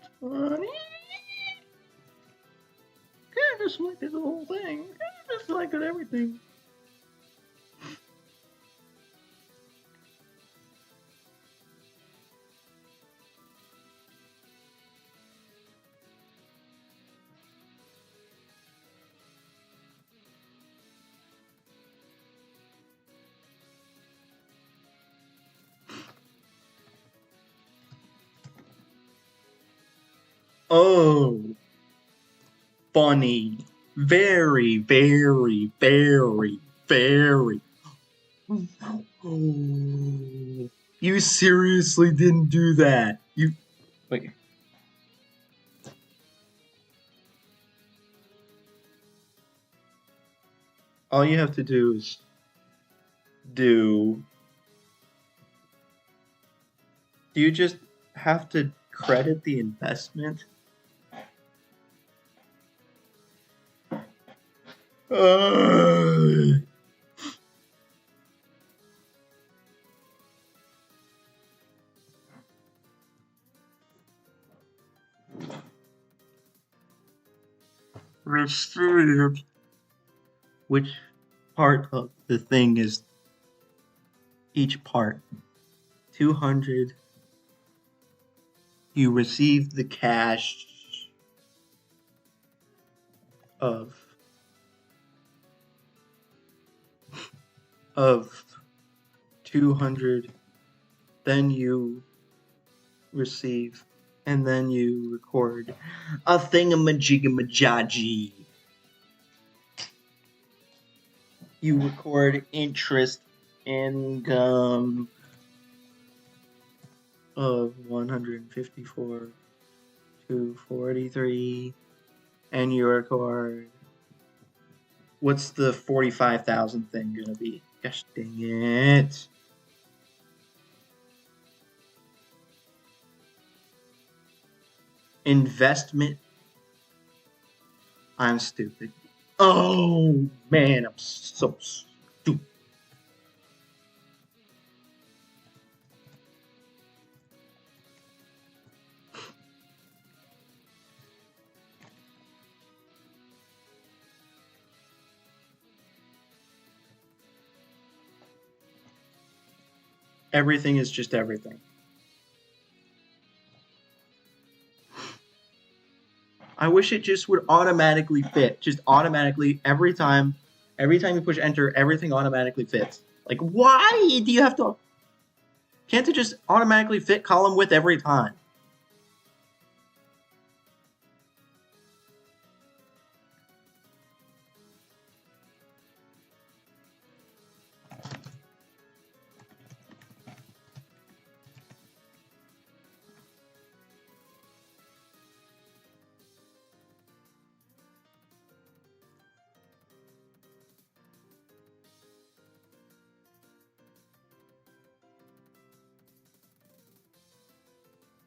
That's funny. Can't just look at the whole thing. Can't just look at everything. Oh, funny. Very, very, very, very. Oh, You seriously didn't do that. You wait. All you have to do is do you just have to credit the investment? Received. Which part of the thing is each part? 200. You receive the cash of 200. Then you receive, and then you record a thingamajigamajaji. You record interest income of 154 to 43, and you record. What's the 45,000 thing gonna be? Gosh dang it. Investment. I'm stupid. Oh man, I'm so stupid. Everything is just everything. I wish it just would automatically fit. Just automatically every time you push enter, everything automatically fits. Like, why do you have to? Can't it just automatically fit column width every time?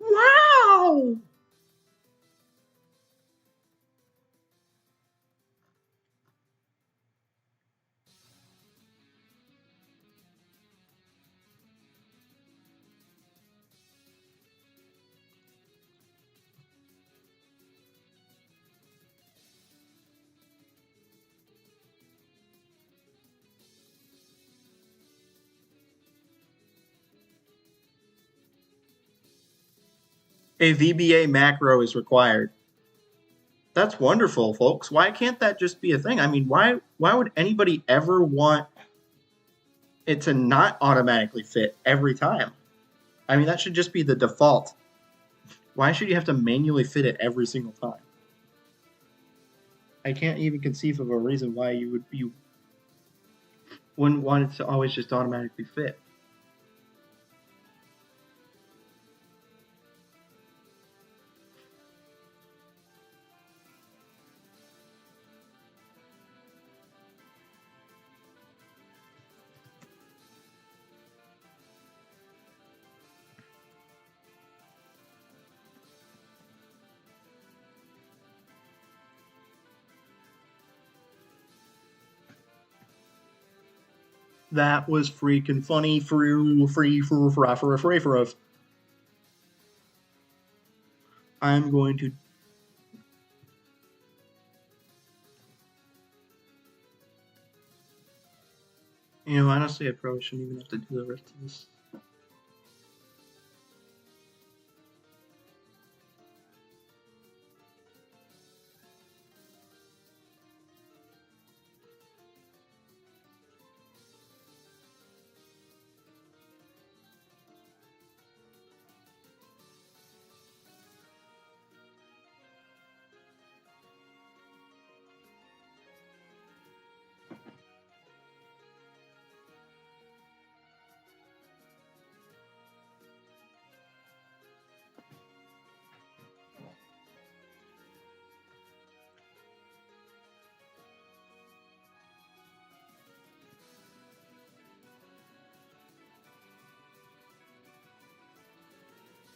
Wow! A VBA macro is required. That's wonderful, folks. Why can't that just be a thing? I mean, why would anybody ever want it to not automatically fit every time? I mean, that should just be the default. Why should you have to manually fit it every single time? I can't even conceive of a reason why you wouldn't want it to always just automatically fit. That was freaking funny. I'm going to. You know, honestly, I probably shouldn't even have to do the rest of this.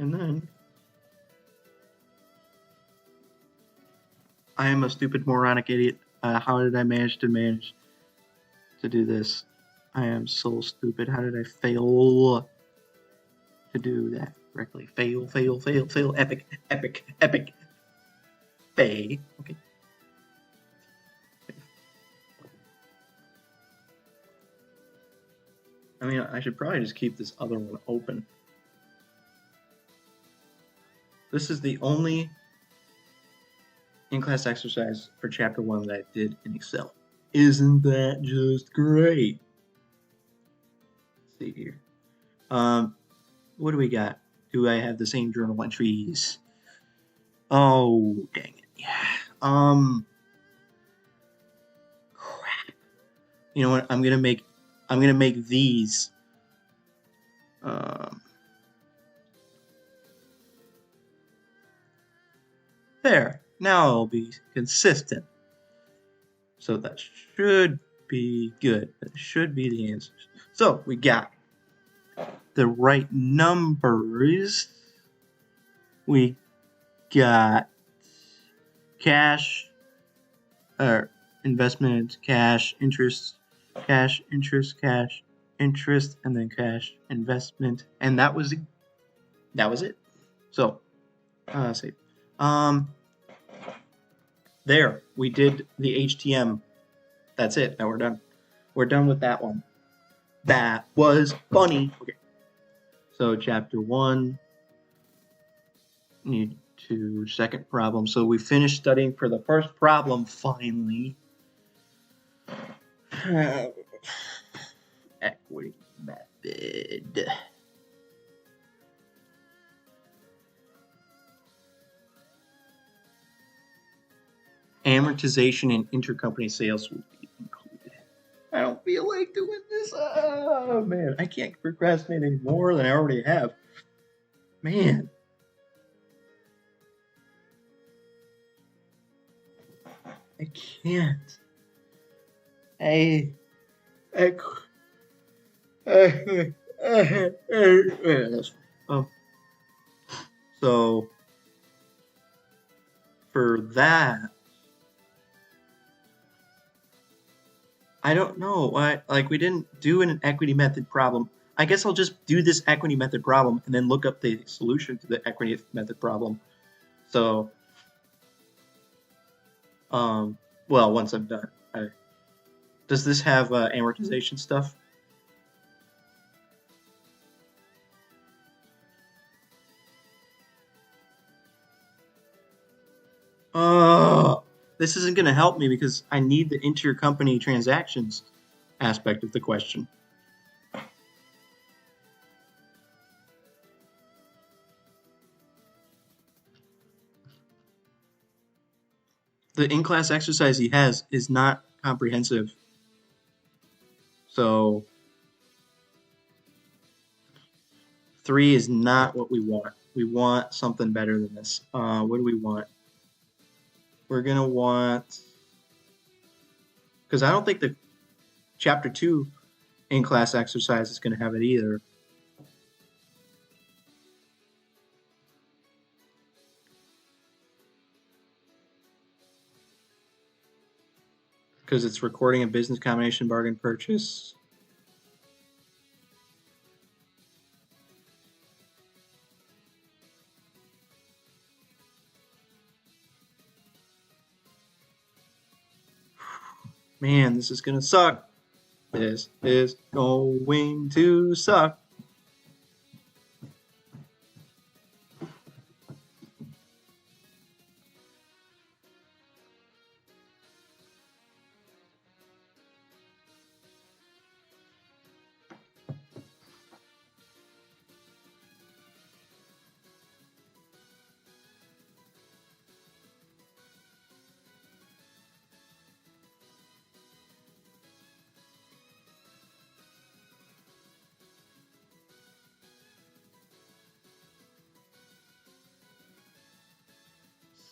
And then I am a stupid moronic idiot. How did I manage to do this? I am so stupid. How did I fail to do that correctly? Fail. Epic. Fail. Okay. I mean, I should probably just keep this other one open. This is the only in-class exercise for chapter 1 that I did in Excel. Isn't that just great? Let's see here. What do we got? Do I have the same journal entries? Oh, dang it. Yeah. Crap. You know what? I'm gonna make these. There. Now I'll be consistent. So that should be good. That should be the answers. So we got the right numbers. We got cash, or investment, cash, interest, and then cash, investment, and that was it. So, let's see. There, we did the HTM. That's it. Now we're done. We're done with that one. That was funny. Okay. So chapter 1, need to second problem. So we finished studying for the first problem finally. Equity method. Amortization and intercompany sales will be included. I don't feel like doing this. Oh man, I can't procrastinate any more than I already have. Man. I can't. So for that, I don't know. We didn't do an equity method problem. I guess I'll just do this equity method problem and then look up the solution to the equity method problem. So, well, once I'm done. Does this have amortization stuff? This isn't going to help me because I need the intercompany transactions aspect of the question. The in-class exercise he has is not comprehensive. So 3 is not what we want. We want something better than this. What do we want? We're going to want, because I don't think the chapter 2 in-class exercise is going to have it either. Because it's recording a business combination bargain purchase. Man, this is gonna suck. This is going to suck.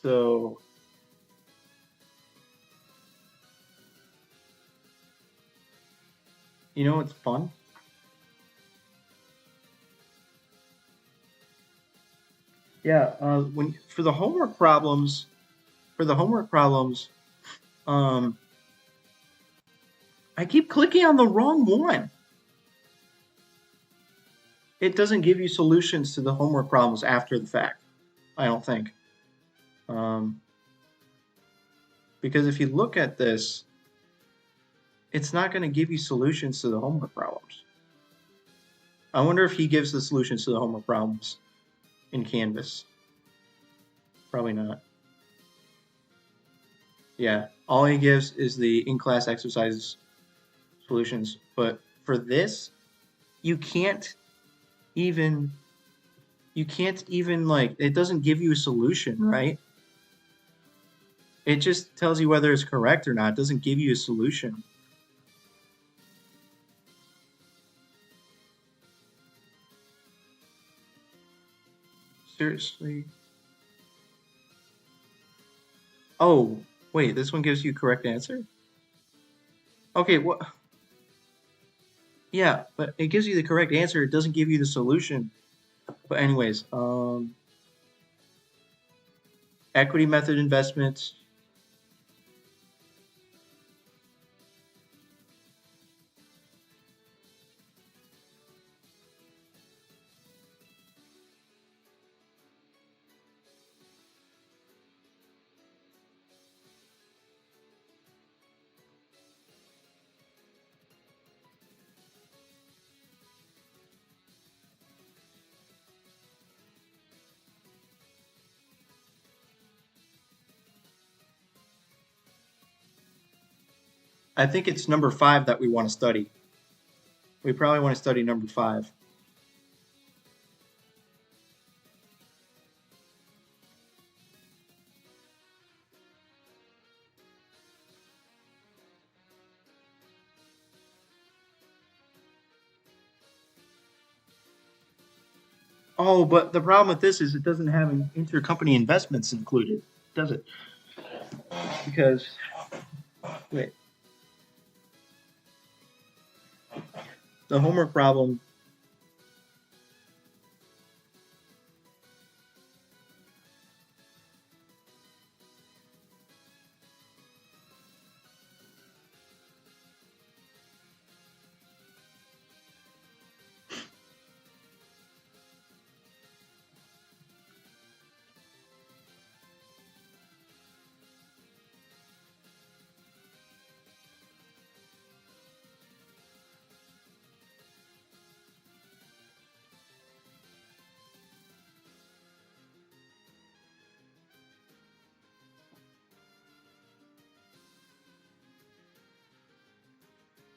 So you know what's fun? Yeah, for the homework problems, I keep clicking on the wrong one. It doesn't give you solutions to the homework problems after the fact, I don't think. Because if you look at this, it's not going to give you solutions to the homework problems. I wonder if he gives the solutions to the homework problems in Canvas. Probably not. Yeah, all he gives is the in-class exercises solutions. But for this, you can't even like, it doesn't give you a solution, right? It just tells you whether it's correct or not. It doesn't give you a solution. Seriously. Oh, wait, this one gives you correct answer? Okay, what? Yeah, but it gives you the correct answer. It doesn't give you the solution. But anyways, equity method investments. I think it's number 5 that we want to study. We probably want to study number 5. Oh, but the problem with this is it doesn't have intercompany investments included, does it? Because, wait. The homework problem.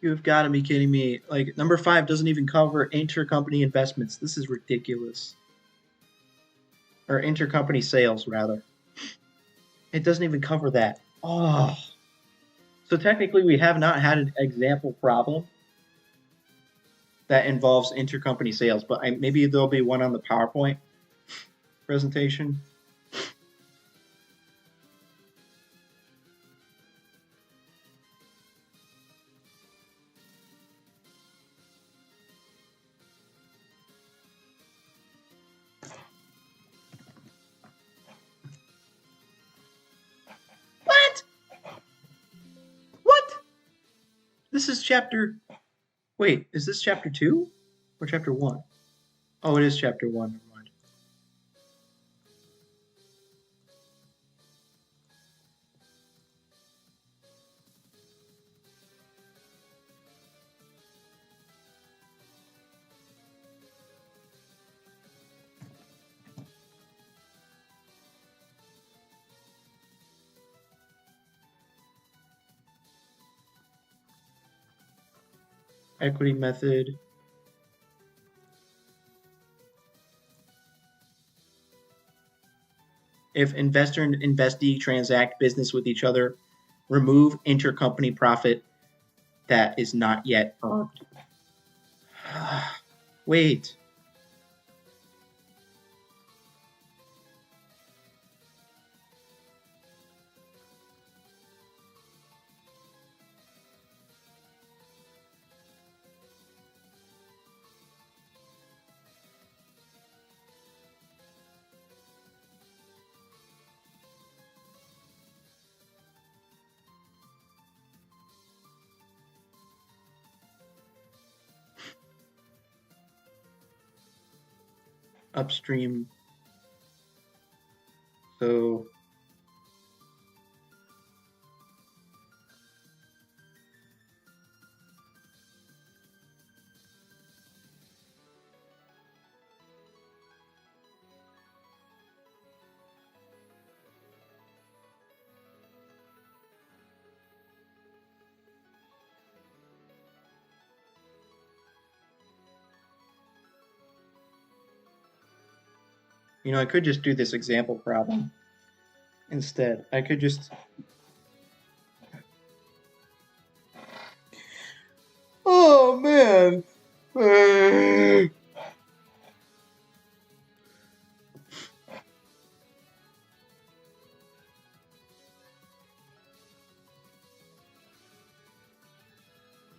You've got to be kidding me. Like, number 5 doesn't even cover intercompany investments. This is ridiculous. Or intercompany sales, rather. It doesn't even cover that. Oh. So technically, we have not had an example problem that involves intercompany sales, but maybe there'll be one on the PowerPoint presentation. What? This is chapter... Wait, is this chapter 2 or chapter 1? Oh, it is chapter 1. Never mind. Equity method. If investor and investee transact business with each other, remove intercompany profit that is not yet earned. Wait. upstream. So you know, I could just do this example problem instead. I could just... Oh, man.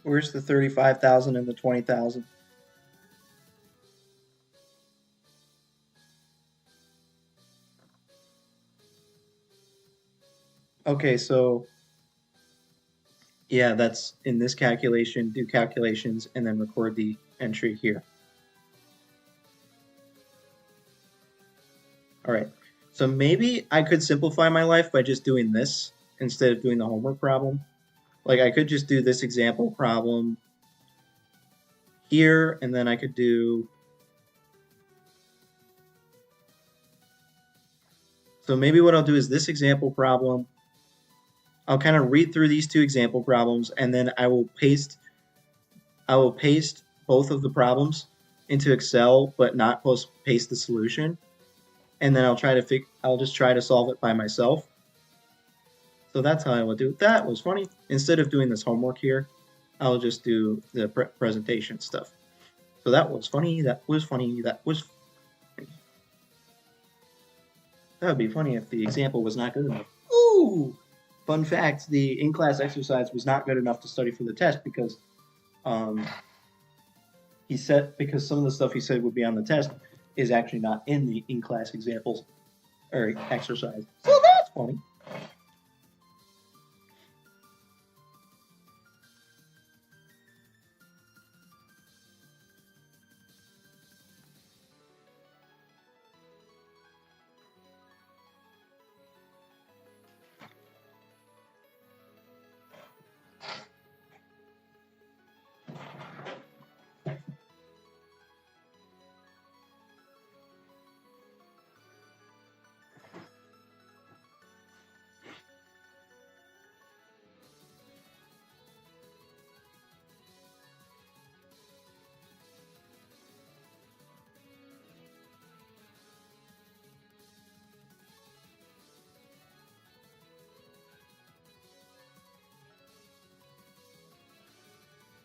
Where's the 35,000 and the 20,000? Okay, so yeah, that's in this calculation, do calculations, and then record the entry here. All right, so maybe I could simplify my life by just doing this instead of doing the homework problem. Like I could just do this example problem here, and then I could do... So maybe what I'll do is this example problem, I'll kind of read through these two example problems, and then I will paste both of the problems into Excel, but not paste the solution. And then I'll just try to solve it by myself. So that's how I will do it. That was funny. Instead of doing this homework here, I'll just do the presentation stuff. So that was funny. That was funny. That was funny. That would be funny if the example was not good enough. Ooh! Fun fact, the in-class exercise was not good enough to study for the test because because some of the stuff he said would be on the test is actually not in the in-class examples or exercise. So that's funny.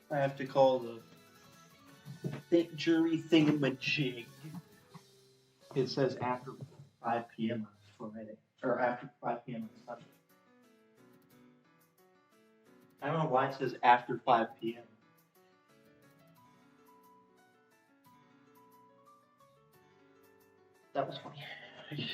I have to call the jury thingamajig. It says after 5 p.m. on Friday, or after 5 p.m. on Sunday. I don't know why it says after 5 p.m. That was funny.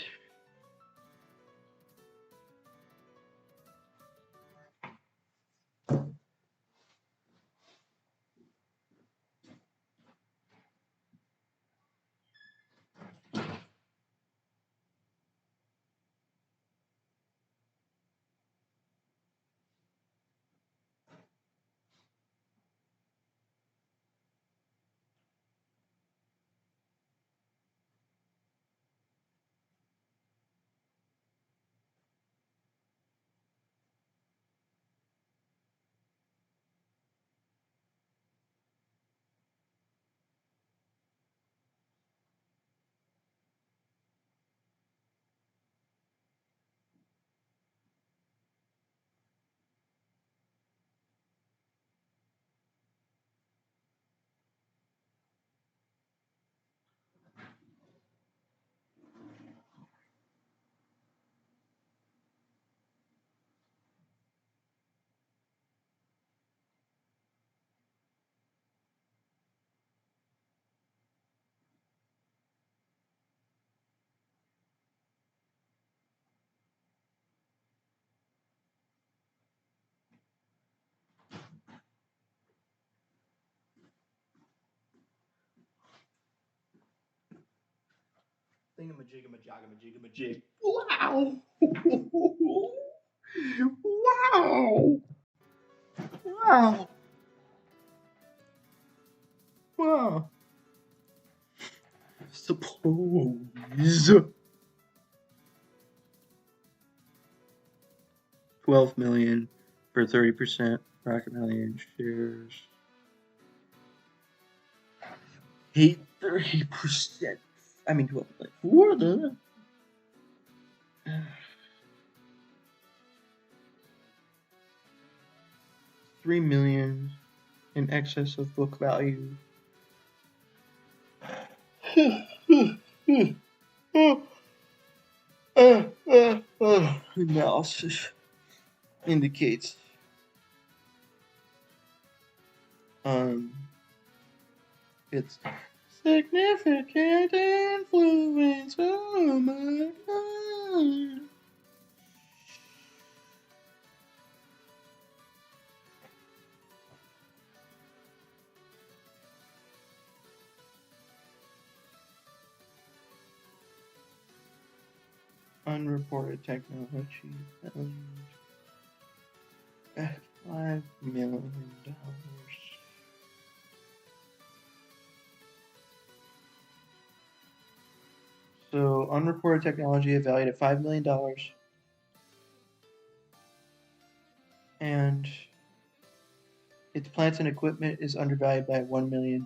jig. Wow! Wow! Wow! Wow! Suppose 12 million for 30% Rocket Million shares. Hate 30%. I mean, 12 million. For the 3 million in excess of book value. Analysis indicates its significant influence. Oh my god. Unreported technology valued at $5 million. So unreported technology valued at $5 million. And its plants and equipment is undervalued by $1 million.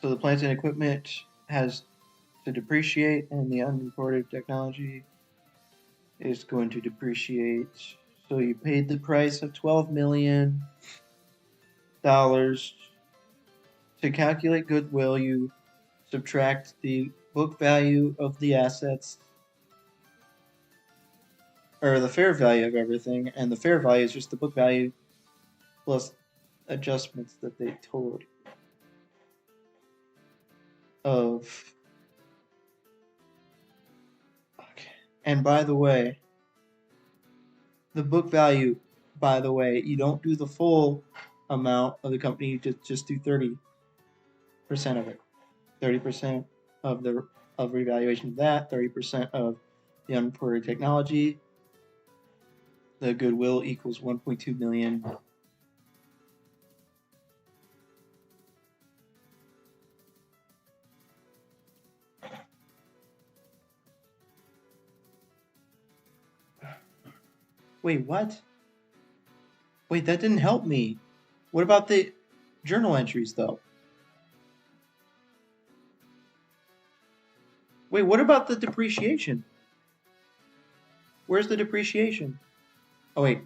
So the plants and equipment has to depreciate, and the unreported technology is going to depreciate. So you paid the price of $12 million to calculate goodwill. You subtract the book value of the assets, or the fair value of everything, and the fair value is just the book value plus adjustments that they told of. Okay. And by the way, the book value, by the way, you don't do the full amount of the company, you just do 30% of it. 30% of the revaluation of that, 30% of the unreported technology. The goodwill equals 1.2 million. Wait, what? Wait, that didn't help me. What about the journal entries, though? Wait, what about the depreciation? Where's the depreciation? Oh, wait.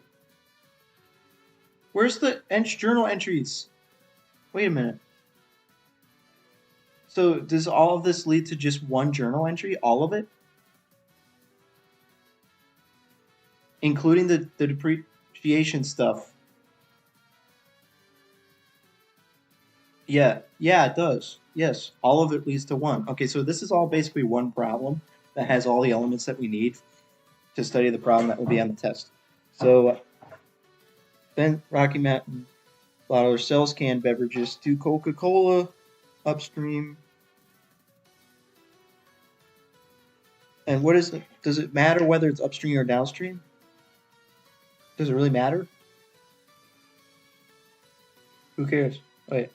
Where's the journal entries? Wait a minute. So does all of this lead to just one journal entry? All of it? Including the depreciation stuff? Yeah, it does. Yes, all of it leads to one. Okay, so this is all basically one problem that has all the elements that we need to study the problem that will be on the test. So then Rocky Mountain bottler sells canned beverages to Coca-Cola upstream. And what is it? Does it matter whether it's upstream or downstream? Does it really matter? Who cares? Wait.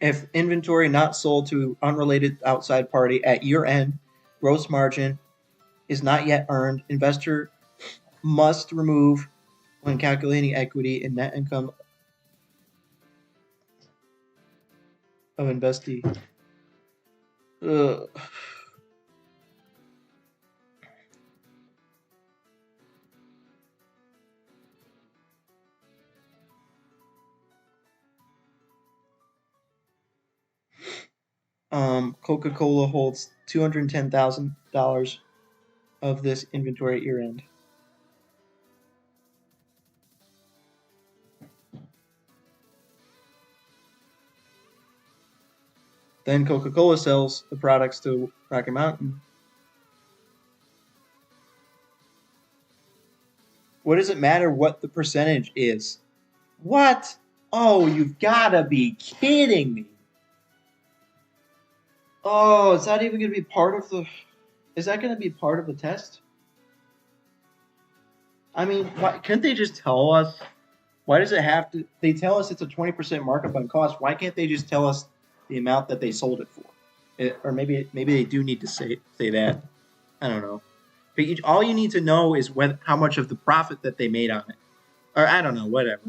If inventory not sold to unrelated outside party at year end, gross margin is not yet earned, investor must remove when calculating equity and net income of investee. Ugh. Coca-Cola holds $210,000 of this inventory at year end. Then Coca-Cola sells the products to Rocky Mountain. What does it matter what the percentage is? What? Oh, you've gotta be kidding me. Oh, is that even gonna be part of the... Is that gonna be part of the test? I mean, why can't they just tell us? Why does it have to... They tell us it's a 20% markup on cost. Why can't they just tell us the amount that they sold it for? Or maybe they do need to say that. I don't know. But all you need to know is how much of the profit that they made on it. Or I don't know, whatever.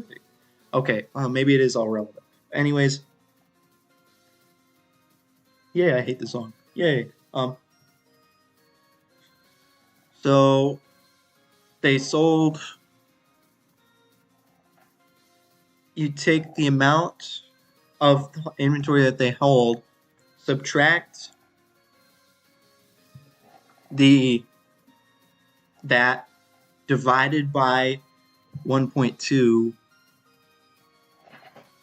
Okay, maybe it is all relevant. Anyways. Yeah, I hate the song. Yay. So they sold... You take the amount of the inventory that they hold, subtract that divided by 1.2.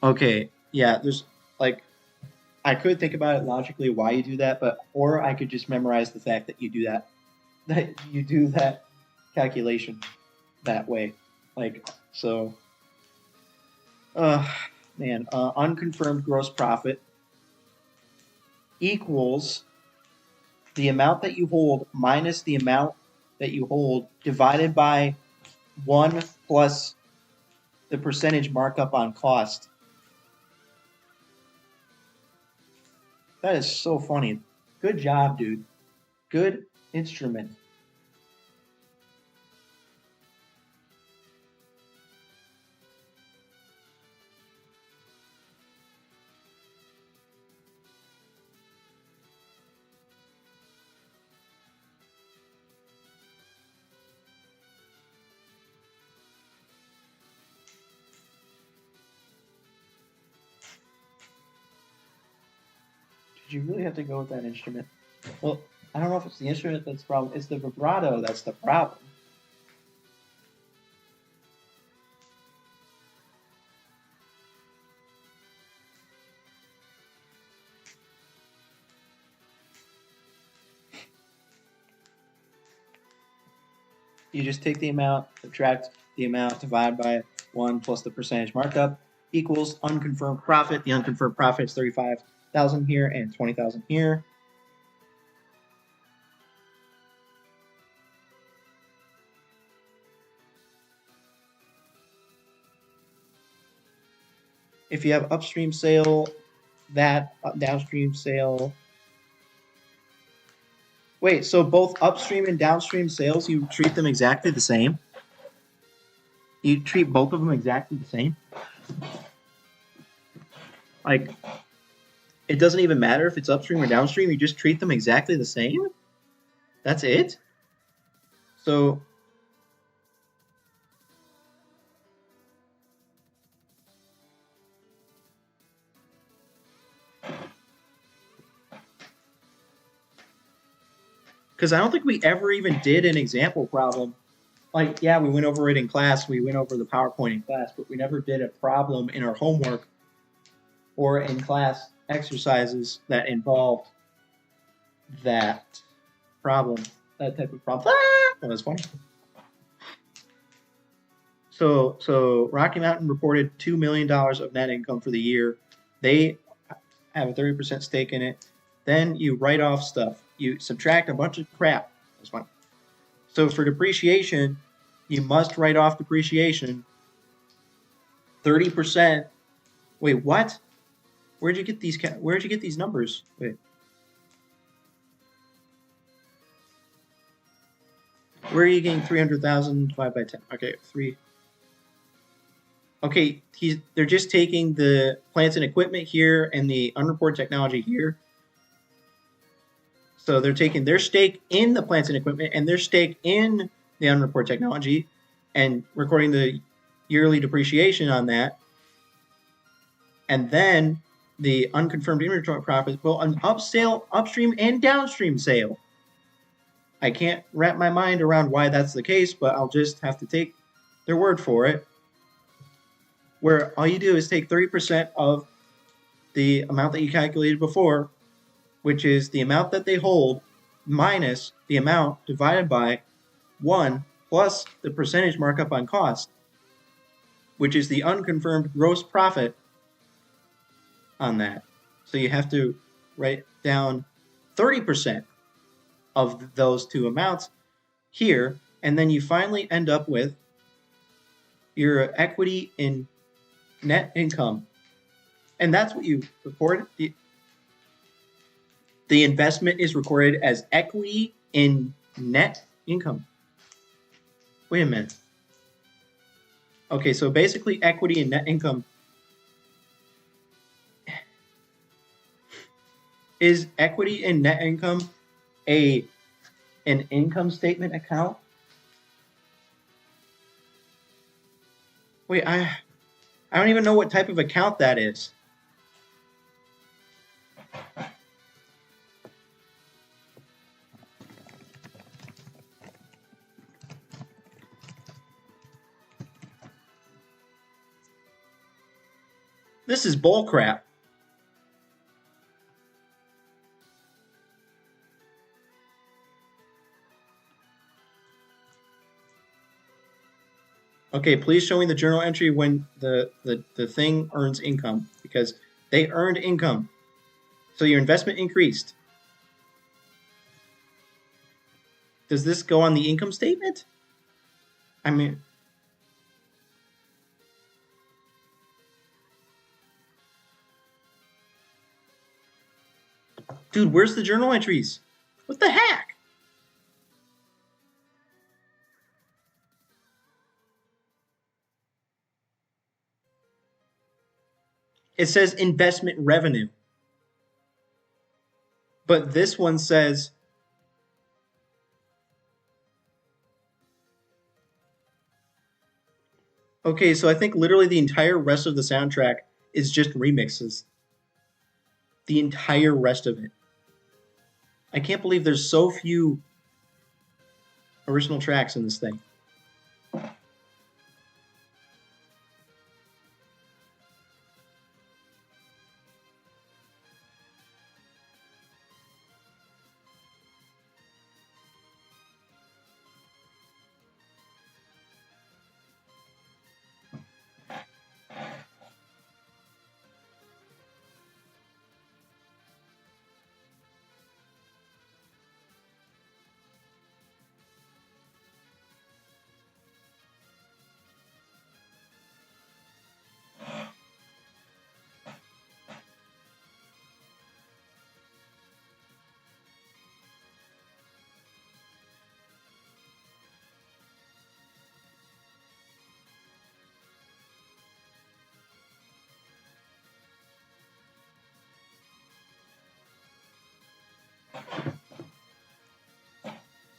Okay, yeah, there's like, I could think about it logically why you do that, or I could just memorize the fact that you do that calculation that way. Like, so, man, unconfirmed gross profit equals the amount that you hold minus the amount that you hold divided by 1 plus the percentage markup on cost. That is so funny. Good job, dude. Good instrument. You really have to go with that instrument. Well, I don't know if it's the instrument that's the problem. It's the vibrato that's the problem. You just take the amount, subtract the amount, divide by 1 plus the percentage markup equals unconfirmed profit. The unconfirmed profit is 35,000 here and 20,000 here. If you have upstream sale, that downstream sale. Wait, so both upstream and downstream sales, you treat them exactly the same? You treat both of them exactly the same? Like, it doesn't even matter if it's upstream or downstream, you just treat them exactly the same? That's it? So, because I don't think we ever even did an example problem. Like, yeah, we went over it in class, we went over the PowerPoint in class, but we never did a problem in our homework or in class exercises that involved that problem, that type of problem. That was funny. So Rocky Mountain reported $2 million of net income for the year. They have a 30% stake in it. Then you write off stuff. You subtract a bunch of crap. That's fine. So for depreciation, you must write off depreciation. 30%. Wait, what? Where'd you get these numbers? Wait. Where are you getting 300,000 divided by 10? Okay, 3. Okay, they're just taking the plants and equipment here and the unreported technology here. So they're taking their stake in the plants and equipment and their stake in the unreported technology and recording the yearly depreciation on that. And then the unconfirmed inventory profits, well, an upstream and downstream sale. I can't wrap my mind around why that's the case, but I'll just have to take their word for it. Where all you do is take 30% of the amount that you calculated before, which is the amount that they hold, minus the amount divided by 1 plus the percentage markup on cost, which is the unconfirmed gross profit on that. So you have to write down 30% of those two amounts here, and then you finally end up with your equity in net income. And that's what you record. The investment is recorded as equity in net income. Wait a minute. Okay, so basically equity in net income. Is equity in net income an income statement account? Wait, I don't even know what type of account that is. This is bullcrap. Okay, please show me the journal entry when the thing earns income, because they earned income. So your investment increased. Does this go on the income statement? I mean, dude, where's the journal entries? What the heck? It says investment revenue. But this one says okay, so I think literally the entire rest of the soundtrack is just remixes. The entire rest of it. I can't believe there's so few original tracks in this thing.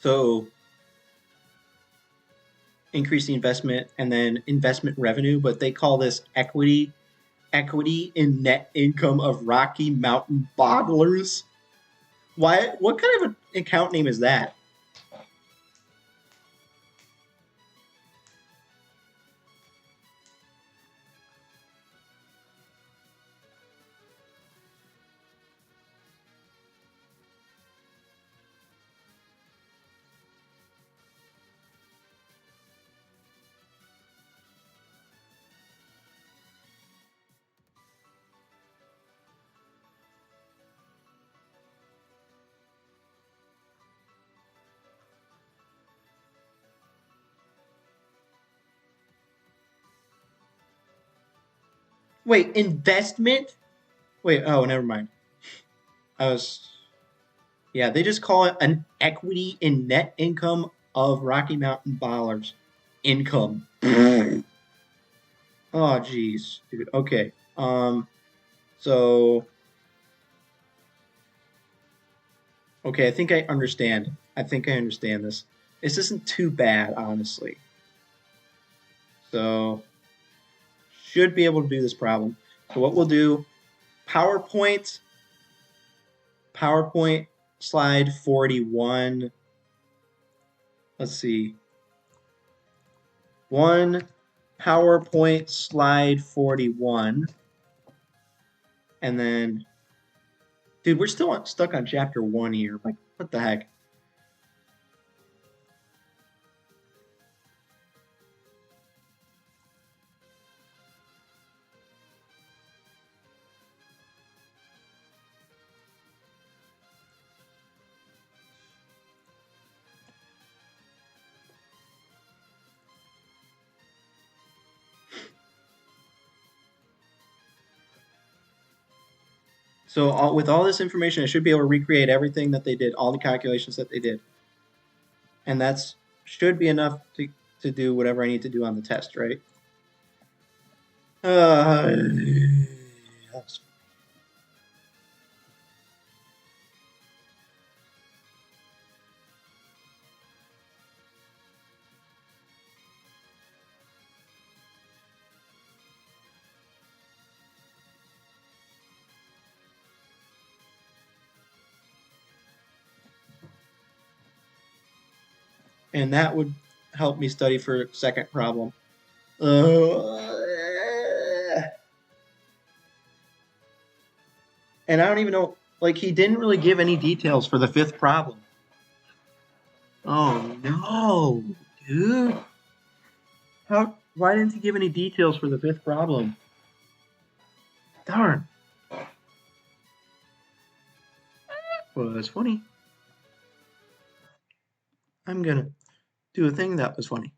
So increase the investment and then investment revenue, but they call this equity in net income of Rocky Mountain Bottlers. Why? What kind of an account name is that? Wait, investment? Wait, oh, never mind. Yeah, they just call it an equity in net income of Rocky Mountain Ballers. Income. Oh, jeez, dude. Okay. So. Okay, I think I understand. I think I understand this. This isn't too bad, honestly. So. Should be able to do this problem. So what we'll do PowerPoint slide 41. Let's see. One PowerPoint slide 41. And then, dude, we're still stuck on chapter 1 here. Like, what the heck? So with all this information, I should be able to recreate everything that they did, all the calculations that they did. And that's should be enough to do whatever I need to do on the test, right? That's and that would help me study for second problem. And I don't even know, like, he didn't really give any details for the fifth problem. Oh no, dude. Why didn't he give any details for the fifth problem? Darn. Well, that's funny. I'm gonna do a thing that was funny.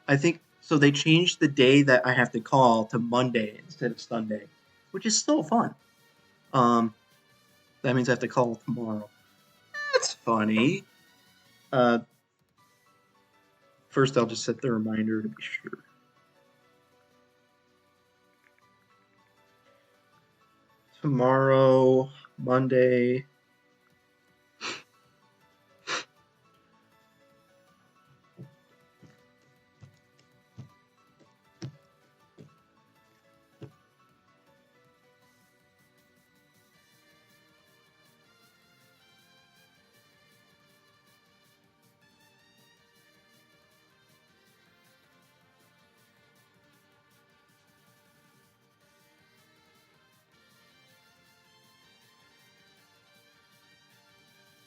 I think so. They changed the day that I have to call to Monday instead of Sunday, which is still fun. That means I have to call tomorrow. That's funny. First, I'll just set the reminder to be sure. Tomorrow, Monday.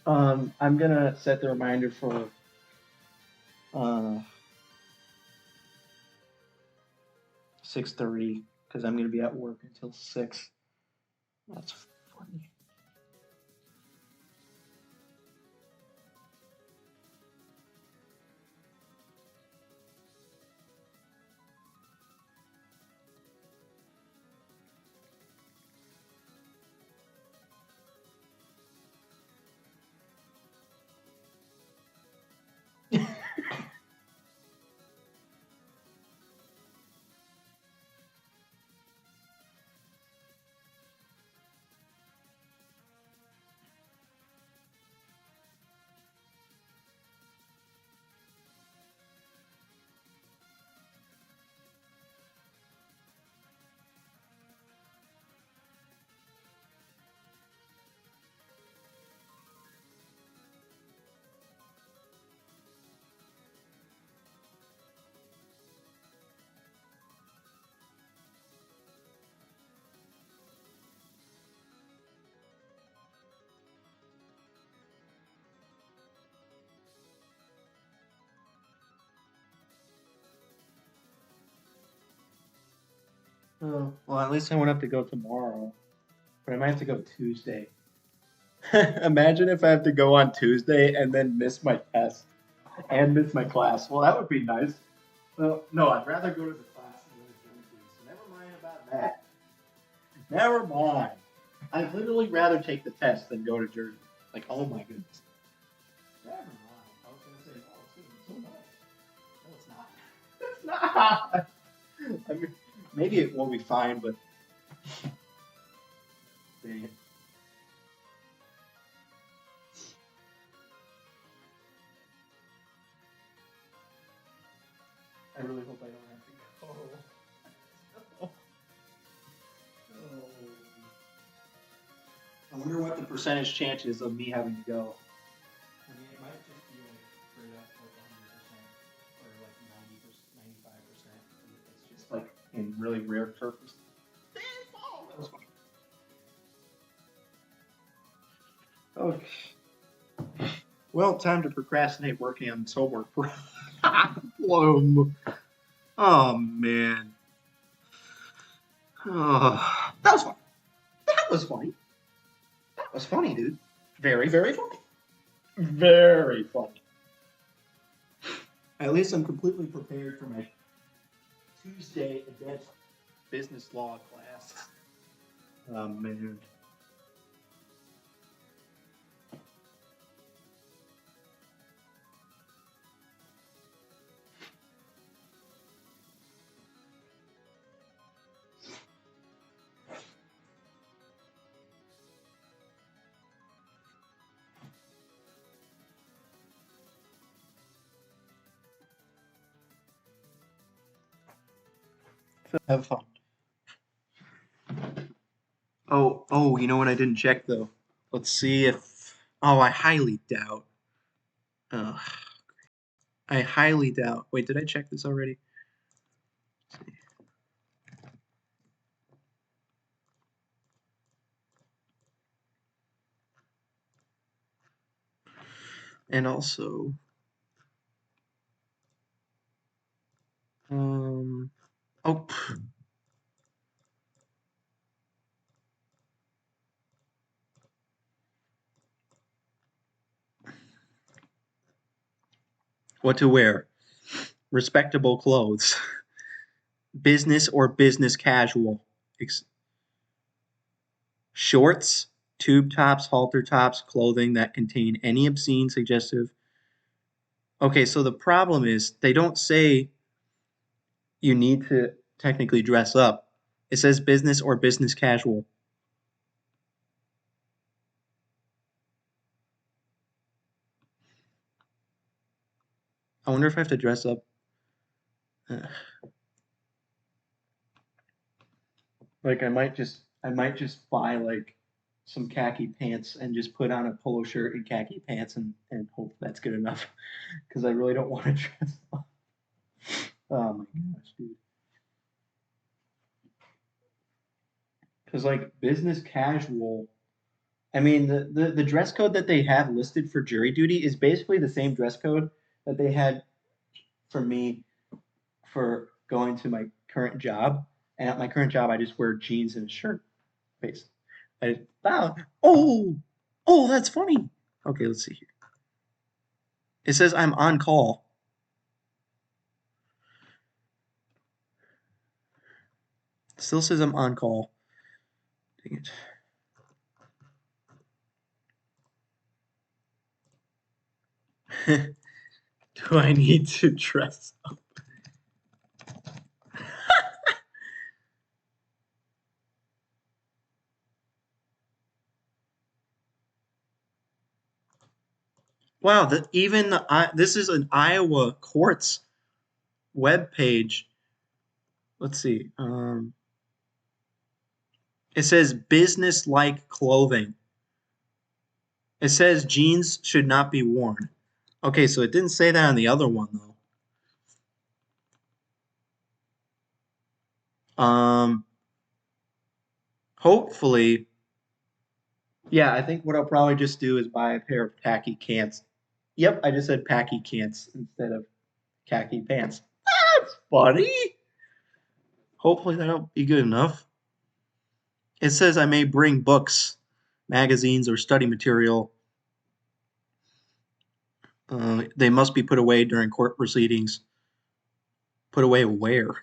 I'm gonna set the reminder for 6:30 because I'm gonna be at work until 6. That's funny. Oh, well, at least I won't have to go tomorrow, but I might have to go Tuesday. Imagine if I have to go on Tuesday and then miss my test and miss my class. Well, that would be nice. Well, no, I'd rather go to the class than go to Jersey, so never mind about that. Never mind. I'd literally rather take the test than go to Jersey. Like, oh my goodness. Never mind. I was going to say, oh, it's going to be so nice. No, it's not. It's not. I mean, maybe it will be fine, but dang it. I really hope I don't have to go. Oh. I wonder what the percentage chance is of me having to go. I mean, it might just be like straight up like 100% or like 90%, 95%. It's just like in really rare circumstances. That was funny. Okay. Well, time to procrastinate working on this homework problem. Oh man. Oh, that was funny. That was funny. That was funny, dude. Very, very funny. Very funny. At least I'm completely prepared for my Tuesday advanced business law class. Oh man. Have fun. Oh, you know what I didn't check though? Let's see if. Oh, I highly doubt. I highly doubt. Wait, did I check this already? Let's see. And also, oh. What to wear? Respectable clothes. Business or business casual. Shorts, tube tops, halter tops, clothing that contain any obscene, suggestive. Okay, so the problem is they don't say you need to technically dress up. It says business or business casual. I wonder if I have to dress up. Like I might just buy like some khaki pants and just put on a polo shirt and khaki pants and hope that's good enough because I really don't want to dress up. Oh my gosh, dude. Because like business casual, I mean, the dress code that they have listed for jury duty is basically the same dress code that they had for me for going to my current job. And at my current job, I just wear jeans and a shirt. Basically. Oh, that's funny. Okay, let's see here. It says I'm on call. Still says I'm on call. Dang it. Do I need to dress up? Wow, this is an Iowa courts web page. Let's see. It says business-like clothing. It says jeans should not be worn. Okay, so it didn't say that on the other one though. Hopefully, yeah, I think what I'll probably just do is buy a pair of khaki cants. Yep, I just said khaki cants instead of khaki pants. That's funny. Hopefully that'll be good enough. It says I may bring books, magazines, or study material. They must be put away during court proceedings. Put away where?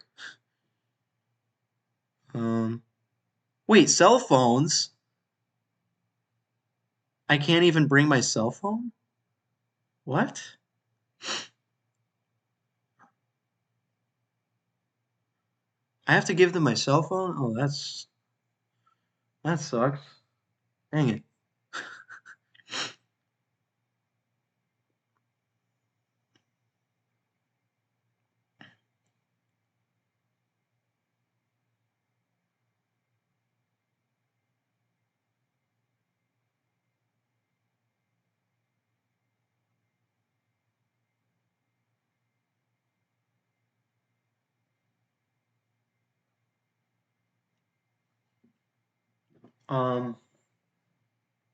Wait, cell phones? I can't even bring my cell phone? What? I have to give them my cell phone? Oh, that sucks. Dang it.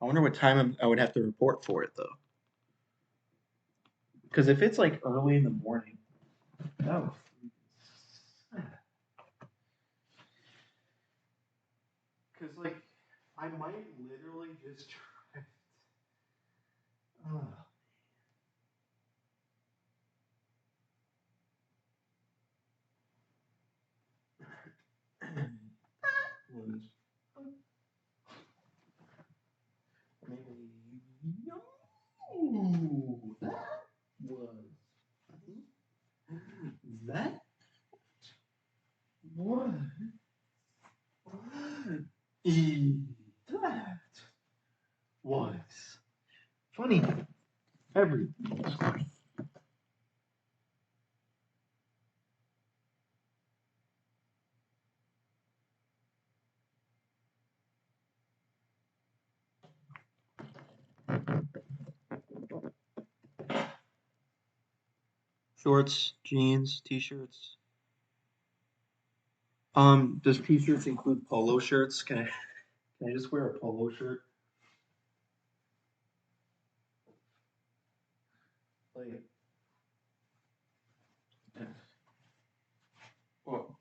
I wonder what time I would have to report for it though. Because if it's like early in the morning, oh. Because like I might literally just try. Oh. Maybe. No, that was that was that was funny. Everything was funny. Shorts, jeans, t-shirts. Does t-shirts include polo shirts? Can I just wear a polo shirt? Like, well,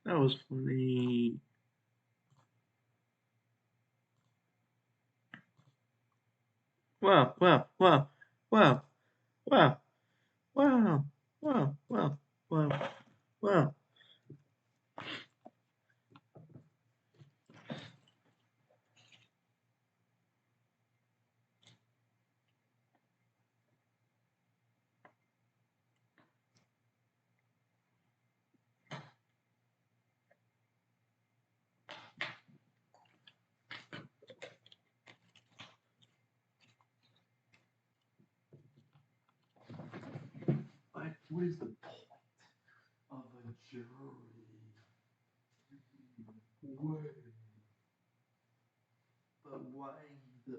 that was funny. Wow, wow, wow, wow, wow, wow, wow, wow, wow, wow. What is the point of a jury? What? But why the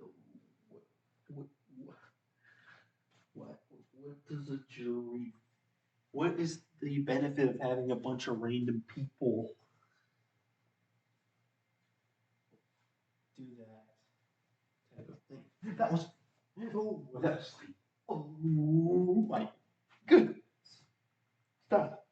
what does a jury? What is the benefit of having a bunch of random people do that type of thing? That was like, oh my goodness! Stop.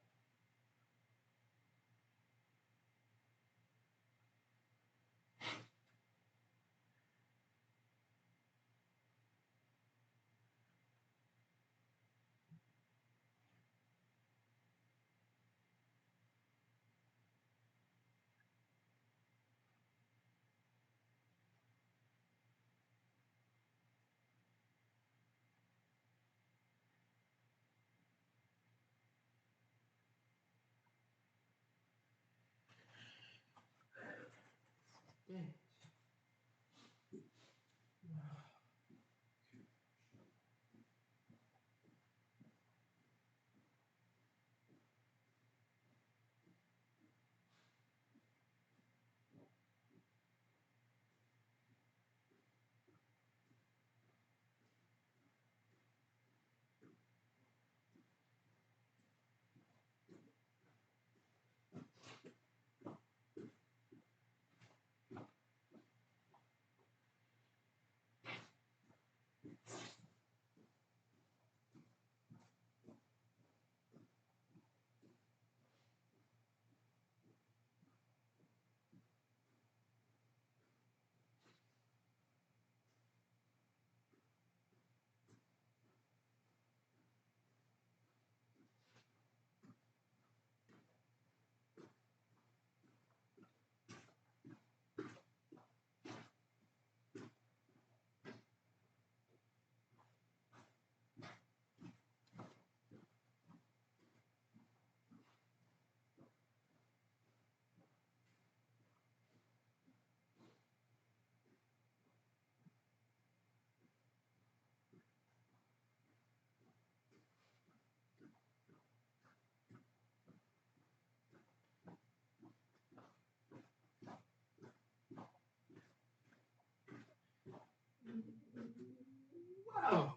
Wow.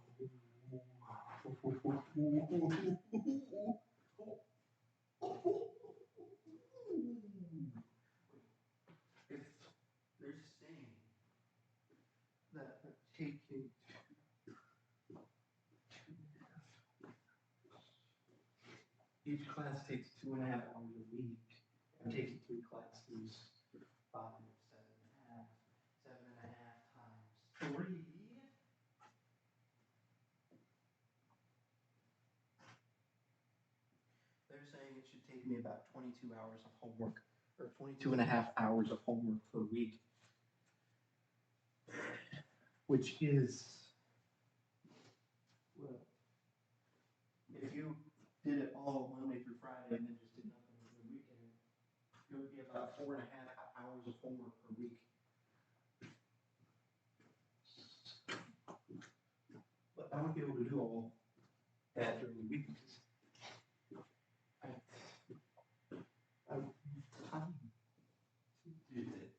If they're saying that taking each class takes 2.5 hours a week. I'm taking 3 classes, 5, 7.5, 7.5 times 3. They're saying it should take me about 22 hours of homework, or 22.5 hours of homework per week, which is, well, if you did it all Monday through Friday and then just did nothing over the weekend, it would be about 4.5 hours of homework per week. But I won't be able to do all that during the week because I don't have time to do that.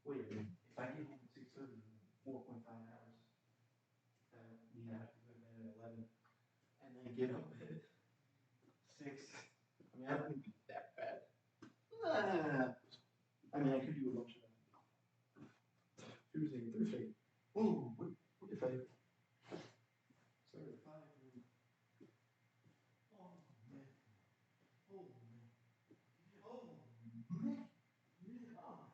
Wait a minute, if I get home at 6:30, 4.5 hours, that would mean I have to go to bed at 11 and then get up at 6. I mean, that wouldn't be that bad. I mean, I could do a bunch of that. Tuesday and Thursday. Oh, what if I start at 5? Oh, man. Oh, man. Oh, man. Oh.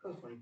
That was funny.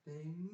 thing.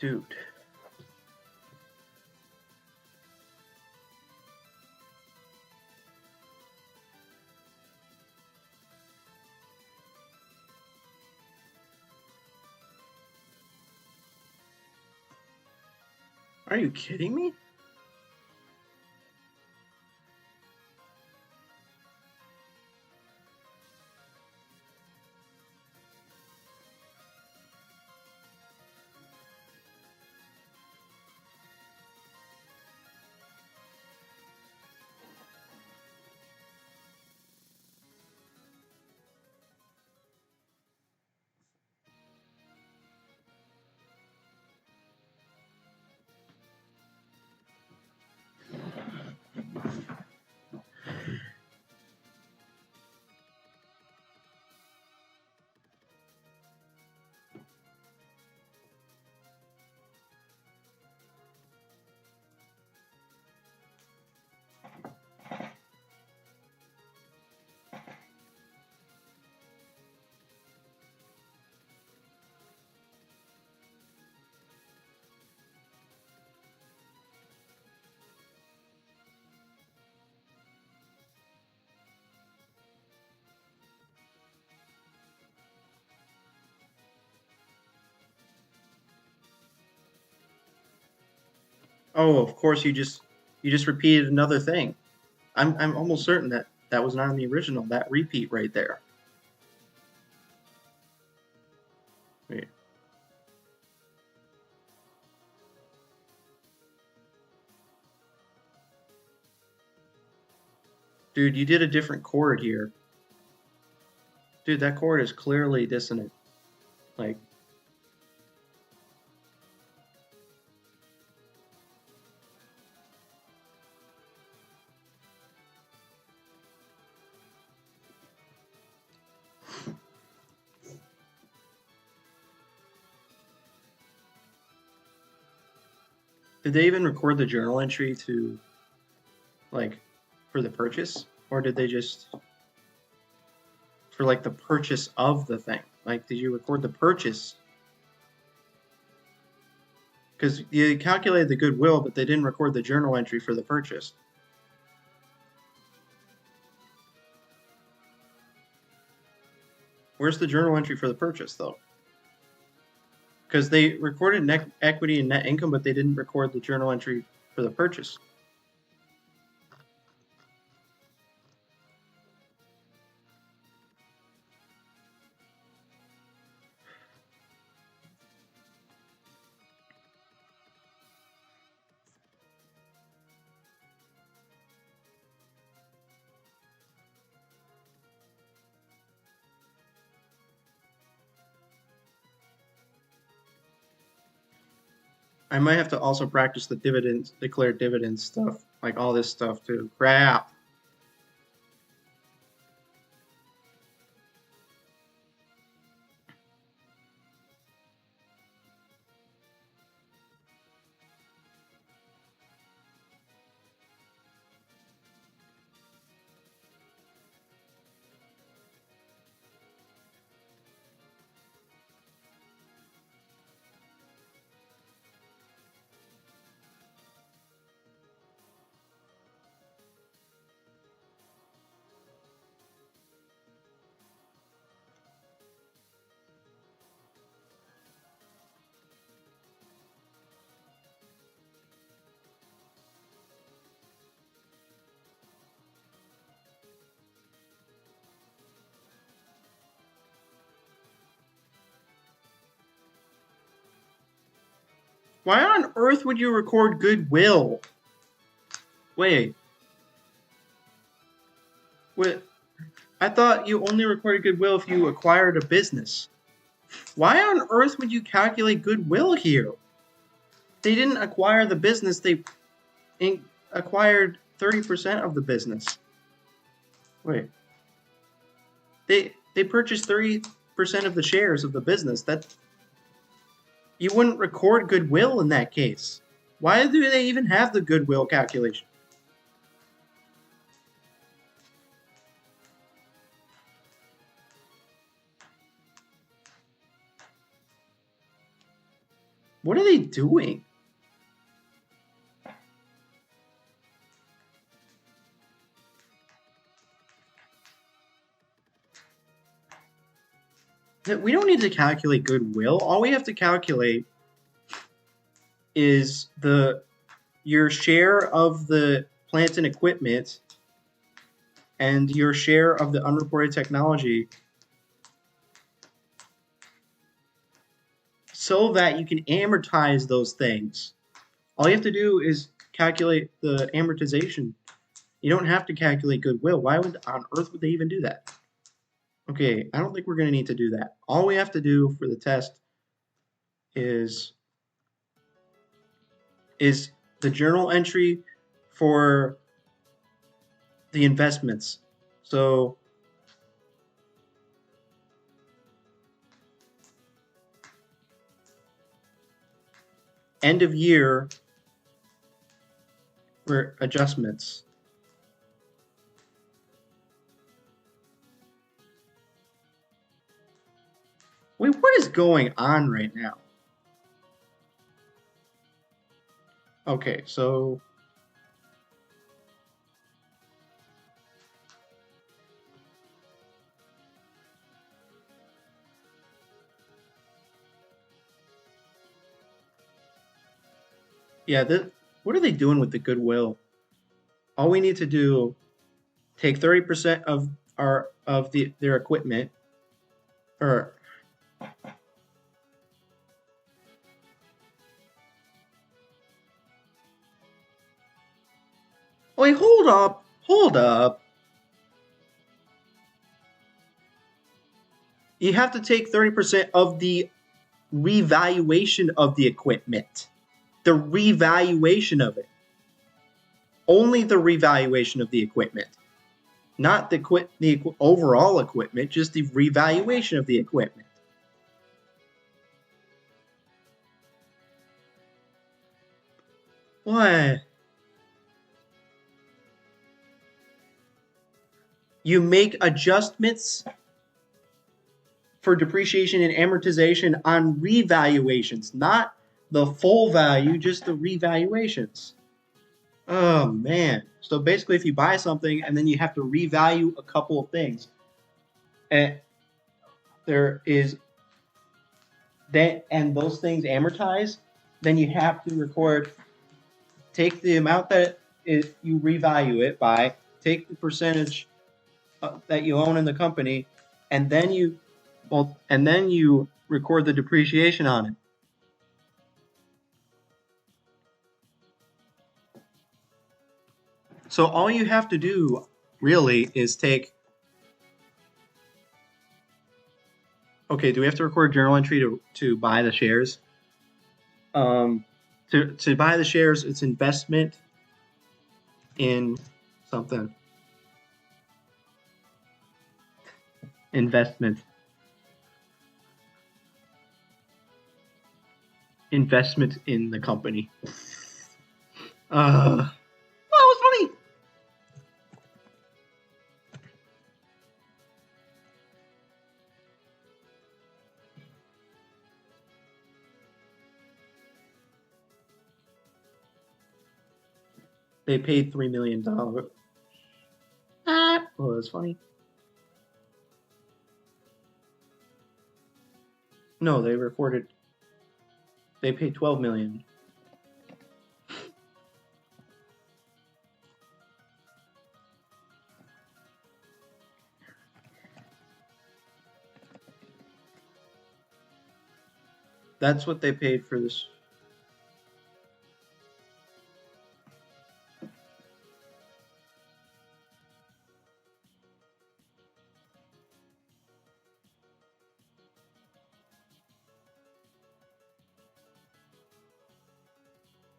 Dude. Are you kidding me? Oh, of course you just repeated another thing. I'm almost certain that that was not in the original, that repeat right there. Wait. Dude, you did a different chord here. Dude, that chord is clearly dissonant. Like, did they even record the journal entry to, like, for the purchase? Or did they just, for, like, the purchase of the thing? Like, did you record the purchase? Because you calculated the goodwill, but they didn't record the journal entry for the purchase. Where's the journal entry for the purchase, though? Because they recorded net equity and net income, but they didn't record the journal entry for the purchase. I might have to also practice the dividends, declared dividends stuff, like all this stuff too. Crap. Why on earth would you record goodwill? Wait. I thought you only recorded goodwill if you acquired a business. Why on earth would you calculate goodwill here? They didn't acquire the business, they acquired 30% of the business. Wait. They purchased 30% of the shares of the business. That you wouldn't record goodwill in that case. Why do they even have the goodwill calculation? What are they doing? We don't need to calculate goodwill. All we have to calculate is your share of the plant and equipment and your share of the unreported technology, so that you can amortize those things. All you have to do is calculate the amortization. You don't have to calculate goodwill. Why on earth would they even do that? Okay, I don't think we're going to need to do that. All we have to do for the test is the journal entry for the investments. So end of year for adjustments. Wait, what is going on right now? Okay, so yeah, what are they doing with the goodwill? All we need to do, take 30% of their equipment, or wait, hold up. You have to take 30% of the revaluation of the equipment. The revaluation of it. Only the revaluation of the equipment. Not the overall equipment, just the revaluation of the equipment. What? You make adjustments for depreciation and amortization on revaluations, not the full value, just the revaluations. Oh man. So basically if you buy something and then you have to revalue a couple of things, and those things amortize, then you have to take the amount that you revalue it by, take the percentage that you own in the company, and then you record the depreciation on it. So all you have to do really is take. Okay, do we have to record a journal entry to buy the shares? To buy the shares, it's investment in something. Investment in the company. That was funny. They paid $3 million. Oh, that's funny. No, they paid $12 million. That's what they paid for this.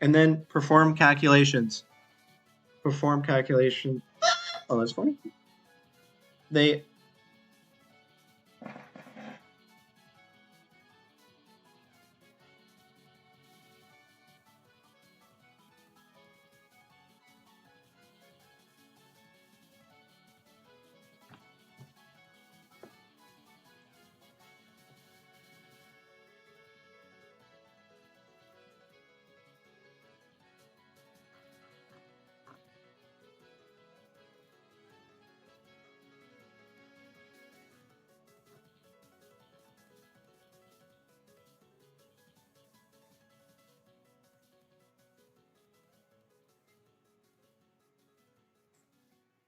And then perform calculations. Perform calculation. Oh, that's funny. They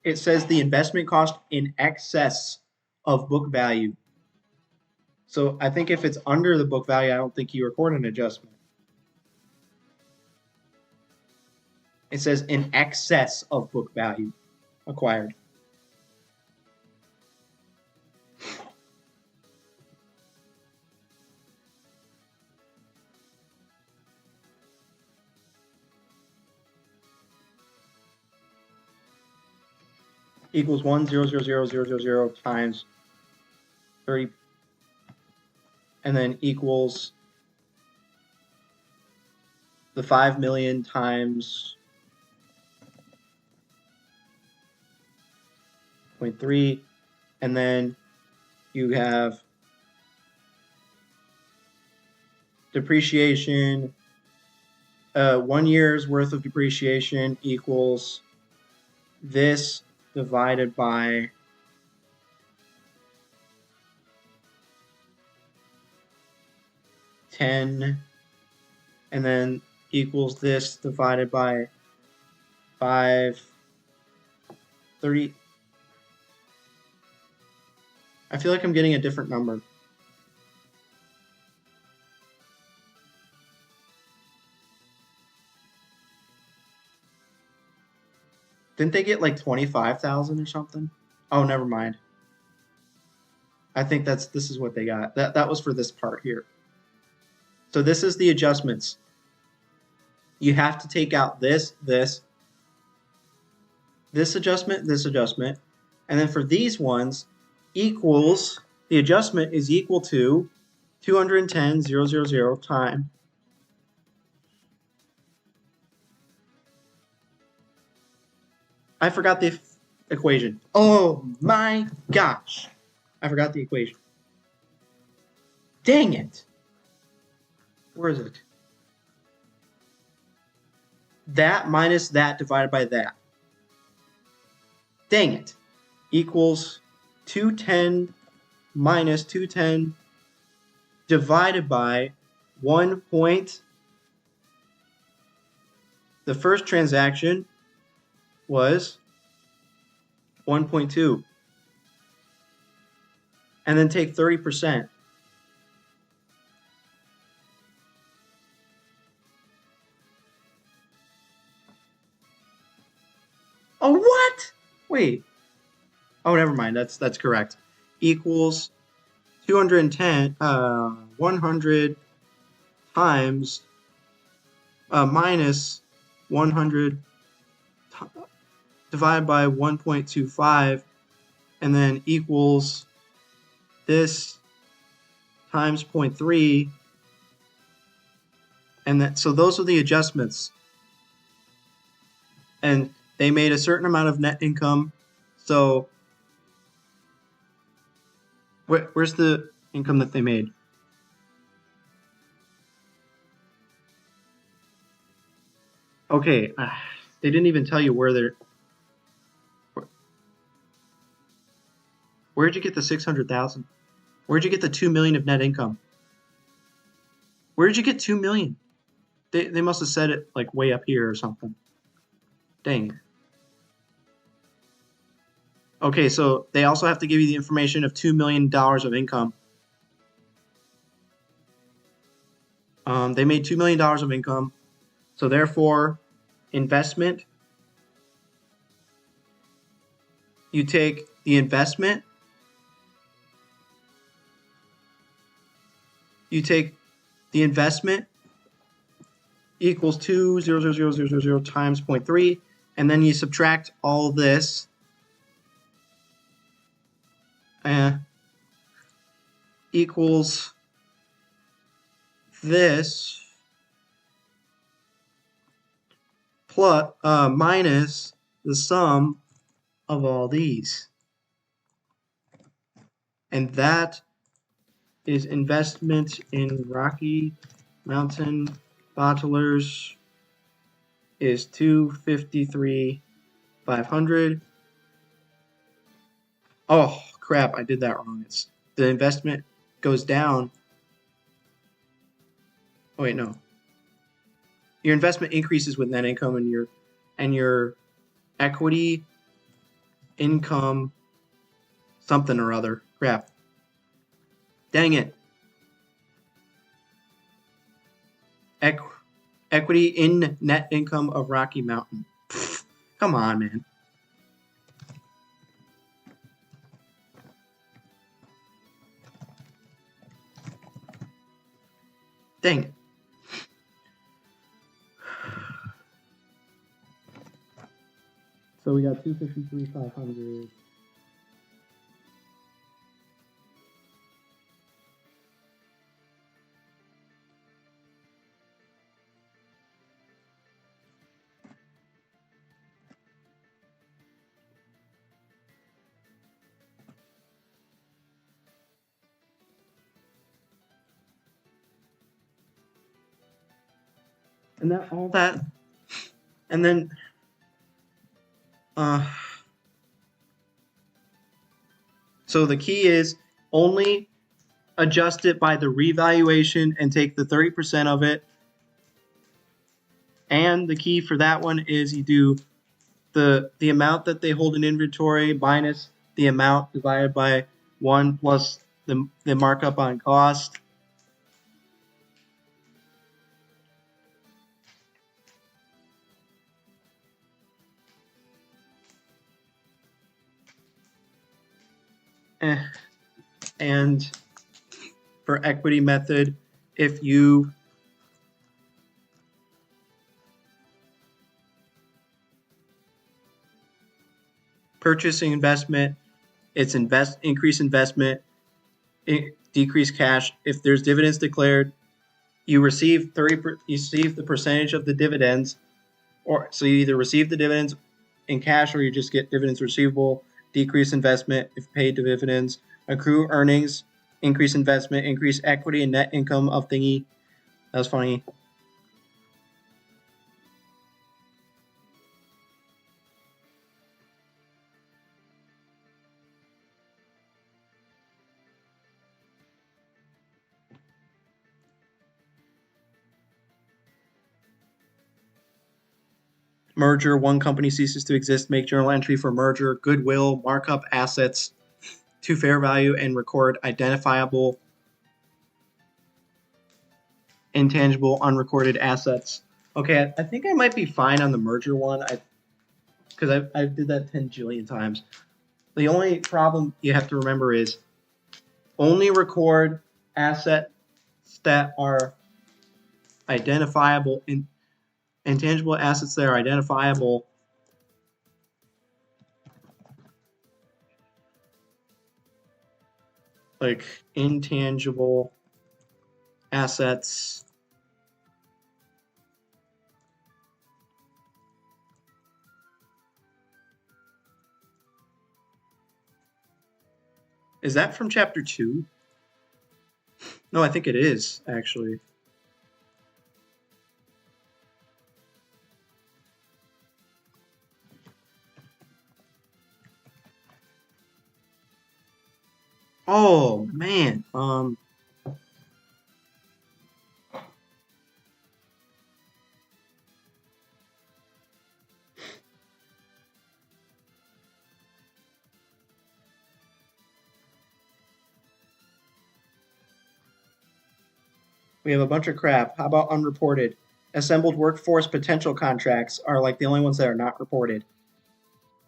it says the investment cost in excess of book value. So I think if it's under the book value, I don't think you record an adjustment. It says in excess of book value acquired. Equals 1,000,000 times 30, and then equals the 5 million times 0.3, and then you have depreciation. 1 year's worth of depreciation equals this divided by 10, and then equals this divided by 530. I feel like I'm getting a different number. Didn't they get like 25,000 or something? Oh, never mind. I think this is what they got. That was for this part here. So this is the adjustments. You have to take out this adjustment, and then for these ones, equals, the adjustment is equal to 210,000 time I forgot the equation. Oh my gosh. I forgot the equation. Dang it. Where is it? That minus that divided by that. Dang it. Equals 210 minus 210 divided by 1 point. The first transaction was 1.2. And then take 30%. Oh, what? Wait. Oh, never mind. That's correct. Equals 210, 100 times minus 100 divided by 1.25, and then equals this times 0.3, and that. So those are the adjustments, and they made a certain amount of net income. So where's the income that they made? Okay, they didn't even tell you where they're. Where'd you get the 600,000? Where'd you get the 2 million of net income? Where did you get 2 million? They must have said it like way up here or something. Dang. Okay, so they also have to give you the information of $2 million of income. They made $2 million of income. So therefore, investment, you take the investment, equals 2,000,000 times 0.3, and then you subtract all this. Equals this plus minus the sum of all these. And that is investment in Rocky Mountain Bottlers is $253,500. Oh crap, I did that wrong. It's the investment goes down. Oh wait, no. Your investment increases with net income, and your equity income something or other. Crap. Dang it. Equity in net income of Rocky Mountain. Pfft, come on, man. Dang it. So we got 253,500. And that all that, and then so the key is only adjust it by the revaluation and take the 30% of it. And the key for that one is you do the amount that they hold in inventory minus the amount divided by 1 plus the markup on cost. And for equity method, if you purchasing investment, it's increase investment, decrease cash. If there's dividends declared, you receive the percentage of the dividends, or so you either receive the dividends in cash or you just get dividends receivable. Decrease investment if paid dividends, accrue earnings, increase investment, increase equity and net income of thingy. That was funny. Merger, one company ceases to exist, make journal entry for merger, goodwill, markup assets to fair value, and record identifiable, intangible, unrecorded assets. Okay, I think I might be fine on the merger one, because I did that 10 jillion times. The only problem you have to remember is only record assets that are identifiable, intangible assets that are identifiable like intangible assets is that from chapter 2? No, I think it is actually. Oh man, we have a bunch of crap. How about unreported? Assembled workforce potential contracts are like the only ones that are not reported.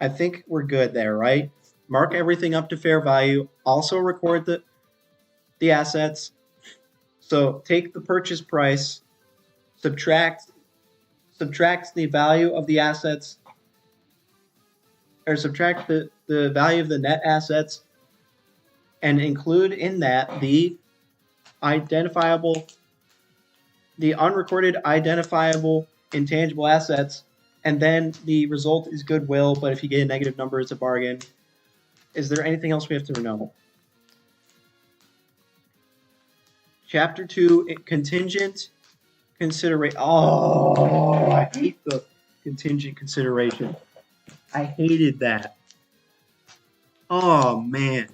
I think we're good there, right? Mark everything up to fair value. Also record the assets. So take the purchase price, subtract subtracts the value of the assets, or subtract the value of the net assets, and include in that the unrecorded identifiable intangible assets, and then the result is goodwill, but if you get a negative number, it's a bargain. Is there anything else we have to know? Chapter 2, contingent consideration. Oh, I hate the contingent consideration. I hated that. Oh, man.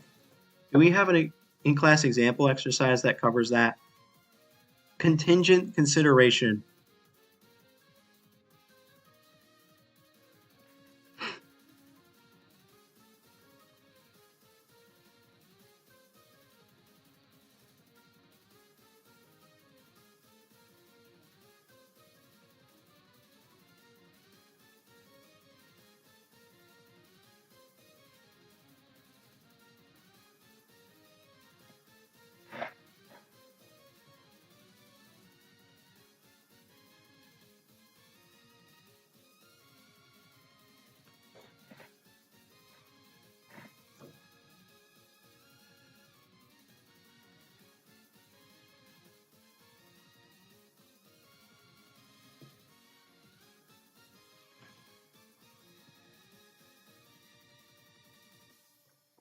Do we have an in-class example exercise that covers that? Contingent consideration.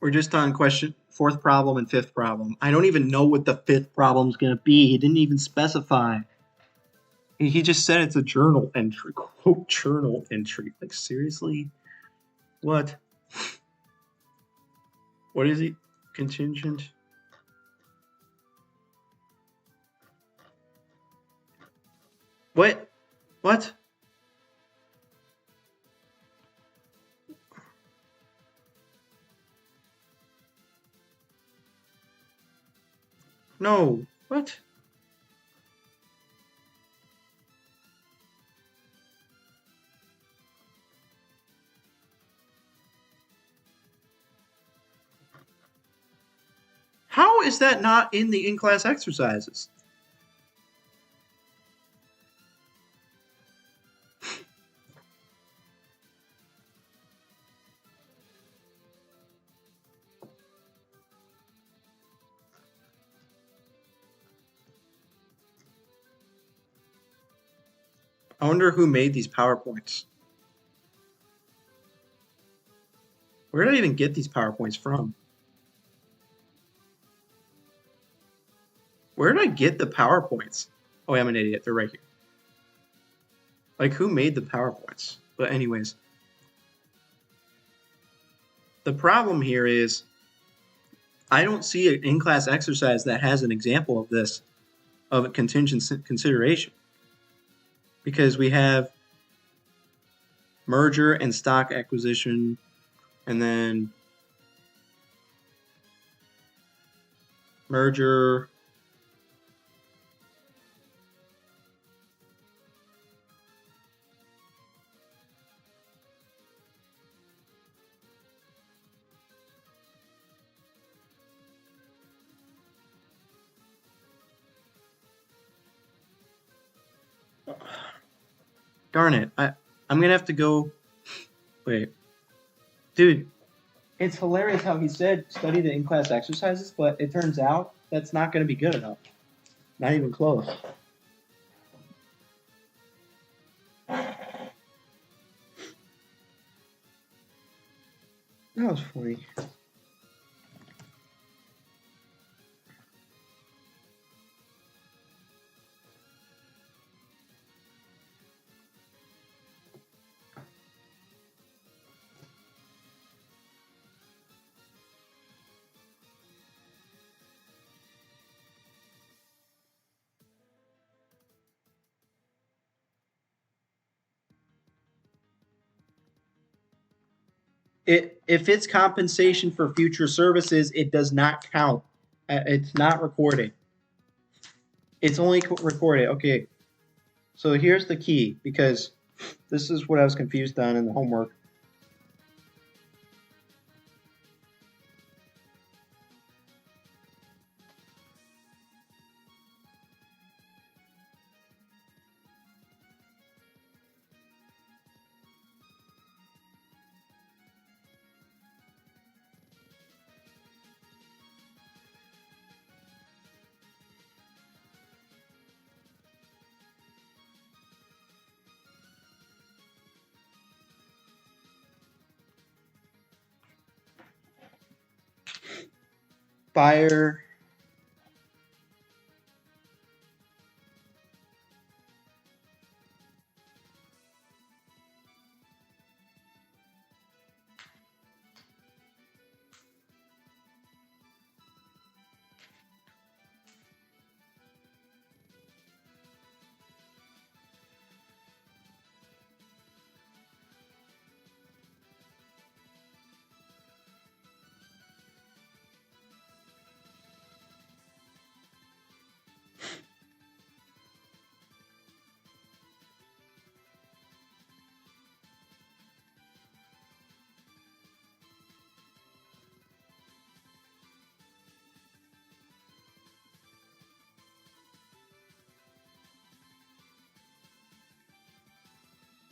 We're just on fourth problem and fifth problem. I don't even know what the fifth problem is going to be. He didn't even specify. He just said it's a journal entry. Quote, journal entry. Like, seriously? What? What is he? Contingent? What? What? No. What? How is that not in the in-class exercises? I wonder who made these PowerPoints. Where did I even get these PowerPoints from? Where did I get the PowerPoints? Oh, I'm an idiot. They're right here. Like, who made the PowerPoints? But anyways. The problem here is I don't see an in-class exercise that has an example of this, of a contingent consideration. Because we have merger and stock acquisition, and then merger, darn it. I'm going to have to go. Wait. Dude, it's hilarious how he said study the in-class exercises, but it turns out that's not going to be good enough. Not even close. That was funny. If it's compensation for future services, it does not count. It's not recorded. It's only recorded. Okay. So here's the key, because this is what I was confused on in the homework. buyer.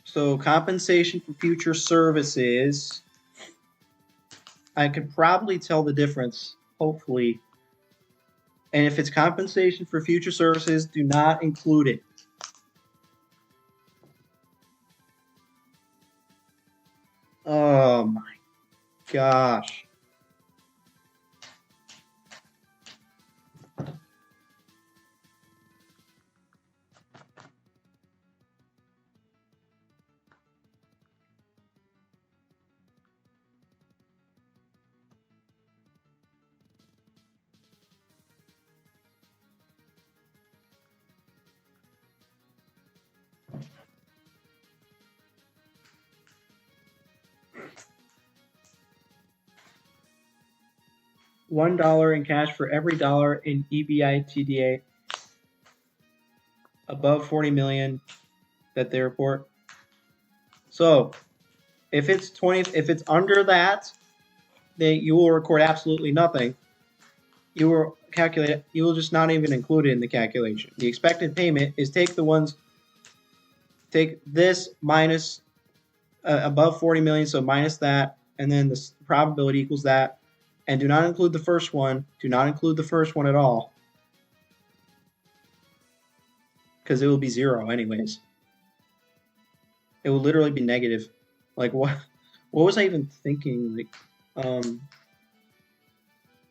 So compensation for future services, I could probably tell the difference, hopefully. And if it's compensation for future services, do not include it. Oh my gosh. $1 in cash for every dollar in EBITDA above 40 million that they report. So if it's under that, then you will record absolutely nothing. You will calculate it. You will just not even include it in the calculation. The expected payment is take this minus above 40 million, so minus that, and then the probability equals that, and do not include the first one. Do not include the first one at all, because it will be 0 anyways. It will literally be negative. Like what was I even thinking? Like,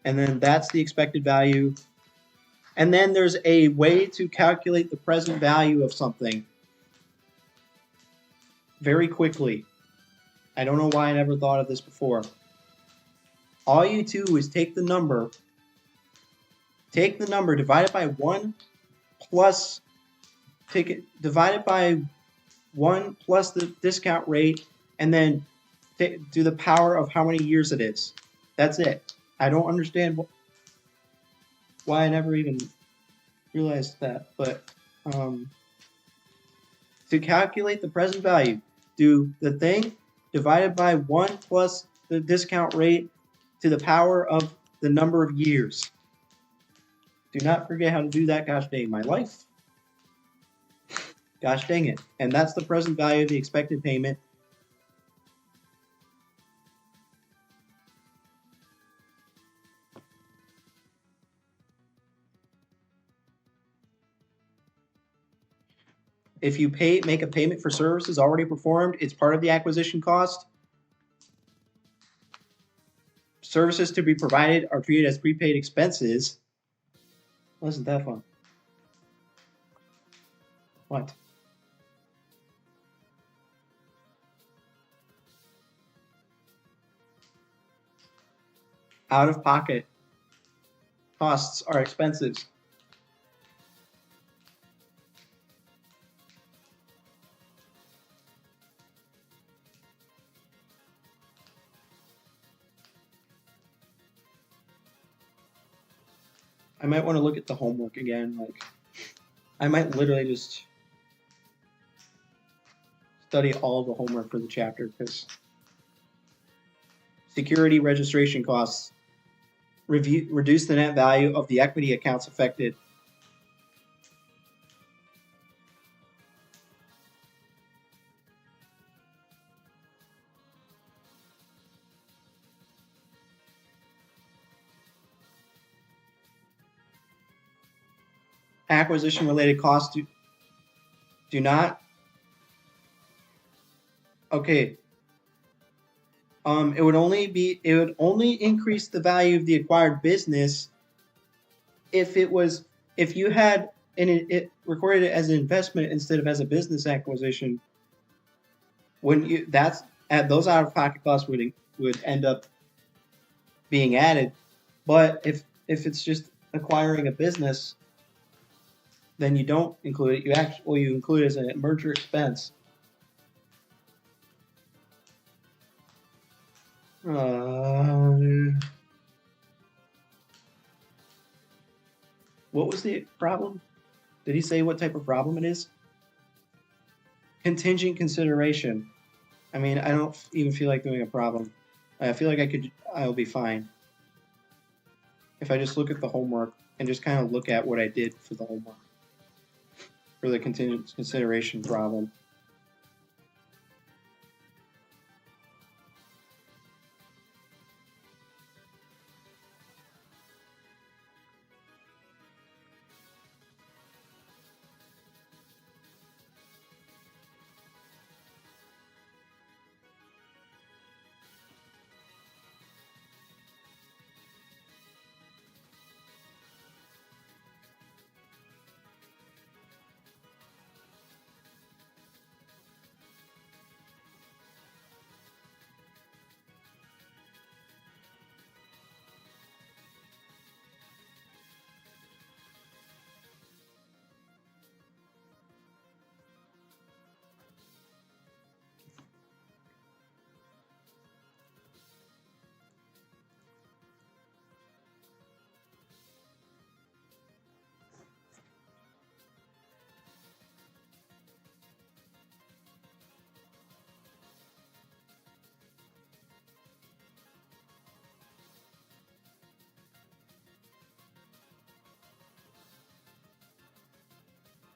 and then that's the expected value. And then there's a way to calculate the present value of something very quickly. I don't know why I never thought of this before. All you do is take the number, divide it by 1 plus, divide it by 1 plus the discount rate, and then do the power of how many years it is. That's it. I don't understand why I never even realized that, but to calculate the present value, do the thing divided by 1 plus the discount rate to the power of the number of years. Do not forget how to do that, gosh dang my life. Gosh dang it. And that's the present value of the expected payment. If you make a payment for services already performed, it's part of the acquisition cost. Services to be provided are treated as prepaid expenses. Wasn't that fun? What? Out-of-pocket costs are expenses. I might want to look at the homework again. Like, I might literally just study all the homework for the chapter, because security registration costs reduce the net value of the equity accounts affected. Acquisition related costs do not. Okay. It would only increase the value of the acquired business if you had it recorded it as an investment instead of as a business acquisition. When those out of pocket costs would end up being added. But if it's just acquiring a business, then you don't include it. You include it as a merger expense. What was the problem? Did he say what type of problem it is? Contingent consideration. I mean, I don't even feel like doing a problem. I feel like I'll be fine. If I just look at the homework and just kind of look at what I did for the homework. For the contingent consideration problem.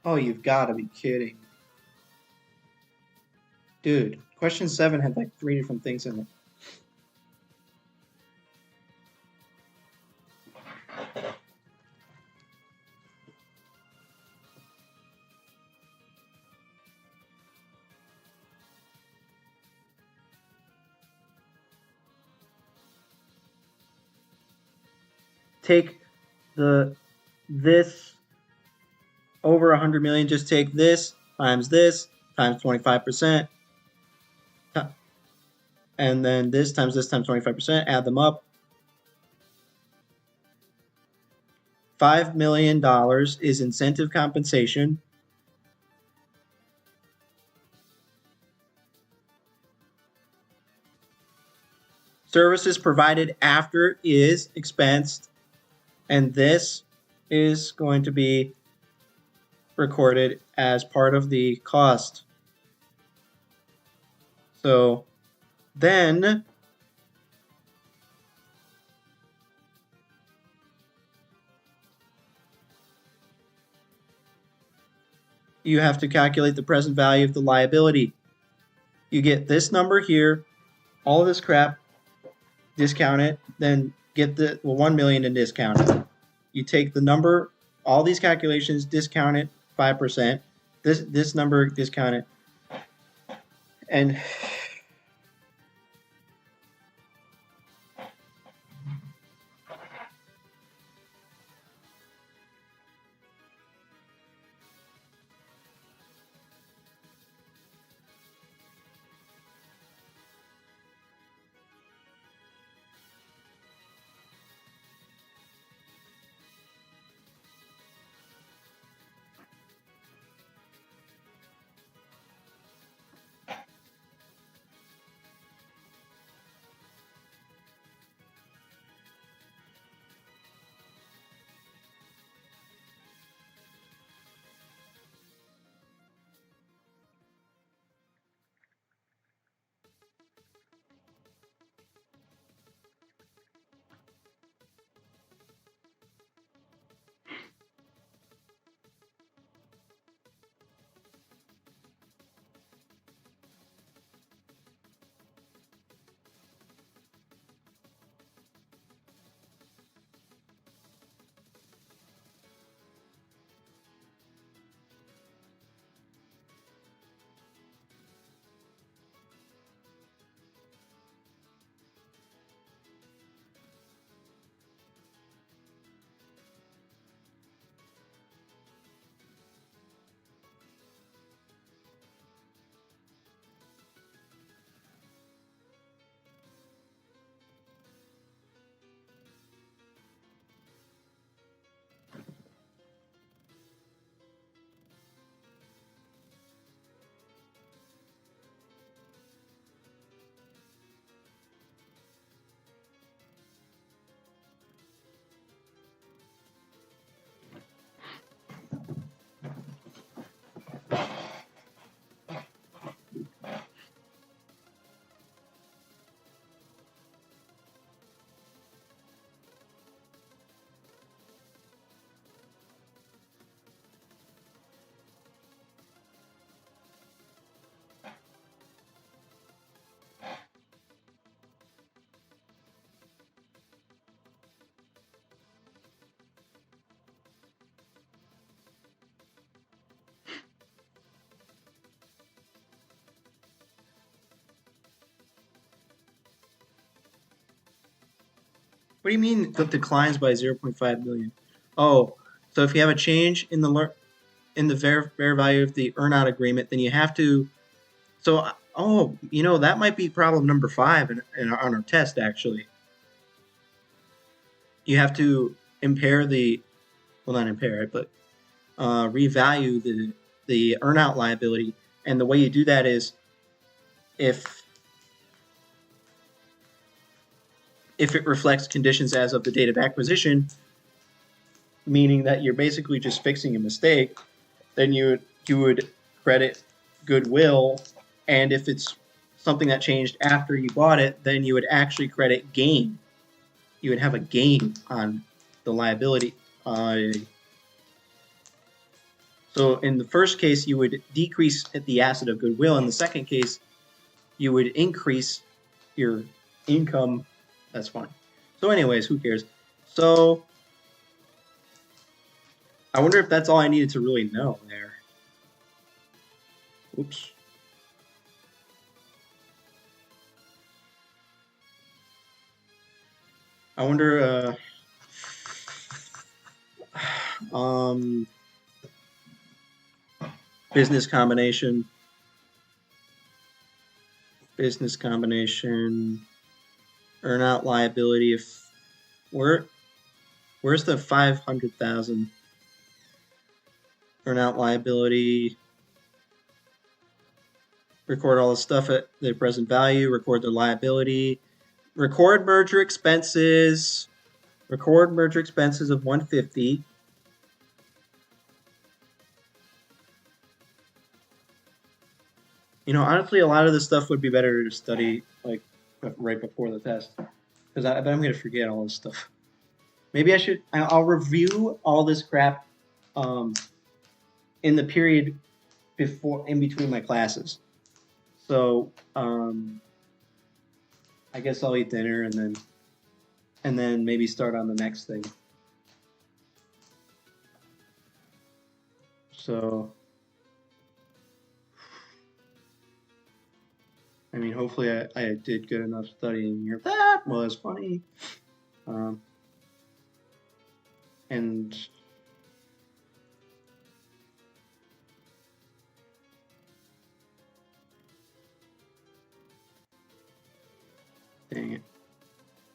Oh, you've got to be kidding. Dude, question 7 had like 3 different things in it. Take this over 100 million, just take this times 25%, and then this times 25%, add them up. $5 million is incentive compensation. Services provided after is expensed, and this is going to be recorded as part of the cost. So then you have to calculate the present value of the liability. You get this number here, all of this crap, discount it, then get the 1 million and discount it. You take the number, all these calculations, discount it 5%. This number, discount it, and What do you mean that declines by 0.5 million? Oh, so if you have a change in the fair value of the earnout agreement, then you have to. So, oh, you know, that might be problem number 5 on our test, actually. You have to impair the, well, not impair it, but revalue the earnout liability. And the way you do that is if it reflects conditions as of the date of acquisition, meaning that you're basically just fixing a mistake, then you would credit goodwill. And if it's something that changed after you bought it, then you would actually credit gain. You would have a gain on the liability. So in the first case, you would decrease the asset of goodwill. In the second case, you would increase your income. That's fine. So anyways, who cares? So I wonder if that's all I needed to really know there. Oops. I wonder, business combination, earnout liability. If where's the 500,000 earnout liability? Record all the stuff at the present value. Record the liability. Record merger expenses. Record merger expenses of 150. You know, honestly, a lot of this stuff would be better to study like right before the test, because I bet I'm going to forget all this stuff. Maybe I should. I'll review all this crap in the period in between my classes. So I guess I'll eat dinner and then maybe start on the next thing. So I mean, hopefully I did good enough studying here. That was funny. And dang it.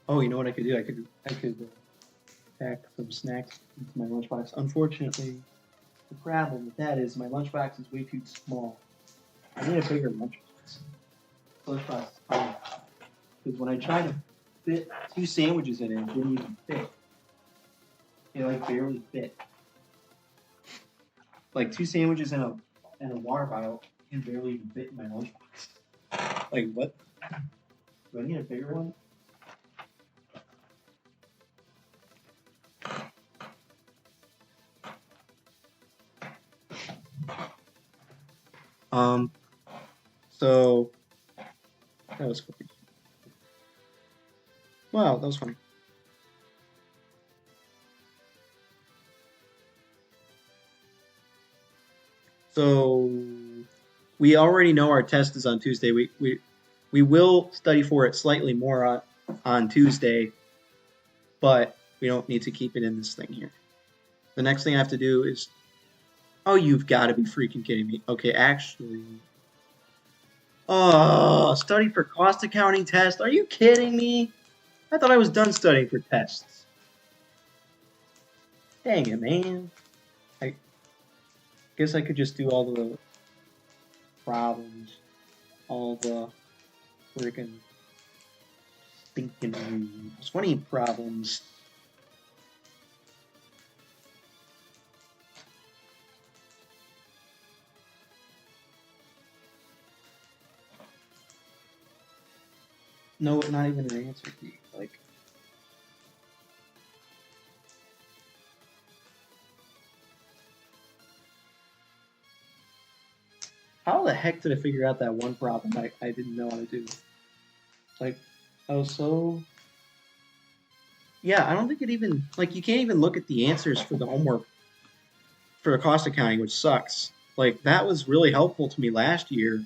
Oh, you know what I could do? I could pack some snacks into my lunchbox. Unfortunately, the problem with that is my lunchbox is way too small. I need a bigger lunchbox. Lunchbox is fine. Because when I tried to fit 2 sandwiches in it didn't even fit. It like barely fit. Like 2 sandwiches and a water bottle can barely even fit in my lunchbox. Like what? Do I need a bigger one? So that was funny. Wow, that was funny. So we already know our test is on Tuesday. We will study for it slightly more on Tuesday, but we don't need to keep it in this thing here. The next thing I have to do is, oh, you've got to be freaking kidding me. Okay, actually, oh, study for cost accounting test. Are you kidding me? I thought I was done studying for tests. Dang it, man. I guess I could just do all the problems, all the freaking stinking 20 problems. No, not even an answer key. Like, how the heck did I figure out that one problem I didn't know how to do? Like, I was so... Yeah, I don't think it even... Like, you can't even look at the answers for the homework for cost accounting, which sucks. Like, that was really helpful to me last year.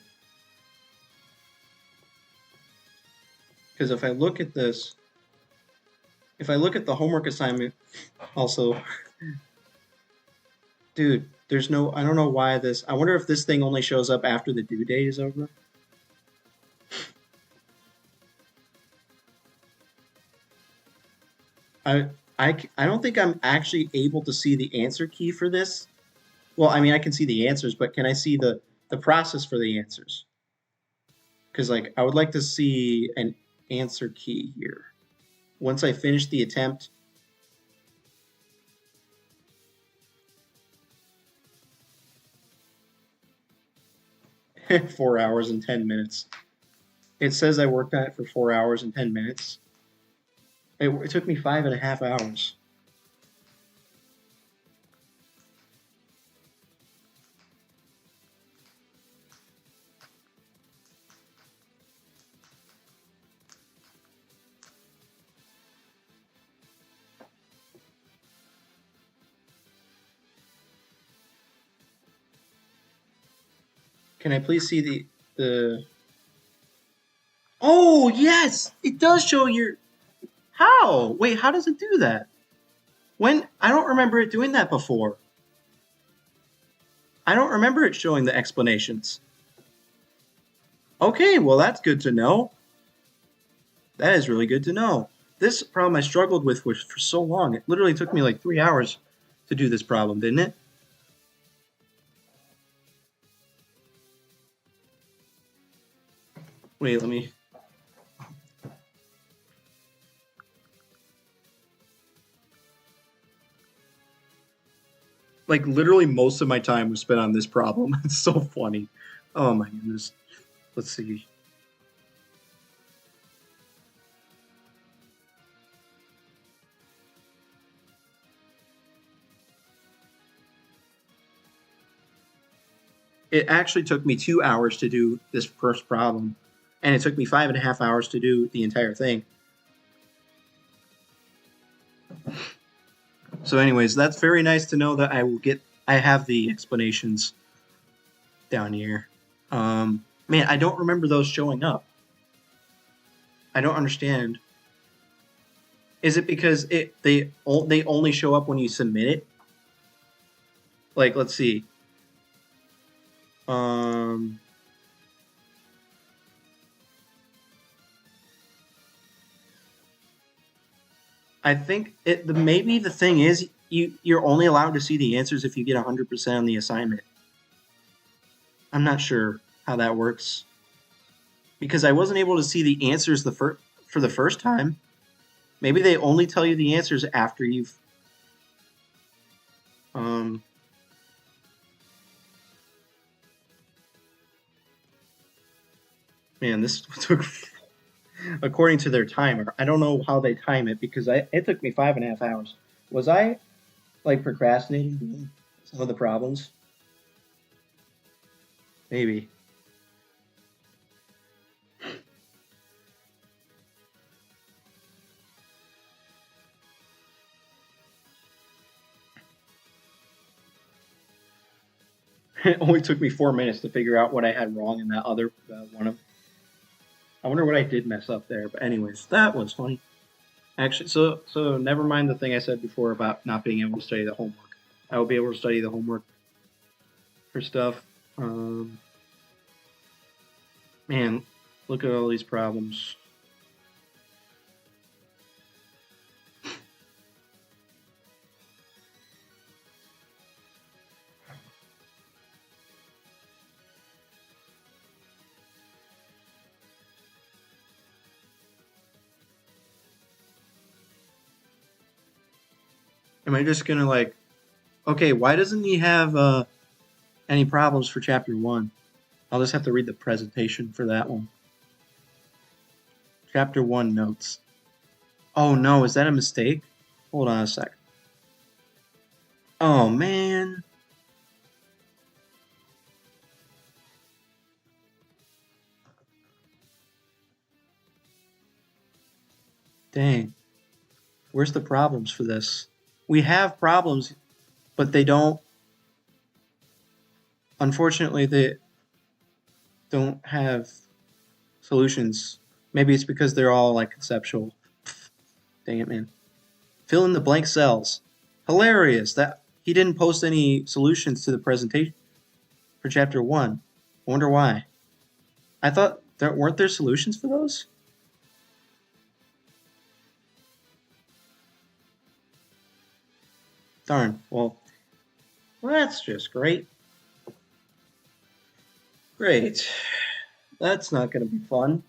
Because if I look at this, If I look at the homework assignment, also, dude, there's no, I don't know why this, I wonder if this thing only shows up after the due date is over. I don't think I'm actually able to see the answer key for this. Well, I mean, I can see the answers, but can I see the process for the answers? Because, like, I would like to see an answer key here. Once I finish the attempt, (4 hours and 10 minutes). It says I worked on it for 4 hours and 10 minutes. It took me 5.5 hours. Can I please see the... Oh, yes! It does show your... How? Wait, how does it do that? When? I don't remember it doing that before. I don't remember it showing the explanations. Okay, well, that's good to know. That is really good to know. This problem I struggled with for so long. It literally took me like 3 hours to do this problem, didn't it? Wait, let me... Like, literally most of my time was spent on this problem. It's so funny. Oh my goodness. Let's see. It actually took me 2 hours to do this first problem, and it took me 5.5 hours to do the entire thing. So anyways, that's very nice to know that I have the explanations down here. Man, I don't remember those showing up. I don't understand. Is it because they only show up when you submit it? Like, let's see. I think maybe the thing is you're only allowed to see the answers if you get 100% on the assignment. I'm not sure how that works because I wasn't able to see the answers for the first time. Maybe they only tell you the answers after you've Man, this took according to their timer. I don't know how they time it because it took me 5.5 hours. Was I like procrastinating doing some of the problems? Maybe. It only took me 4 minutes to figure out what I had wrong in that other one of. I wonder what I did mess up there. But anyways, that was funny. Actually, so never mind the thing I said before about not being able to study the homework. I will be able to study the homework for stuff. Man, look at all these problems. Am I just gonna like, okay, why doesn't he have any problems for chapter 1? I'll just have to read the presentation for that one. Chapter 1 notes. Oh no, is that a mistake? Hold on a sec. Oh man. Dang. Where's the problems for this? We have problems, but they don't. Unfortunately, they don't have solutions. Maybe it's because they're all like conceptual. Dang it, man. Fill in the blank cells. Hilarious that he didn't post any solutions to the presentation for chapter 1. I wonder why. I thought weren't there solutions for those? Darn. Well, that's just great. Great. That's not going to be fun.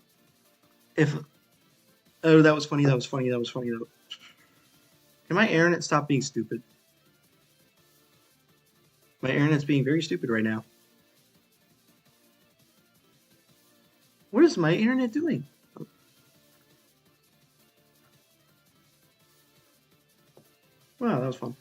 Oh, that was funny. That was funny. That was funny. Can my internet stop being stupid? My internet's being very stupid right now. What is my internet doing? Wow, that was fun.